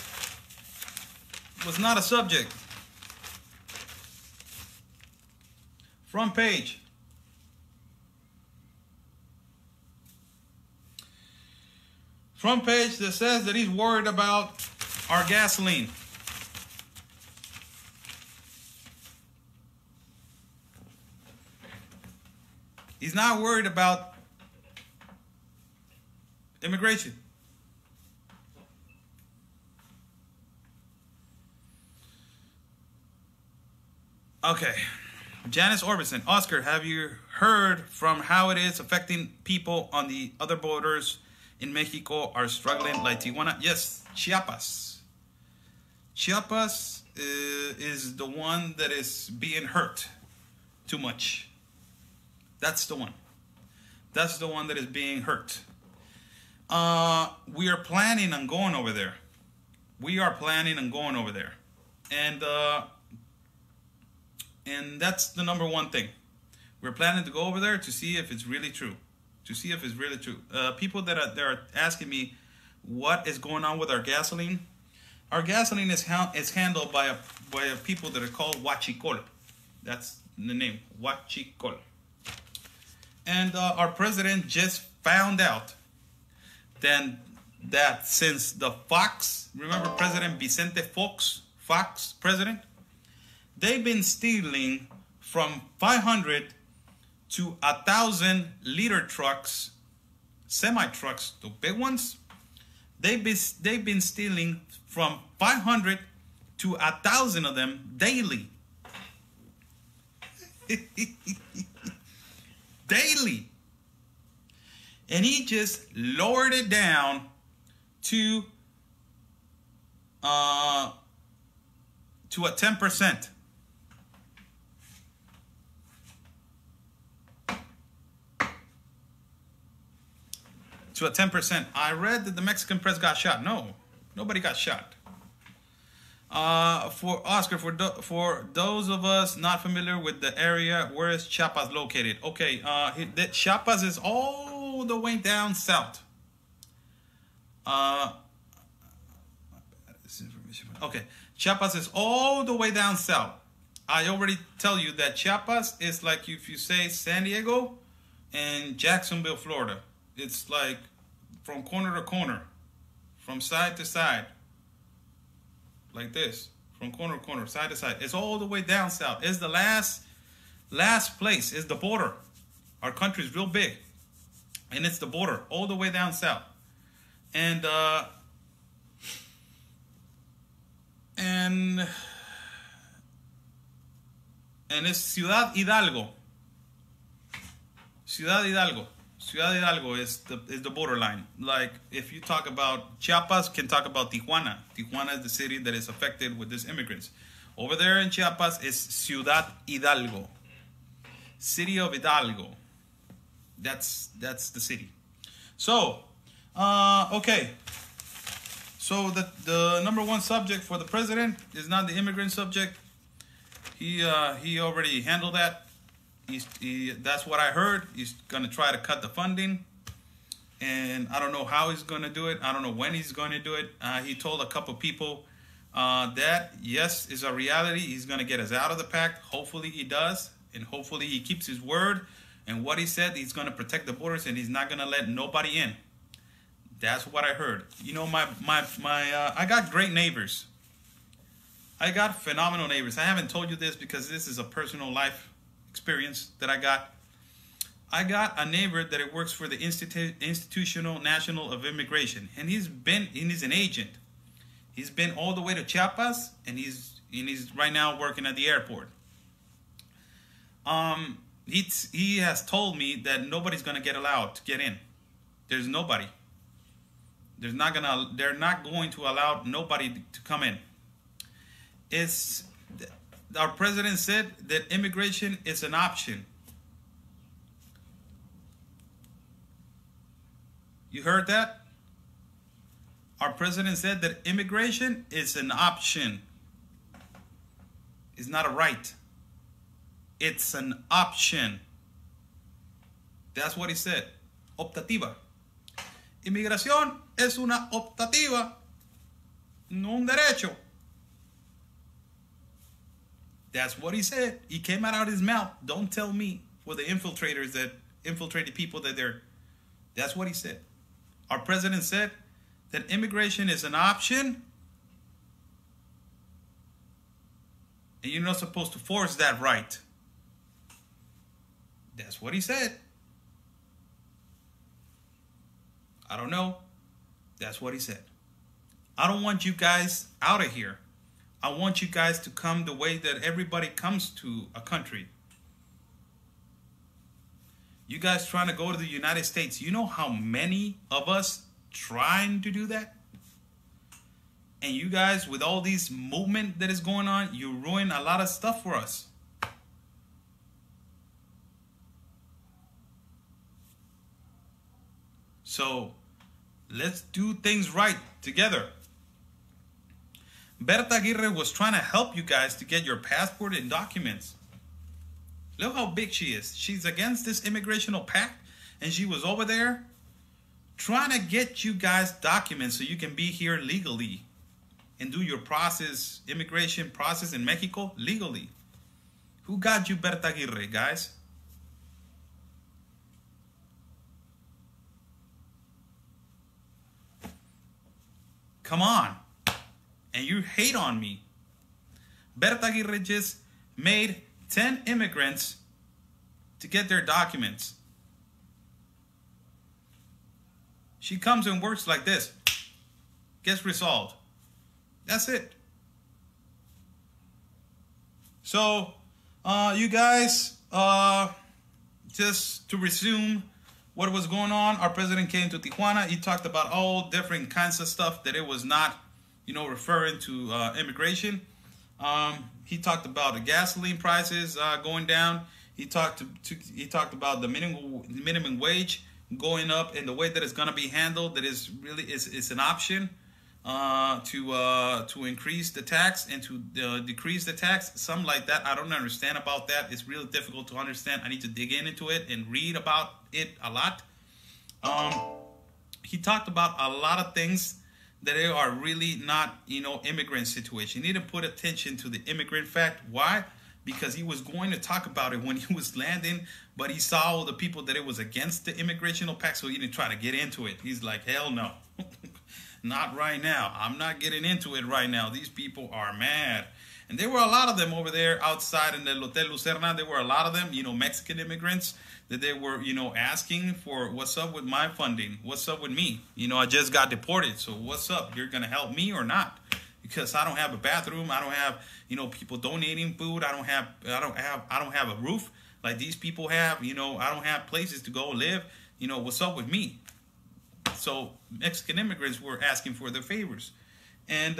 was not a subject. Front page. Front page that says that he's worried about our gasoline. He's not worried about immigration. Okay. Janice Orbison. Oscar, have you heard from how it is affecting people on the other borders in Mexico are struggling like Tijuana? Yes, Chiapas. Chiapas is the one that is being hurt too much. That's the one. That's the one that is being hurt. We are planning on going over there. We are planning on going over there. And that's the number one thing. We're planning to go over there to see if it's really true. To see if it's really true. People that are asking me what is going on with our gasoline. Our gasoline is handled by people that are called huachicol. That's the name, huachicol. And our president just found out then that since the Fox, remember President Vicente Fox president? They've been stealing from 500 to 1,000 liter trucks, semi-trucks, the big ones. They've been stealing from 500 to 1,000 of them daily. Daily. And he just lowered it down to a 10%. To a 10%. I read that the Mexican press got shot. No, nobody got shot. For Oscar, for those of us not familiar with the area, where is Chiapas located? Okay, Chiapas is all the way down south. Okay, Chiapas is all the way down south. I already tell you that Chiapas is like if you say San Diego and Jacksonville, Florida. It's like from corner to corner, from side to side, like this, from corner to corner, side to side. It's all the way down south. It's the last place. It's the border. Our country is real big, and it's the border all the way down south. And it's Ciudad Hidalgo. Ciudad Hidalgo. Ciudad Hidalgo is the borderline. Like if you talk about Chiapas, can talk about Tijuana. Tijuana is the city that is affected with these immigrants. Over there in Chiapas is Ciudad Hidalgo. City of Hidalgo. That's the city. So, okay. So the number one subject for the president is not the immigrant subject. he already handled that. That's what I heard. He's gonna try to cut the funding, and I don't know how he's gonna do it. I don't know when he's gonna do it. He told a couple people that yes, is a reality. He's gonna get us out of the pact. Hopefully he does, and hopefully he keeps his word. And what he said, he's gonna protect the borders, and he's not gonna let nobody in. That's what I heard. You know, I got great neighbors. I got phenomenal neighbors. I haven't told you this because this is a personal life experience that I got. I got a neighbor that it works for the Institutional National of Immigration, and he's an agent. He's been all the way to Chiapas, and he's right now working at the airport. He has told me that nobody's gonna get allowed to get in. There's nobody. They're not going to allow nobody to come in. Our president said that immigration is an option. You heard that? Our president said that immigration is an option. It's not a right. It's an option. That's what he said. Optativa. Inmigración es una optativa, no un derecho. That's what he said. He came out of his mouth. Don't tell me for the infiltrators that infiltrated people that that's what he said. Our president said that immigration is an option, and you're not supposed to force that right. That's what he said. I don't know. That's what he said. I don't want you guys out of here. I want you guys to come the way that everybody comes to a country. You guys trying to go to the United States. You know how many of us trying to do that? And you guys, with all these movement that is going on, you ruin a lot of stuff for us. So let's do things right together. Berta Aguirre was trying to help you guys to get your passport and documents. Look how big she is. She's against this immigrational pact, and she was over there trying to get you guys documents so you can be here legally and do your process, immigration process in Mexico legally. Who got you, Berta Aguirre, guys? Come on. And you hate on me. Berta Aguirre just made 10 immigrants to get their documents. She comes and works like this. Gets resolved. That's it. So, you guys, just to resume what was going on, our president came to Tijuana. He talked about all different kinds of stuff that it was not, referring to immigration. He talked about the gasoline prices going down. He talked about the minimum wage going up and the way that it's going to be handled. That is really is an option to increase the tax and to decrease the tax, something like that. I don't understand about that. It's really difficult to understand. I need to dig into it and read about it a lot. He talked about a lot of things that they are really not, immigrant situation. He didn't put attention to the immigrant fact. Why? Because he was going to talk about it when he was landing, but he saw all the people that it was against the immigrational pact, so he didn't try to get into it. He's like, hell no. Not right now. I'm not getting into it right now. These people are mad. And there were a lot of them over there outside in the Hotel Lucerna. There were a lot of them, Mexican immigrants that they were, asking for what's up with my funding? What's up with me? I just got deported. So what's up? You're going to help me or not? Because I don't have a bathroom. I don't have, people donating food. I don't have a roof like these people have. I don't have places to go live. What's up with me? So Mexican immigrants were asking for their favors. And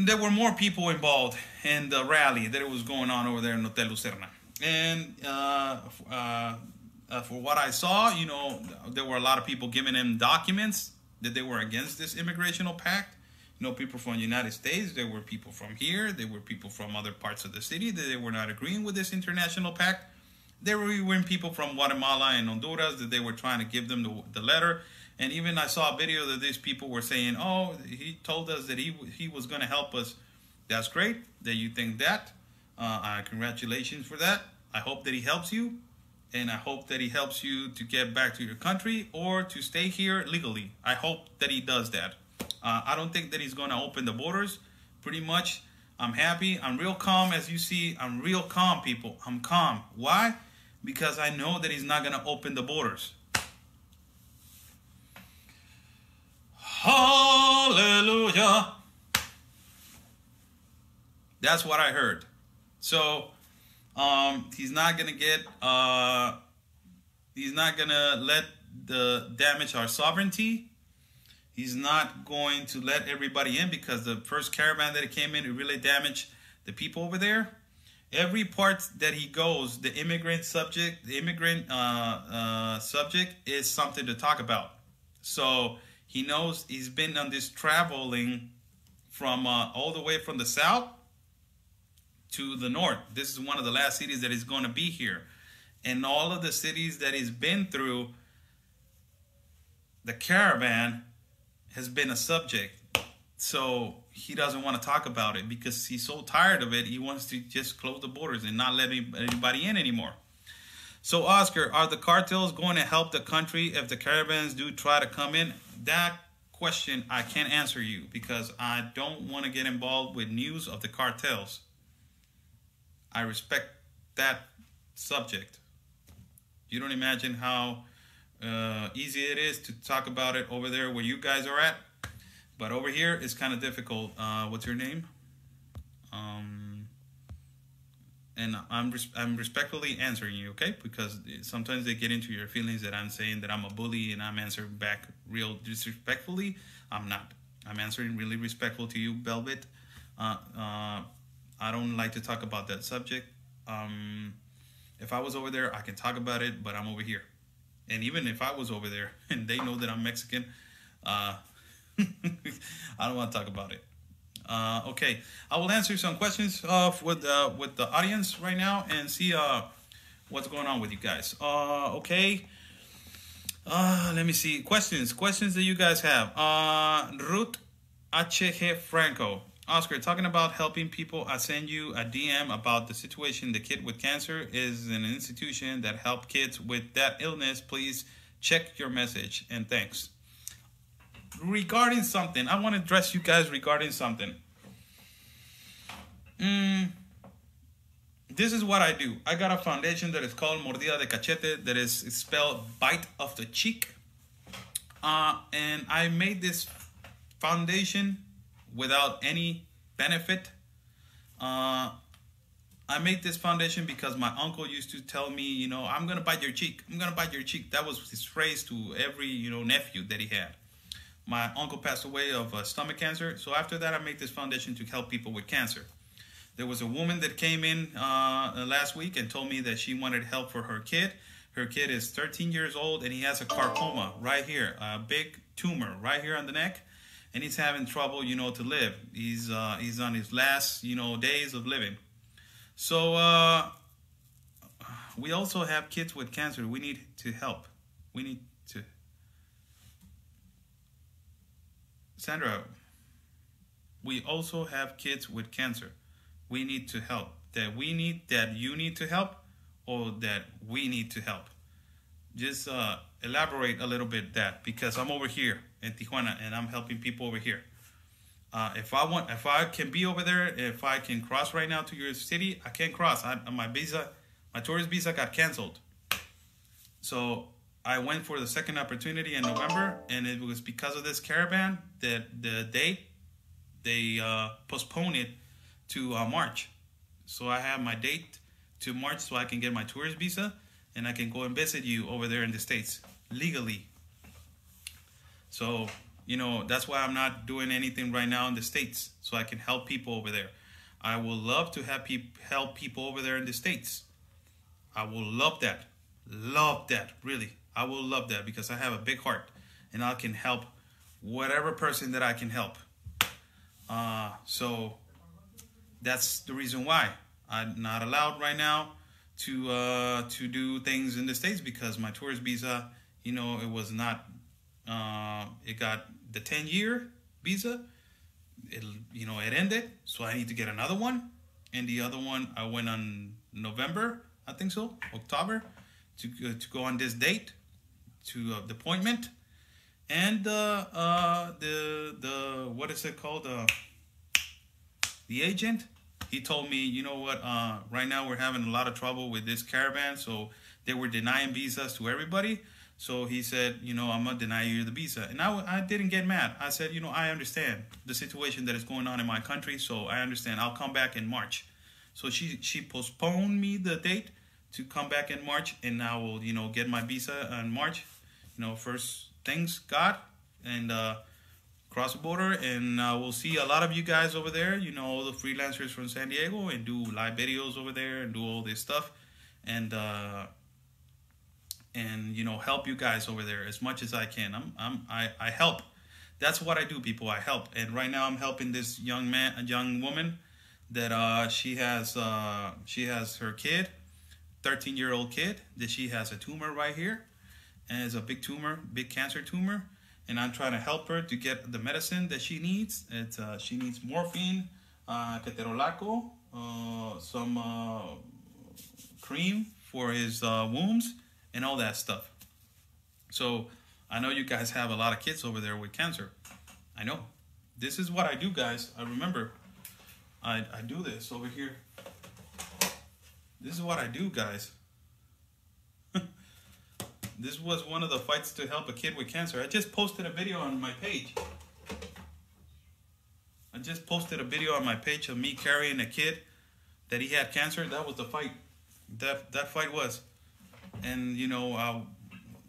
there were more people involved in the rally that was going on over there in Hotel Lucerna. And for what I saw, there were a lot of people giving them documents that they were against this immigrational pact. people from the United States. There were people from here. There were people from other parts of the city that they were not agreeing with this international pact. There were even people from Guatemala and Honduras that they were trying to give them the letter. And even I saw a video that these people were saying, oh, he told us that he was going to help us. That's great that you think that. Congratulations for that. I hope that he helps you. And I hope that he helps you to get back to your country or to stay here legally. I hope that he does that. I don't think that he's going to open the borders. Pretty much, I'm happy. I'm real calm, as you see. I'm real calm, people. I'm calm. Why? Because I know that he's not going to open the borders. Hallelujah. That's what I heard. So, he's not going to get, he's not going to let the damage our sovereignty. He's not going to let everybody in, because the first caravan that came in, it really damaged the people over there. Every part that he goes, the immigrant subject is something to talk about. So he knows he's been on this traveling from all the way from the south to the north. This is one of the last cities that is going to be here. And all of the cities that he's been through, the caravan has been a subject. So he doesn't want to talk about it because he's so tired of it. He wants to just close the borders and not let anybody in anymore. So Oscar, are the cartels going to help the country if the caravans do try to come in? That question I can't answer you, because I don't want to get involved with news of the cartels. I respect that subject. You don't imagine how easy it is to talk about it over there where you guys are at. But over here, it's kind of difficult. What's your name? And I'm respectfully answering you, okay? Because sometimes they get into your feelings that I'm saying that I'm a bully and I'm answering back real disrespectfully. I'm not. I'm answering really respectful to you, Velvet. I don't like to talk about that subject. If I was over there, I can talk about it, but I'm over here. And even if I was over there and they know that I'm Mexican, I don't want to talk about it. Okay, I will answer some questions with the audience right now and see what's going on with you guys. Okay, let me see questions that you guys have. Ruth H.G. Franco. Oscar, talking about helping people, I send you a DM about the situation. The kid with cancer is an institution that help kids with that illness. Please check your message and thanks. Regarding something, I want to address you guys regarding something. This is what I do. I got a foundation that is called Mordida de Cachete, that is spelled bite of the cheek. And I made this foundation without any benefit. I made this foundation because my uncle used to tell me, you know, I'm going to bite your cheek. I'm going to bite your cheek. That was his phrase to every, you know, nephew that he had. My uncle passed away of stomach cancer. So after that, I made this foundation to help people with cancer. There was a woman that came in last week and told me that she wanted help for her kid. Her kid is 13 years old and he has a sarcoma right here, a big tumor right here on the neck. And he's having trouble, you know, to live. He's on his last, you know, days of living. So we also have kids with cancer. We need to help. We need to. Sandra, we also have kids with cancer. We need to help. That you need to help, or that we need to help. Just elaborate a little bit that, because I'm over here in Tijuana and I'm helping people over here. If I can be over there, if I can cross right now to your city, I can't cross. My tourist visa got canceled. So I went for the second opportunity in November, and it was because of this caravan that the date they postponed it to March. So I have my date to March so I can get my tourist visa and I can go and visit you over there in the States legally. So, you know, that's why I'm not doing anything right now in the States, so I can help people over there. I will love to have help people over there in the States. I will love that. Love that, really. I will love that because I have a big heart and I can help whatever person that I can help. So that's the reason why I'm not allowed right now to do things in the States, because my tourist visa, you know, it was not, it got the 10-year visa. It, you know, it ended, so I need to get another one. And the other one, I went on November, I think so, October, to go on this date to the appointment. And the what is it called? The agent, he told me, you know what, right now we're having a lot of trouble with this caravan, so they were denying visas to everybody. So he said, you know, I'm gonna deny you the visa. And I didn't get mad. I said, you know, I understand the situation that is going on in my country, so I understand. I'll come back in March. So she postponed me the date to come back in March, and I will, you know, get my visa in March. You know, first things God, and cross the border, and we'll see a lot of you guys over there, you know, all the freelancers from San Diego, and do live videos over there and do all this stuff, and you know, help you guys over there as much as I can. I help. That's what I do, people. I help. And right now I'm helping this young woman that she has her kid, 13-year-old kid, that she has a tumor right here, and it's a big tumor, big cancer tumor. And I'm trying to help her to get the medicine that she needs. It's she needs morphine, ketorolaco, some cream for his wounds, and all that stuff. So I know you guys have a lot of kids over there with cancer. I know. This is what I do, guys. I remember I do this over here. This is what I do, guys. This was one of the fights to help a kid with cancer. I just posted a video on my page. I just posted a video on my page of me carrying a kid that he had cancer. That was the fight. That fight was. And, you know,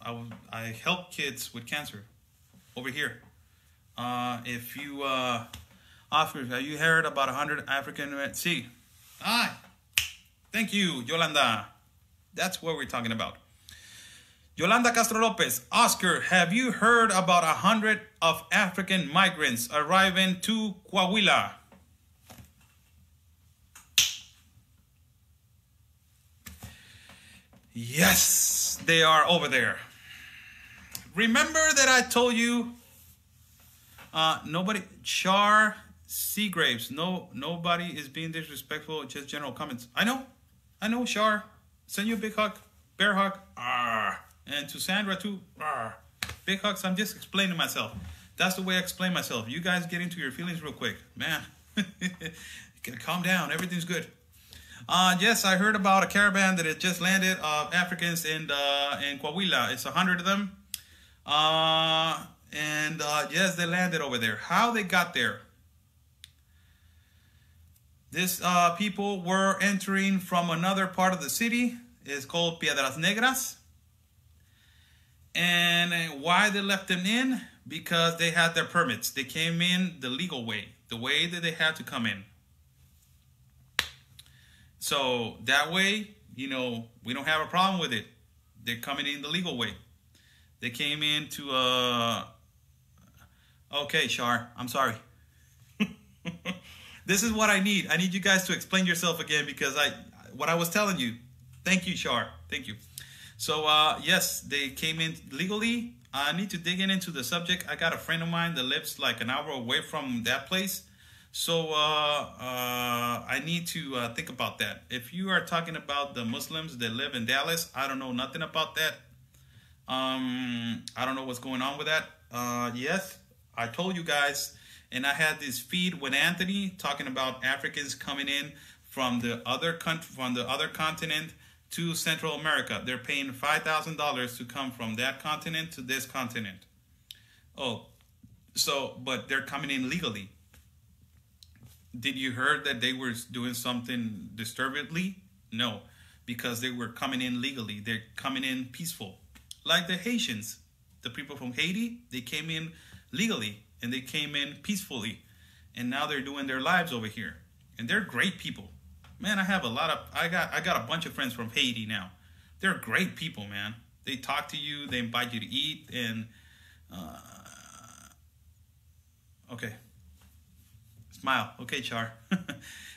I help kids with cancer over here. If you, Oscar, have you heard about 100 African, see? Ah, thank you, Yolanda. That's what we're talking about. Yolanda Castro Lopez, Oscar, have you heard about 100 of African migrants arriving to Coahuila? Yes, they are over there. Remember that I told you, nobody, Char Seagraves, nobody is being disrespectful, just general comments. I know, Char. Send you a big hug, bear hug. And to Sandra too, big hugs. I'm just explaining myself. That's the way I explain myself. You guys get into your feelings real quick, man. Calm down. Everything's good. Yes, I heard about a caravan that had just landed of Africans in Coahuila. It's 100 of them. Yes, they landed over there. How they got there? This people were entering from another part of the city. It's called Piedras Negras. And why they left them in? Because they had their permits. They came in the legal way, the way that they had to come in. So that way, you know, we don't have a problem with it. They're coming in the legal way. They came in to, okay, Char, I'm sorry. This is what I need. I need you guys to explain yourself again, because what I was telling you. Thank you, Char. Thank you. So, yes, they came in legally. I need to dig into the subject. I got a friend of mine that lives like an hour away from that place. So, I need to think about that. If you are talking about the Muslims that live in Dallas, I don't know nothing about that. I don't know what's going on with that. Yes, I told you guys, and I had this feed with Anthony talking about Africans coming in from the other country, from the other continent, to Central America. They're paying $5,000 to come from that continent to this continent. Oh, so, but they're coming in legally. Did you heard that they were doing something disturbingly? No, because they were coming in legally. They're coming in peaceful. Like the Haitians, the people from Haiti, they came in legally and they came in peacefully. And now they're doing their lives over here. And they're great people. Man, I have a lot of, I got a bunch of friends from Haiti now. They're great people, man. They talk to you, they invite you to eat, and, okay. Smile. Okay, Char.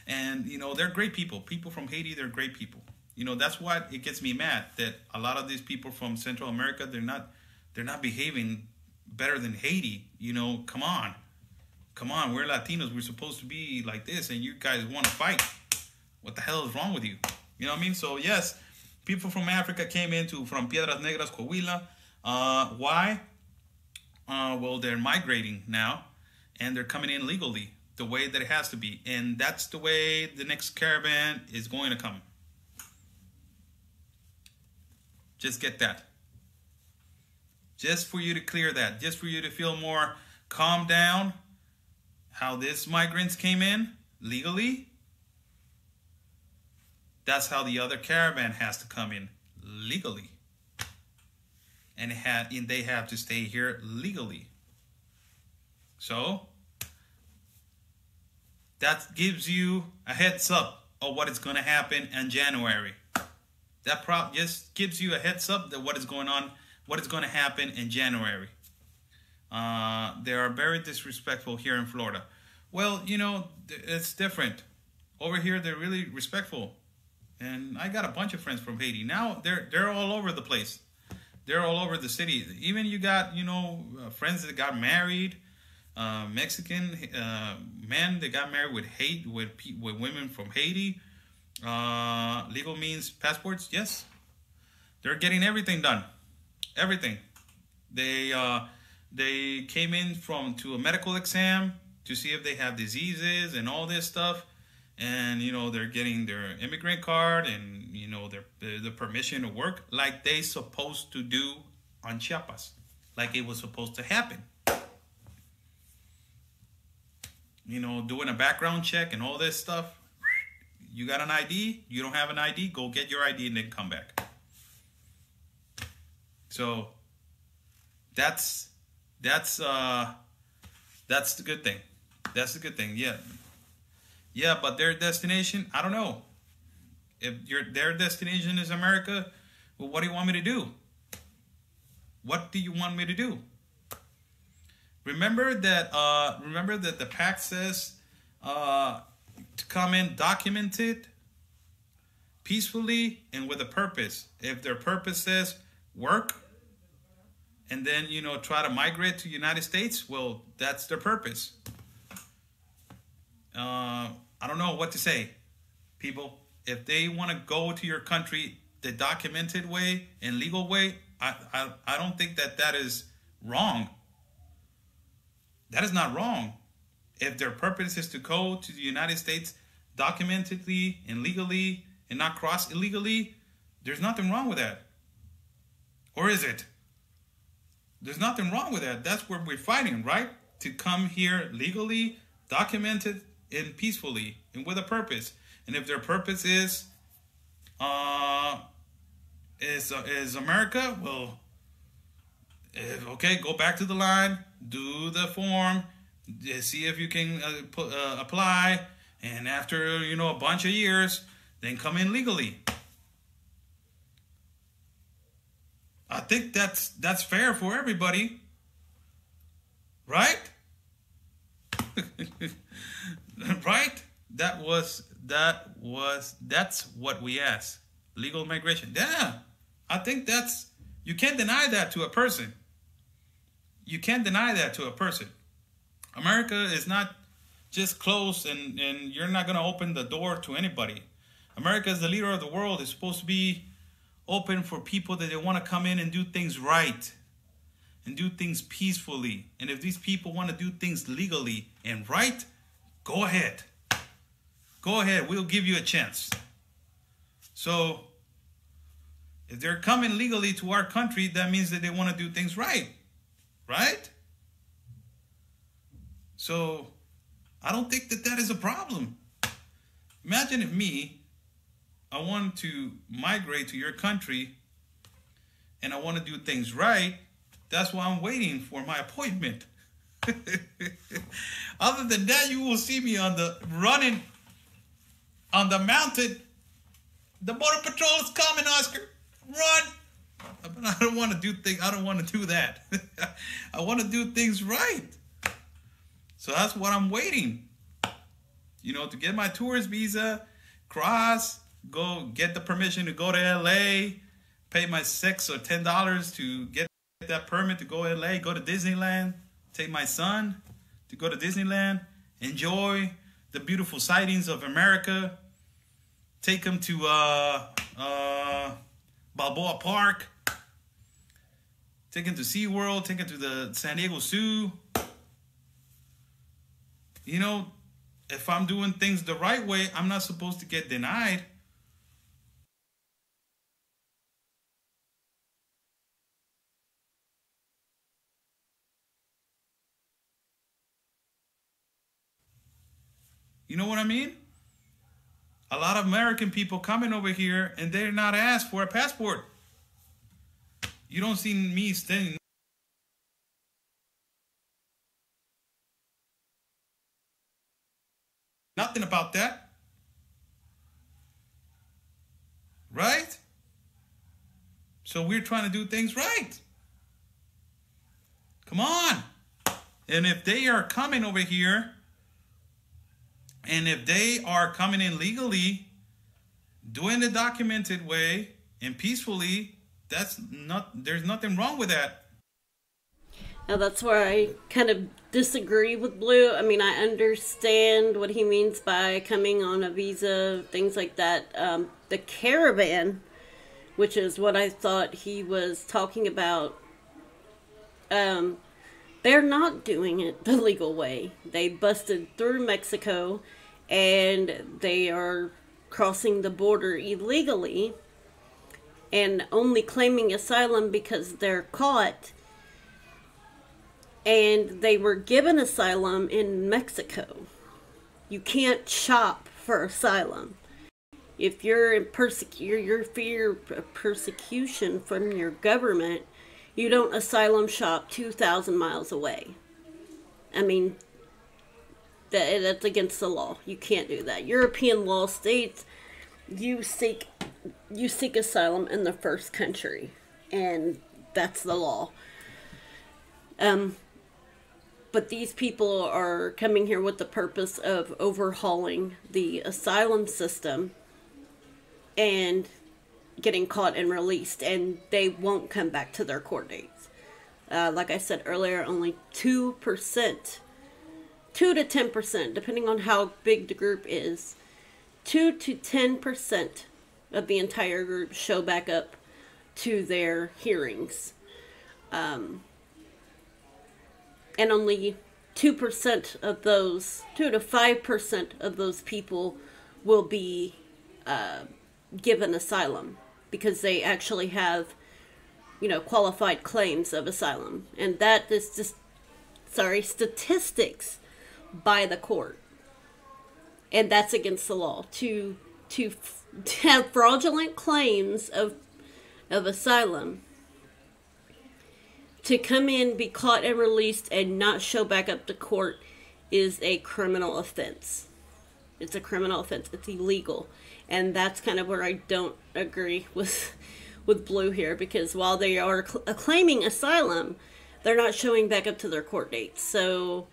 And, you know, they're great people. People from Haiti, they're great people. You know, that's what it gets me mad, that a lot of these people from Central America, they're not behaving better than Haiti. You know, come on. Come on, we're Latinos. We're supposed to be like this, and you guys want to fight. What the hell is wrong with you? You know what I mean? So, yes, people from Africa came from Piedras Negras, Coahuila. Why? Well, they're migrating now, and they're coming in legally, the way that it has to be. And that's the way the next caravan is going to come. Just get that. Just for you to clear that. Just for you to feel more calm down. How these migrants came in legally. That's how the other caravan has to come in legally. And they have to stay here legally. So that gives you a heads up of what is going to happen in January. That just gives you a heads up that what is going on, what is going to happen in January. They are very disrespectful here in Florida. Well, you know, it's different. Over here, they're really respectful. And I got a bunch of friends from Haiti. Now, they're all over the place. They're all over the city. Even you got, you know, friends that got married. Mexican men that got married with women from Haiti. Legal means passports, yes. They're getting everything done. Everything. They came in to a medical exam to see if they have diseases and all this stuff. And, you know, they're getting their immigrant card and, you know, the permission to work like they supposed to do on Chiapas. Like it was supposed to happen. You know, doing a background check and all this stuff. You got an ID? You don't have an ID? Go get your ID and then come back. So that's the good thing. That's the good thing. Yeah. Yeah, but their destination, I don't know. If their destination is America, well, what do you want me to do? What do you want me to do? Remember that the pact says to come in documented, peacefully, and with a purpose. If their purpose says work, and then, you know, try to migrate to the United States, well, that's their purpose. I don't know what to say, people. If they want to go to your country the documented way and legal way, I don't think that is wrong. That is not wrong. If their purpose is to go to the United States documentedly and legally and not cross illegally, there's nothing wrong with that. Or is it? There's nothing wrong with that. That's where we're fighting, right? To come here legally, documented, and peacefully, and with a purpose. And if their purpose is America, well, okay, go back to the line, do the form, see if you can apply, and after, you know, a bunch of years, then come in legally. I think that's fair for everybody, right? Right? That's what we asked. Legal migration. Yeah. I think you can't deny that to a person. You can't deny that to a person. America is not just closed and you're not going to open the door to anybody. America is the leader of the world. It's supposed to be open for people that they want to come in and do things right and do things peacefully. And if these people want to do things legally and right, go ahead. Go ahead. We'll give you a chance. So if they're coming legally to our country, that means that they want to do things right. Right? So I don't think that is a problem. Imagine if I want to migrate to your country and I want to do things right. That's why I'm waiting for my appointment. Other than that, you will see me running on the mountain. The Border Patrol is coming, Oscar. Run! But I don't want to do things. I don't want to do that. I want to do things right. So that's what I'm waiting. you know, to get my tourist visa, cross, go get the permission to go to LA, pay my $6 or $10 to get that permit to go to LA, go to Disneyland, take my son to go to Disneyland, enjoy the beautiful sightings of America, take him to Balboa Park, take him to SeaWorld, take him to the San Diego Zoo. You know, if I'm doing things the right way, I'm not supposed to get denied. You know what I mean? A lot of American people coming over here and they're not asked for a passport. You don't see me saying nothing about that. Right? So we're trying to do things right. Come on. And if they are coming over here, and if they are coming in legally, doing the documented way and peacefully, there's nothing wrong with that. Now that's where I kind of disagree with Blue. I mean, I understand what he means by coming on a visa, things like that. The caravan, which is what I thought he was talking about, they're not doing it the legal way. They busted through Mexico and they are crossing the border illegally and only claiming asylum because they're caught. And they were given asylum in Mexico. You can't shop for asylum. If you're in your fear of persecution from your government, you don't asylum shop 2,000 miles away. I mean, that's against the law. You can't do that. European law states you seek asylum in the first country, and that's the law. But these people are coming here with the purpose of overhauling the asylum system and getting caught and released, and they won't come back to their court dates. Like I said earlier, only 2%, 2 to 10%, depending on how big the group is, 2 to 10% of the entire group show back up to their hearings. And only 2% of those, 2 to 5% of those people will be given asylum because they actually have, you know, qualified claims of asylum. And that is just, statistics by the court. And that's against the law. To have fraudulent claims of asylum, to come in, be caught and released, and not show back up to court is a criminal offense. It's a criminal offense. It's illegal. And that's kind of where I don't agree with Blue here, because while they are claiming asylum, they're not showing back up to their court dates. So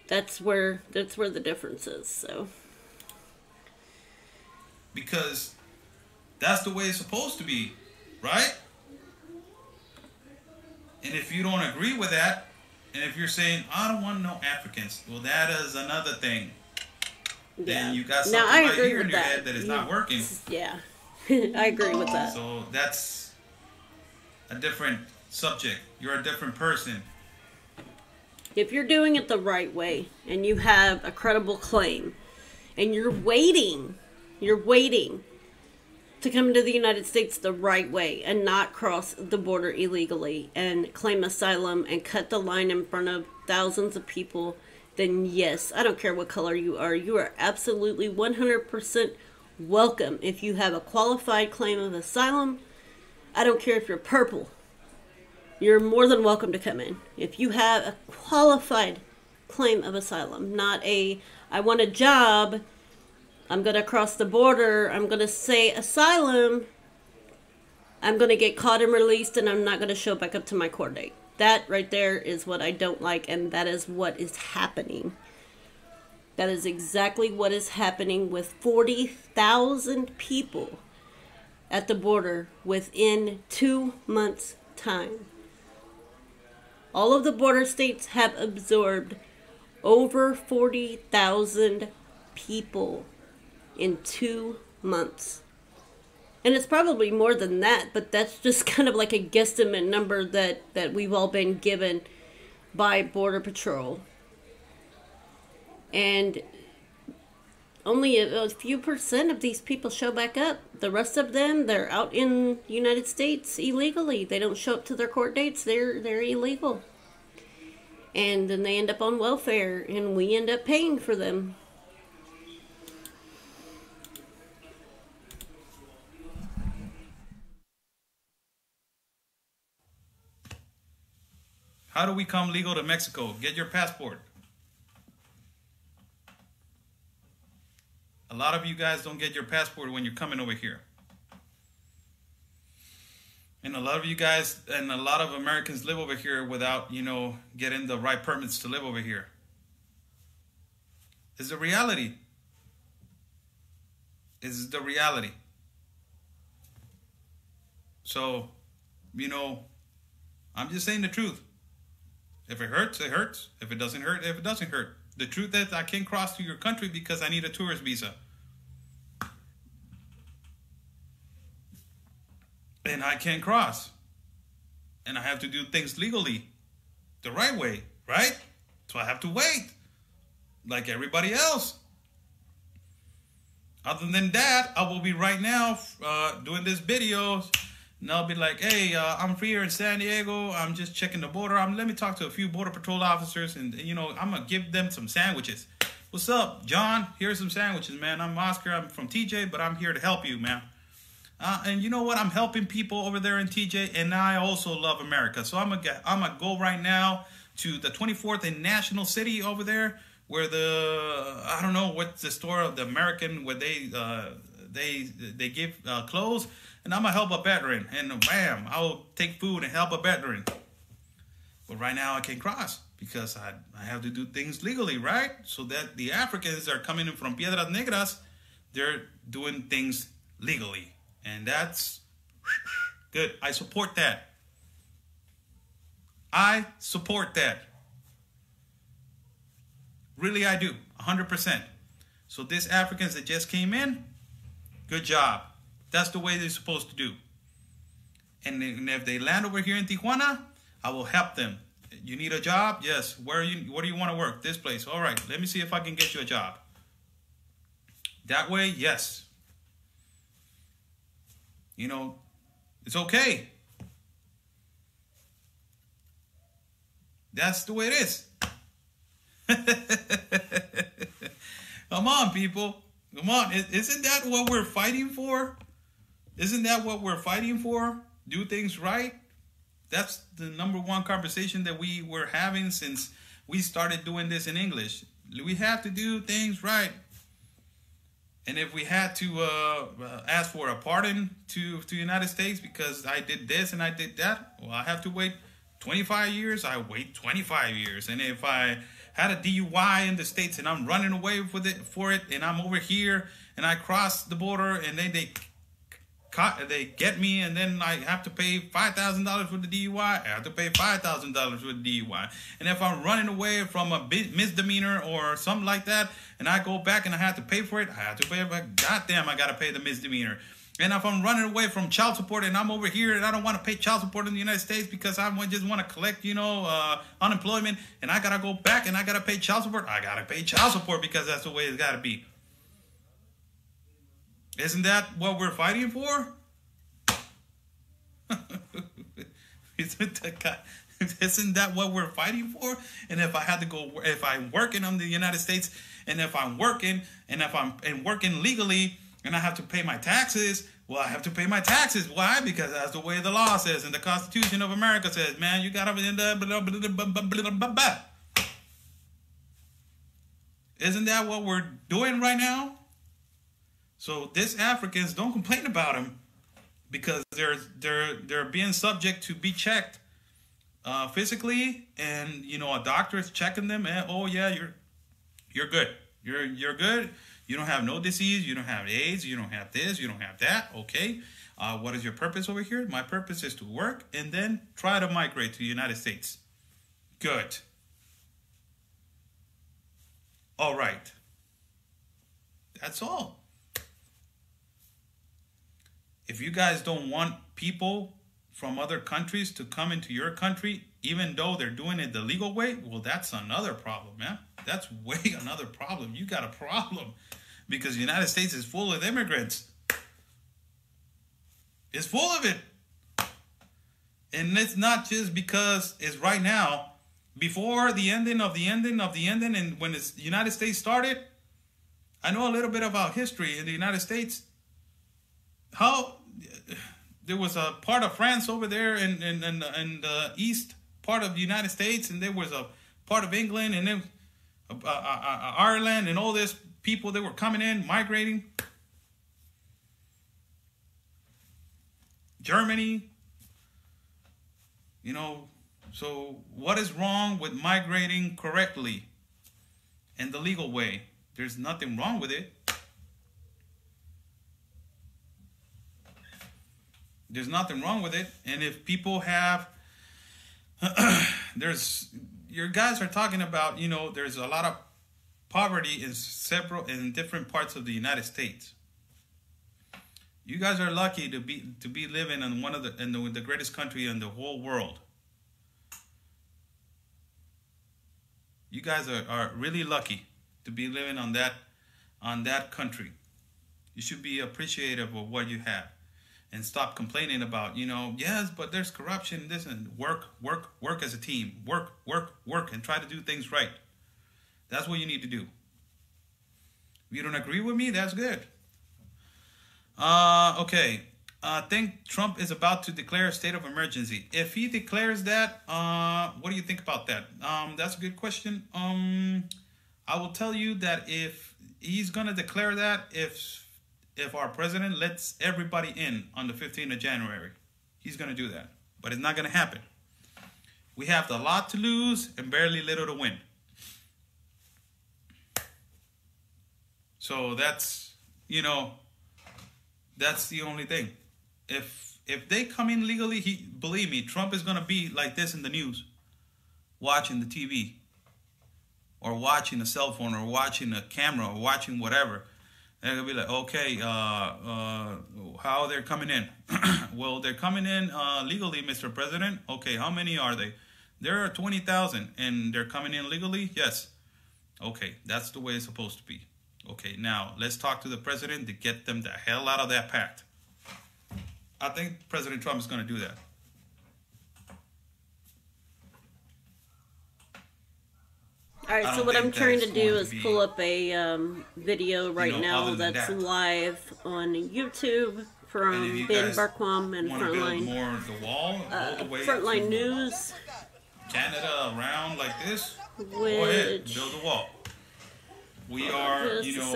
that's where the difference is. So because that's the way it's supposed to be, right? And if you don't agree with that, and if you're saying, I don't want no Africans, well, that is another thing. Yeah. Then you got something right here in your head that is not working. Yeah, I agree with that. So that's a different subject. You're a different person. If you're doing it the right way, and you have a credible claim, and you're waiting to come into the United States the right way and not cross the border illegally and claim asylum and cut the line in front of thousands of people, then yes, I don't care what color you are absolutely 100% welcome. If you have a qualified claim of asylum, I don't care if you're purple, you're more than welcome to come in. If you have a qualified claim of asylum, not a, I want a job, I'm going to cross the border, I'm going to say asylum, I'm going to get caught and released, and I'm not going to show back up to my court date. That right there is what I don't like, and that is what is happening. That is exactly what is happening with 40,000 people at the border within 2 months' time. All of the border states have absorbed over 40,000 people in 2 months. And it's probably more than that, but that's just kind of like a guesstimate number that we've all been given by Border Patrol. And only a few percent of these people show back up. The rest of them, they're out in the United States illegally. They don't show up to their court dates. They're illegal. And then they end up on welfare, and we end up paying for them. How do we come legal to Mexico? Get your passport. A lot of you guys don't get your passport when you're coming over here. And a lot of you guys and a lot of Americans live over here without, getting the right permits to live over here. It's the reality. It's the reality. So, I'm just saying the truth. If it hurts, it hurts. If it doesn't hurt, it doesn't hurt. The truth is I can't cross to your country because I need a tourist visa. And I can't cross. And I have to do things legally. The right way, right? So I have to wait. Like everybody else. Other than that, I will be right now doing this video. And I'll be like, hey, I'm here in San Diego. I'm just checking the border. Let me talk to a few Border Patrol officers. And, I'm going to give them some sandwiches. What's up, John? Here's some sandwiches, man. I'm Oscar. I'm from TJ, but I'm here to help you, man. And you know what? I'm helping people over there in TJ. And I also love America. So I'm gonna go right now to the 24th and National City over there. Where I don't know what's the store of the American, where they give clothes. And I'm going to help a veteran. And bam, I'll take food and help a veteran. But right now I can't cross because I have to do things legally, right? So that the Africans that are coming in from Piedras Negras, they're doing things legally. And that's good. I support that. I support that. Really, I do. 100%. So these Africans that just came in, good job. That's the way they're supposed to do. And if they land over here in Tijuana, I will help them. You need a job? Yes. Where do you want to work? This place. All right. Let me see if I can get you a job. That way, yes. It's okay. That's the way it is. Come on, people. Come on. Isn't that what we're fighting for? Isn't that what we're fighting for? Do things right? That's the #1 conversation that we were having since we started doing this in English. We have to do things right. And if we had to ask for a pardon to the United States because I did this and I did that, well, I have to wait 25 years. I wait 25 years. And if I had a DUI in the States and I'm running away for it and I'm over here and I cross the border and then they get me and then I have to pay $5,000 for the DUI, I have to pay $5,000 for the DUI. And if I'm running away from a misdemeanor or something like that and I go back and I have to pay for it, I have to pay it. Goddamn, I got to pay the misdemeanor. And if I'm running away from child support and I'm over here and I don't want to pay child support in the United States because I just want to collect, unemployment, and I got to go back and I got to pay child support, I got to pay child support because that's the way it's got to be. Isn't that what we're fighting for? Isn't that what we're fighting for? And if I had to go, if I'm working in the United States, and if I'm working, and if I'm working legally, and I have to pay my taxes, well, I have to pay my taxes. Why? Because that's the way the law says, and the Constitution of America says, man, you gotta. Isn't that what we're doing right now? So these Africans, don't complain about them because they're being subject to be checked physically, and a doctor is checking them, and oh yeah, you're good. You're good. You don't have no disease. You don't have AIDS. You don't have this. You don't have that. Okay. What is your purpose over here? My purpose is to work and then try to migrate to the United States. Good. All right. That's all. If you guys don't want people from other countries to come into your country, even though they're doing it the legal way, well, that's another problem, man. That's way another problem. You got a problem because the United States is full of immigrants. It's full of it. And it's not just because it's right now. Before the ending, and when the United States started, I know a little bit about history in the United States. How there was a part of France over there in the east part of the United States, and there was a part of England, and then Ireland, and all this people that were coming in, migrating. Germany, you know, so what is wrong with migrating correctly in the legal way? There's nothing wrong with it. There's nothing wrong with it. And if people have, your guys are talking about, you know, there's a lot of poverty in different parts of the United States. You guys are lucky to be living in the greatest country in the whole world. You guys are really lucky to be living on that country. You should be appreciative of what you have and stop complaining about, you know, yes, but there's corruption, this, and work as a team. Work, and try to do things right. That's what you need to do. If you don't agree with me, that's good. Okay. I think Trump is about to declare a state of emergency. If he declares that, what do you think about that? That's a good question. I will tell you that if he's gonna declare that, if our president lets everybody in on the 15th of January, he's gonna do that. But it's not gonna happen. We have a lot to lose and barely little to win. So that's, you know, that's the only thing. If they come in legally, believe me, Trump is gonna be like this in the news, watching the TV, or watching a cell phone, or watching a camera, or watching whatever. They're gonna be like, okay, how they're coming in? Well, they're coming in legally, Mr. President. Okay, how many are they? There are 20,000, and they're coming in legally. Yes. Okay, that's the way it's supposed to be. Okay, now let's talk to the president to get them the hell out of that pact. I think President Trump is going to do that. All right, so what I'm trying to do is pull up a video right now that's live on YouTube from Ben Barquam and Frontline News. Canada around like this? Go ahead, build a wall. We are, you know,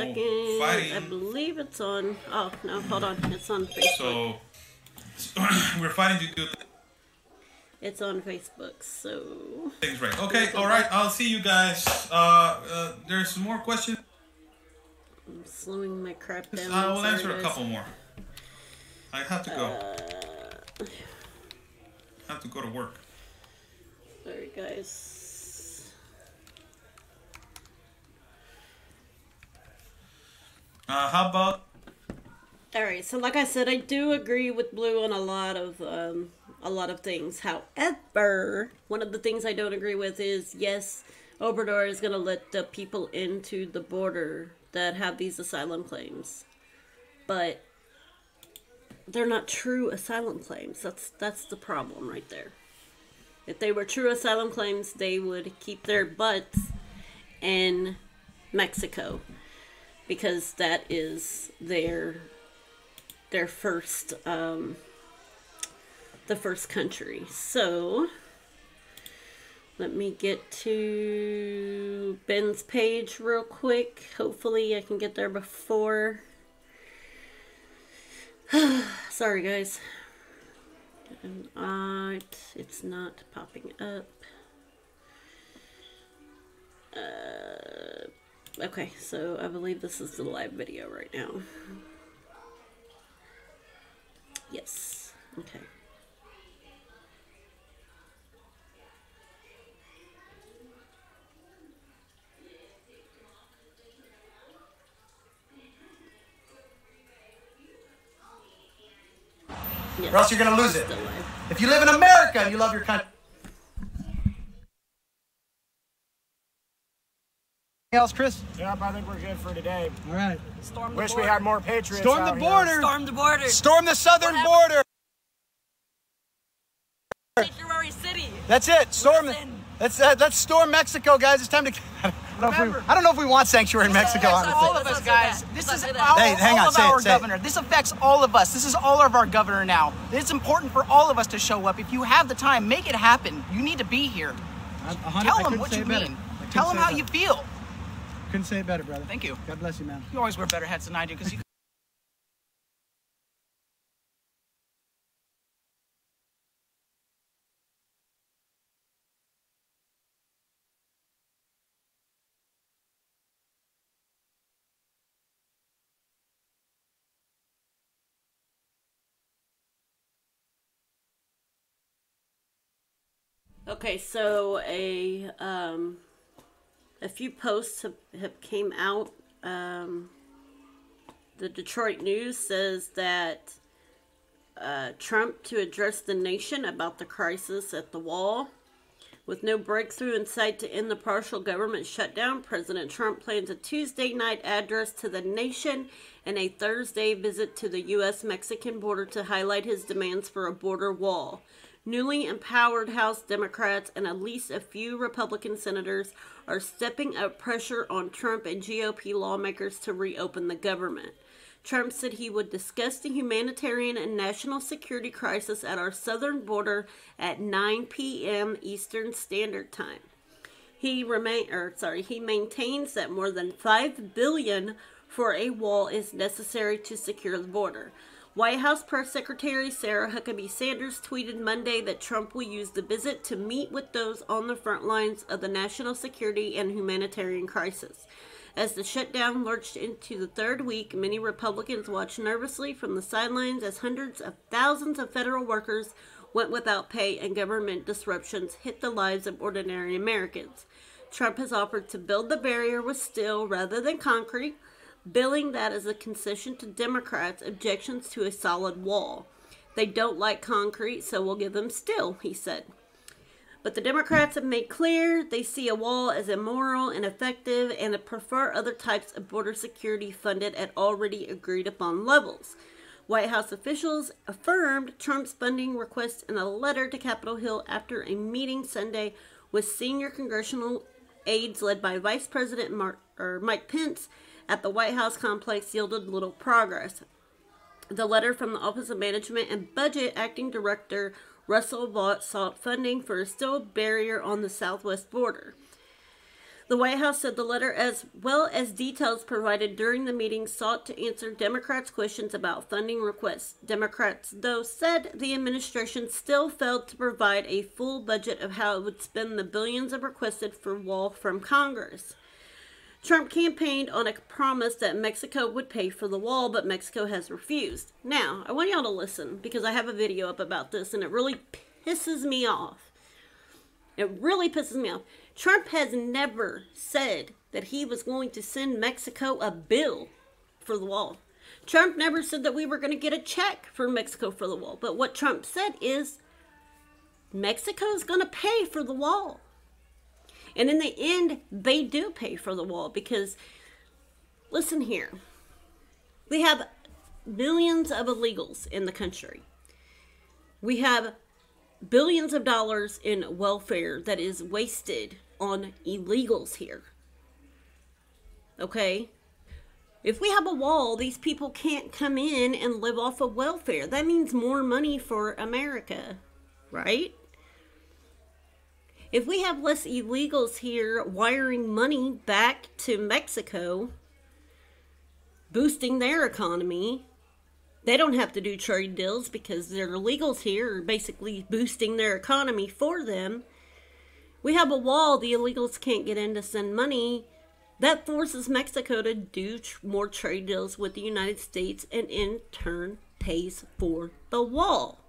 fighting. I believe it's on. Oh no, hold on. It's on Facebook. So we're fighting to do. It's on Facebook. So things right. Okay. All right. I'll see you guys. There's some more questions. I'm slowing my crap down. I will answer a couple more. I have to go. I have to go to work. Sorry, guys. How about? All right, so like I said, I do agree with Blue on a lot of things. However, one of the things I don't agree with is, yes, Obrador is going to let the people into the border that have these asylum claims, but they're not true asylum claims. That's the problem right there. If they were true asylum claims, they would keep their butts in Mexico, because that is their first the first country. So let me get to Ben's page real quick. Hopefully I can get there before. Sorry guys. It's not popping up. Okay, so I believe this is the live video right now. Yes. Okay. Or else you're going to lose it. If you live in America and you love your country. Anything else, Chris? Yep, I think we're good for today. All right. Wish we had more Patriots. Storm the out border. here. Storm the border. Storm the southern border. Sanctuary City. That's it. Storm. Let's storm Mexico, guys. It's time to. I don't know if we want sanctuary in Mexico. Honestly. All of us, guys. This is all, Hey, hang on, all of say it, our say it. governor. This affects all of us. This is all of our governor now. It's important for all of us to show up. If you have the time, make it happen. You need to be here. Tell them what you mean. Tell them how you feel. Couldn't say it better, brother. Thank you. God bless you, man. You always wear better hats than I do because you. Okay, so a few posts have came out. The Detroit News says that Trump to address the nation about the crisis at the wall. With no breakthrough in sight to end the partial government shutdown, President Trump plans a Tuesday night address to the nation and a Thursday visit to the U.S.-Mexican border to highlight his demands for a border wall. Newly empowered House Democrats and at least a few Republican senators are stepping up pressure on Trump and GOP lawmakers to reopen the government. Trump said he would discuss the humanitarian and national security crisis at our southern border at 9 p.m. Eastern Standard Time. He maintains that more than $5 billion for a wall is necessary to secure the border. White House Press Secretary Sarah Huckabee Sanders tweeted Monday that Trump will use the visit to meet with those on the front lines of the national security and humanitarian crisis. As the shutdown lurched into the third week, many Republicans watched nervously from the sidelines as hundreds of thousands of federal workers went without pay and government disruptions hit the lives of ordinary Americans. Trump has offered to build the barrier with steel rather than concrete, billing that as a concession to Democrats' objections to a solid wall. They don't like concrete, so we'll give them steel, he said. But the Democrats have made clear they see a wall as immoral and ineffective and prefer other types of border security funded at already agreed upon levels. White House officials affirmed Trump's funding request in a letter to Capitol Hill after a meeting Sunday with senior congressional aides led by Vice President Mike Pence at the White House complex yielded little progress. The letter from the Office of Management and Budget Acting Director Russell Vought sought funding for a steel barrier on the southwest border. The White House said the letter, as well as details provided during the meeting, sought to answer Democrats' questions about funding requests. Democrats, though, said the administration still failed to provide a full budget of how it would spend the billions of requested for wall from Congress. Trump campaigned on a promise that Mexico would pay for the wall, but Mexico has refused. Now, I want y'all to listen, because I have a video up about this, and it really pisses me off. It really pisses me off. Trump has never said that he was going to send Mexico a bill for the wall. Trump never said that we were going to get a check for Mexico for the wall. But what Trump said is Mexico is going to pay for the wall. And in the end, they do pay for the wall because, listen here, we have millions of illegals in the country. We have billions of dollars in welfare that is wasted on illegals here. Okay? If we have a wall, these people can't come in and live off of welfare. That means more money for America, right? If we have less illegals here wiring money back to Mexico, boosting their economy, they don't have to do trade deals because their illegals here are basically boosting their economy for them. We have a wall, the illegals can't get in to send money. That forces Mexico to do more trade deals with the United States and in turn pays for the wall.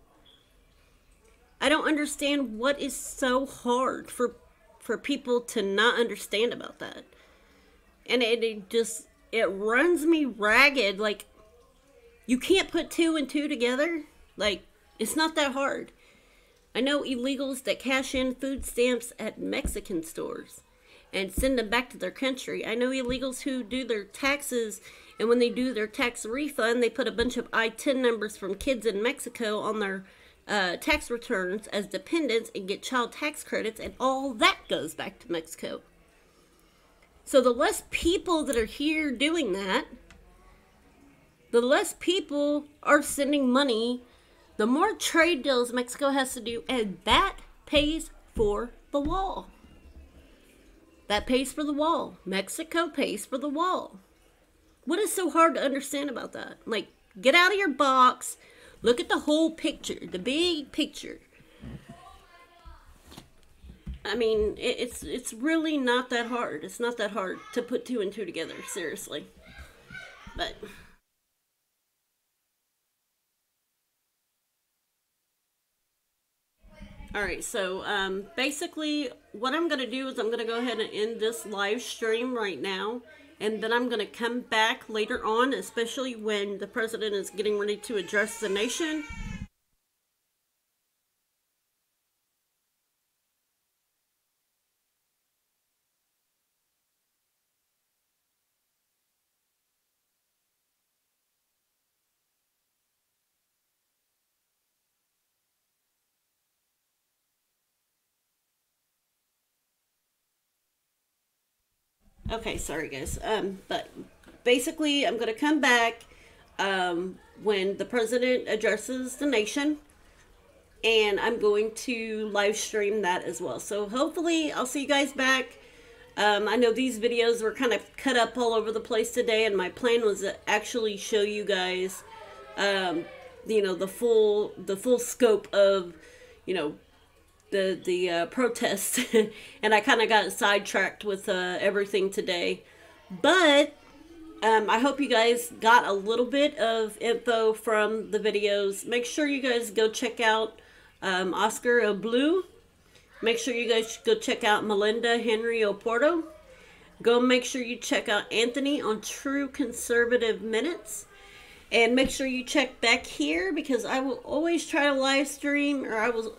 I don't understand what is so hard for people to not understand about that. And it runs me ragged. Like, you can't put 2 and 2 together. Like, it's not that hard. I know illegals that cash in food stamps at Mexican stores and send them back to their country. I know illegals who do their taxes, and when they do their tax refund, they put a bunch of I-10 numbers from kids in Mexico on their tax returns as dependents and get child tax credits, and all that goes back to Mexico. So the less people that are here doing that, the less people are sending money, the more trade deals Mexico has to do, and that pays for the wall. That pays for the wall. Mexico pays for the wall. What is so hard to understand about that? Like, get out of your box. Look at the whole picture, the big picture. I mean, it's really not that hard. It's not that hard to put 2 and 2 together, seriously. But alright, so basically what I'm going to do is I'm going to go ahead and end this live stream right now. And then I'm going to come back later on, especially when the president is getting ready to address the nation. Okay, sorry guys. But basically I'm going to come back when the president addresses the nation, and I'm going to live stream that as well. So hopefully I'll see you guys back. I know these videos were kind of cut up all over the place today, and my plan was to actually show you guys, you know, the full scope of, you know, the protest. And I kind of got sidetracked with everything today. But I hope you guys got a little bit of info from the videos. Make sure you guys go check out Oscar O. Blue. Make sure you guys go check out Melinda Henry Oporto. Go make sure you check out Anthony on True Conservative Minutes. And make sure you check back here, because I will always try to live stream, or I will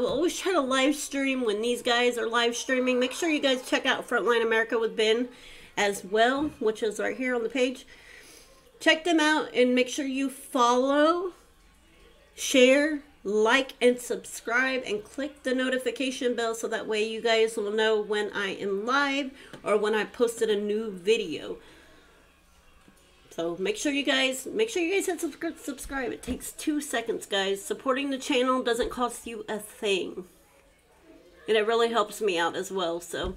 always try to live stream when these guys are live streaming. Make sure you guys check out Frontline America with Ben as well, which is right here on the page. Check them out and make sure you follow, share, like, and subscribe, and click the notification bell so that way you guys will know when I am live or when I posted a new video. So make sure you guys hit subscribe. It takes 2 seconds, guys. Supporting the channel doesn't cost you a thing, and it really helps me out as well. So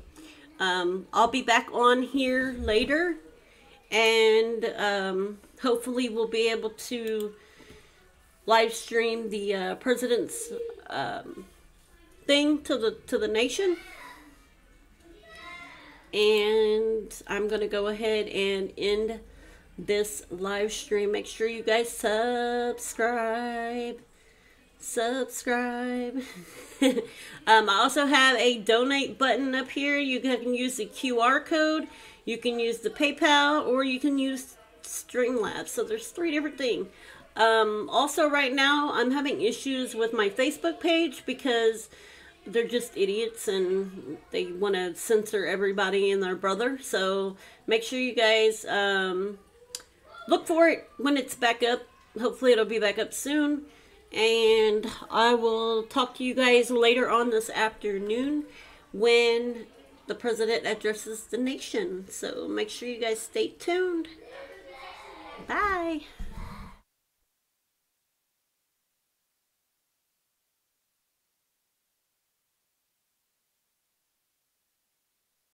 I'll be back on here later, and hopefully we'll be able to live stream the president's thing to the nation. And I'm gonna go ahead and end this live stream. Make sure you guys subscribe. I also have a donate button up here. You can use the QR code, you can use the PayPal, or you can use Streamlabs. So there's 3 different things. Also right now I'm having issues with my Facebook page because they're just idiots and they want to censor everybody and their brother. So make sure you guys look for it when it's back up. Hopefully it'll be back up soon. And I will talk to you guys later on this afternoon when the president addresses the nation. So make sure you guys stay tuned. Bye.